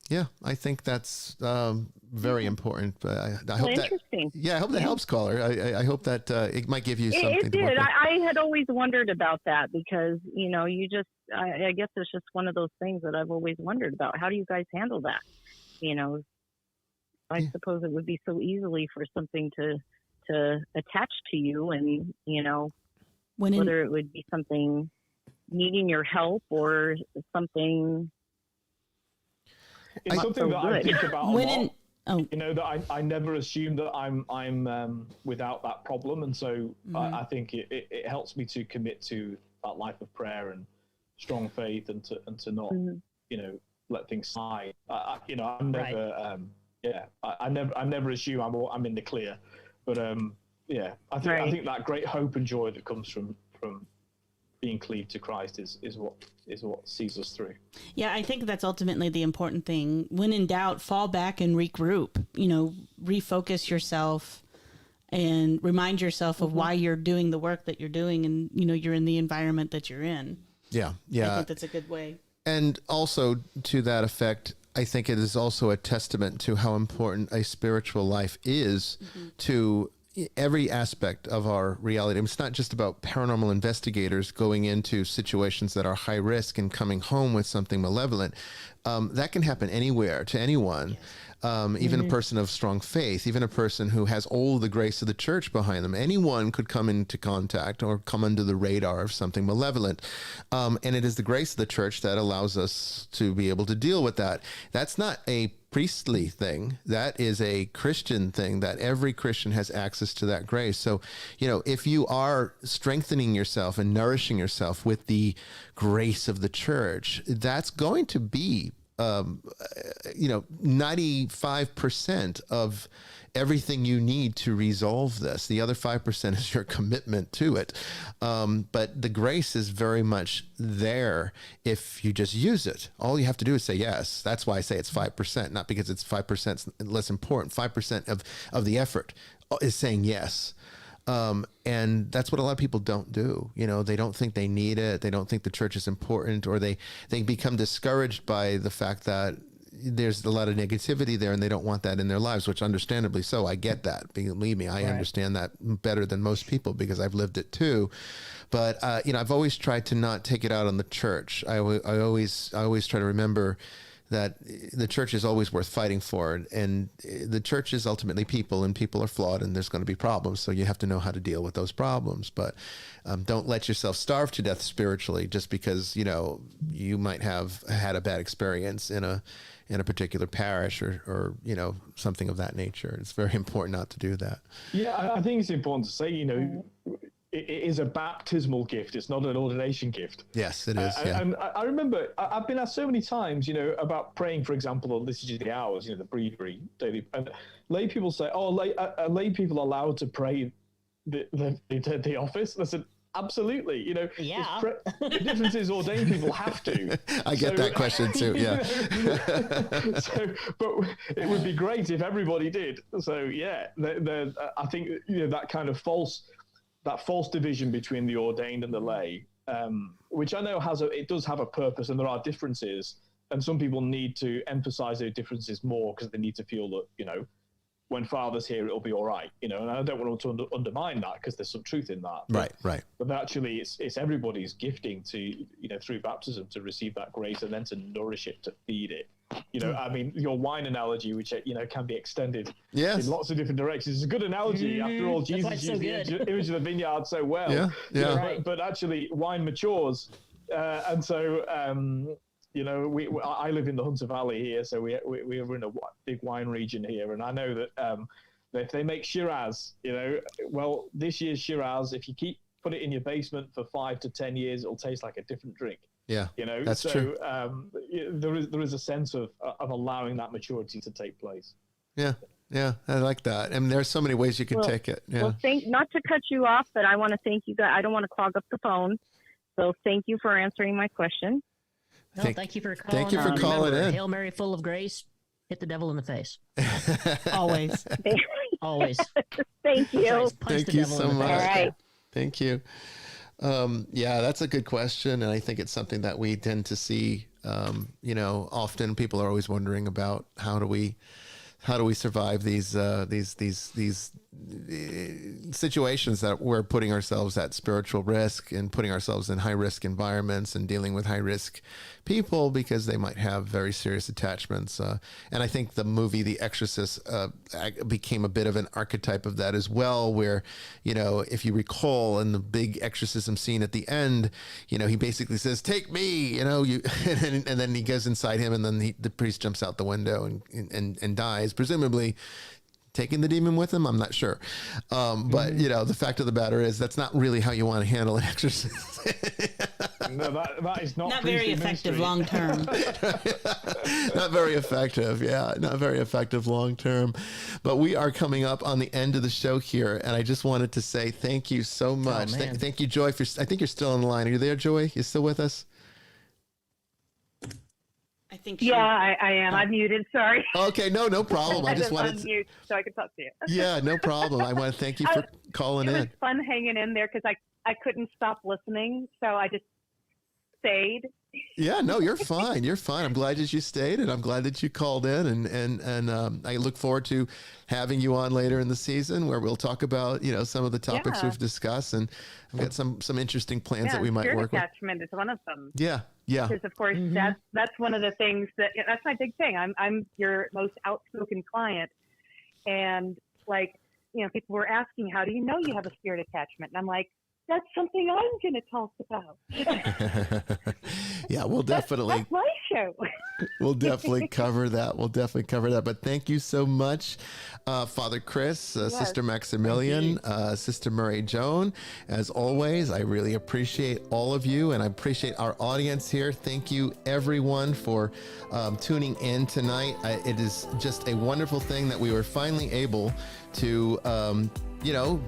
Yeah, I think that's very important. But I hope that. Yeah, I hope that helps, caller. I hope that it might give you something. It did. I had always wondered about that because you just. I guess it's just one of those things that I've always wondered about. How do you guys handle that? I suppose it would be so easily for something to attach to you, and whether it would be something needing your help or something. It's something that I think about a lot. That I never assume that I'm without that problem, and so I think it helps me to commit to that life of prayer and strong faith, and to not let things slide. I never assume I'm in the clear, but I think that great hope and joy that comes from being cleaved to Christ is what sees us through. Yeah, I think that's ultimately the important thing. When in doubt, fall back and regroup. Refocus yourself and remind yourself of why you're doing the work that you're doing, and you're in the environment that you're in. Yeah. I think that's a good way. And also to that effect, I think it is also a testament to how important a spiritual life is to every aspect of our reality. It's not just about paranormal investigators going into situations that are high risk and coming home with something malevolent. That can happen anywhere to anyone. Even a person of strong faith, even a person who has all the grace of the church behind them. Anyone could come into contact or come under the radar of something malevolent. And it is the grace of the church that allows us to be able to deal with that. That's not a priestly thing. That is a Christian thing, that every Christian has access to that grace. So, if you are strengthening yourself and nourishing yourself with the grace of the church, that's going to be 95% of everything you need to resolve this. The other 5% is your commitment to it. But the grace is very much there if you just use it. All you have to do is say yes. That's why I say it's 5%, not because it's 5% less important. 5% of the effort is saying yes. And that's what a lot of people don't do. They don't think they need it. They don't think the church is important, or they become discouraged by the fact that there's a lot of negativity there and they don't want that in their lives, which understandably so. I get that. Believe me, I understand that better than most people because I've lived it too. But, I've always tried to not take it out on the church. I always try to remember that the church is always worth fighting for. And the church is ultimately people, and people are flawed, and there's going to be problems. So you have to know how to deal with those problems. But don't let yourself starve to death spiritually just because, you might have had a bad experience in a particular parish or something of that nature. It's very important not to do that. Yeah, I think it's important to say, it is a baptismal gift. It's not an ordination gift. Yes, it is. Yeah. And I remember I've been asked so many times, about praying, for example, on liturgy of the hours, the breviary daily. And lay people say, are lay people allowed to pray the office? And I said, absolutely. Yeah. The difference is ordained people have to. I get that question too. Yeah. But it would be great if everybody did. So yeah, I think that kind of false division between the ordained and the lay, which I know it does have a purpose, and there are differences, and some people need to emphasize those differences more because they need to feel that when Father's here, it'll be all right, and I don't want to undermine that because there's some truth in that. Right. But actually, it's everybody's gifting to, through baptism, to receive that grace and then to nourish it, to feed it. I mean, your wine analogy, which can be extended in lots of different directions. It's a good analogy. After all, Jesus used the image of the vineyard so well. Yeah. But actually, wine matures, and so. I live in the Hunter Valley here, so we're in a big wine region here, and I know that if they make Shiraz, this year's Shiraz, if you put it in your basement for 5 to 10 years, it'll taste like a different drink. Yeah, that's true. There is a sense of allowing that maturity to take place. Yeah, I like that. And there's so many ways you could take it. Yeah. Well, not to cut you off, but I want to thank you guys. I don't want to clog up the phone, so thank you for answering my question. No, thank you for calling. Thank you for calling in. Hail Mary, full of grace. Hit the devil in the face. Always. Always. Thank you. Thank you so much. All right. Thank you. Yeah, that's a good question. And I think it's something that we tend to see, often people are always wondering about how do we survive these situations that we're putting ourselves at spiritual risk and putting ourselves in high risk environments and dealing with high risk people because they might have very serious attachments. And I think the movie The Exorcist became a bit of an archetype of that as well, where, if you recall in the big exorcism scene at the end, he basically says, "Take me," and then he goes inside him, and then the priest jumps out the window and dies, presumably taking the demon with him. I'm not sure. But the fact of the matter is that's not really how you want to handle an exorcism. No, that is not very effective long term. Not very effective. Yeah, not very effective long term. But we are coming up on the end of the show here, and I just wanted to say thank you so much. Thank you, Joy. I think you're still on the line. Are you there, Joy? You still with us? I think. I am. I'm muted. Sorry. Okay, no problem. I just wanted to mute so I could talk to you. Yeah, no problem. I want to thank you for calling in. It was fun hanging in there because I couldn't stop listening, so I just stayed. Yeah, no, you're fine. You're fine. I'm glad that you stayed, and I'm glad that you called in, and I look forward to having you on later in the season where we'll talk about some of the topics we've discussed, and I've got some interesting plans that we might work with. Attachment is one of them. Yeah. Because of course that's one of the things that's my big thing. I'm your most outspoken client, and people were asking, how do you know you have a spirit attachment? And I'm like, that's something I'm going to talk about. Yeah, we'll definitely. That's my show. We'll definitely cover that. But thank you so much, Father Chris, Sister Maximillian, Sister Mary Joan. As always, I really appreciate all of you, and I appreciate our audience here. Thank you, everyone, for tuning in tonight. It is just a wonderful thing that we were finally able to,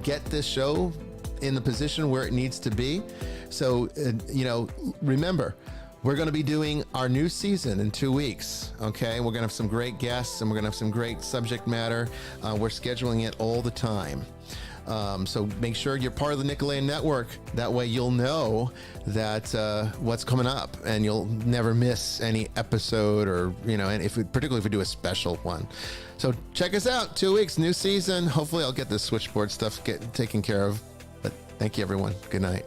get this show in the position where it needs to be. So, remember, we're going to be doing our new season in 2 weeks. Okay. We're going to have some great guests, and we're going to have some great subject matter. We're scheduling it all the time. So make sure you're part of the Nicholean Network. That way you'll know that what's coming up, and you'll never miss any episode, or and particularly if we do a special one. So check us out. 2 weeks, new season. Hopefully I'll get this switchboard stuff taken care of. But thank you, everyone. Good night.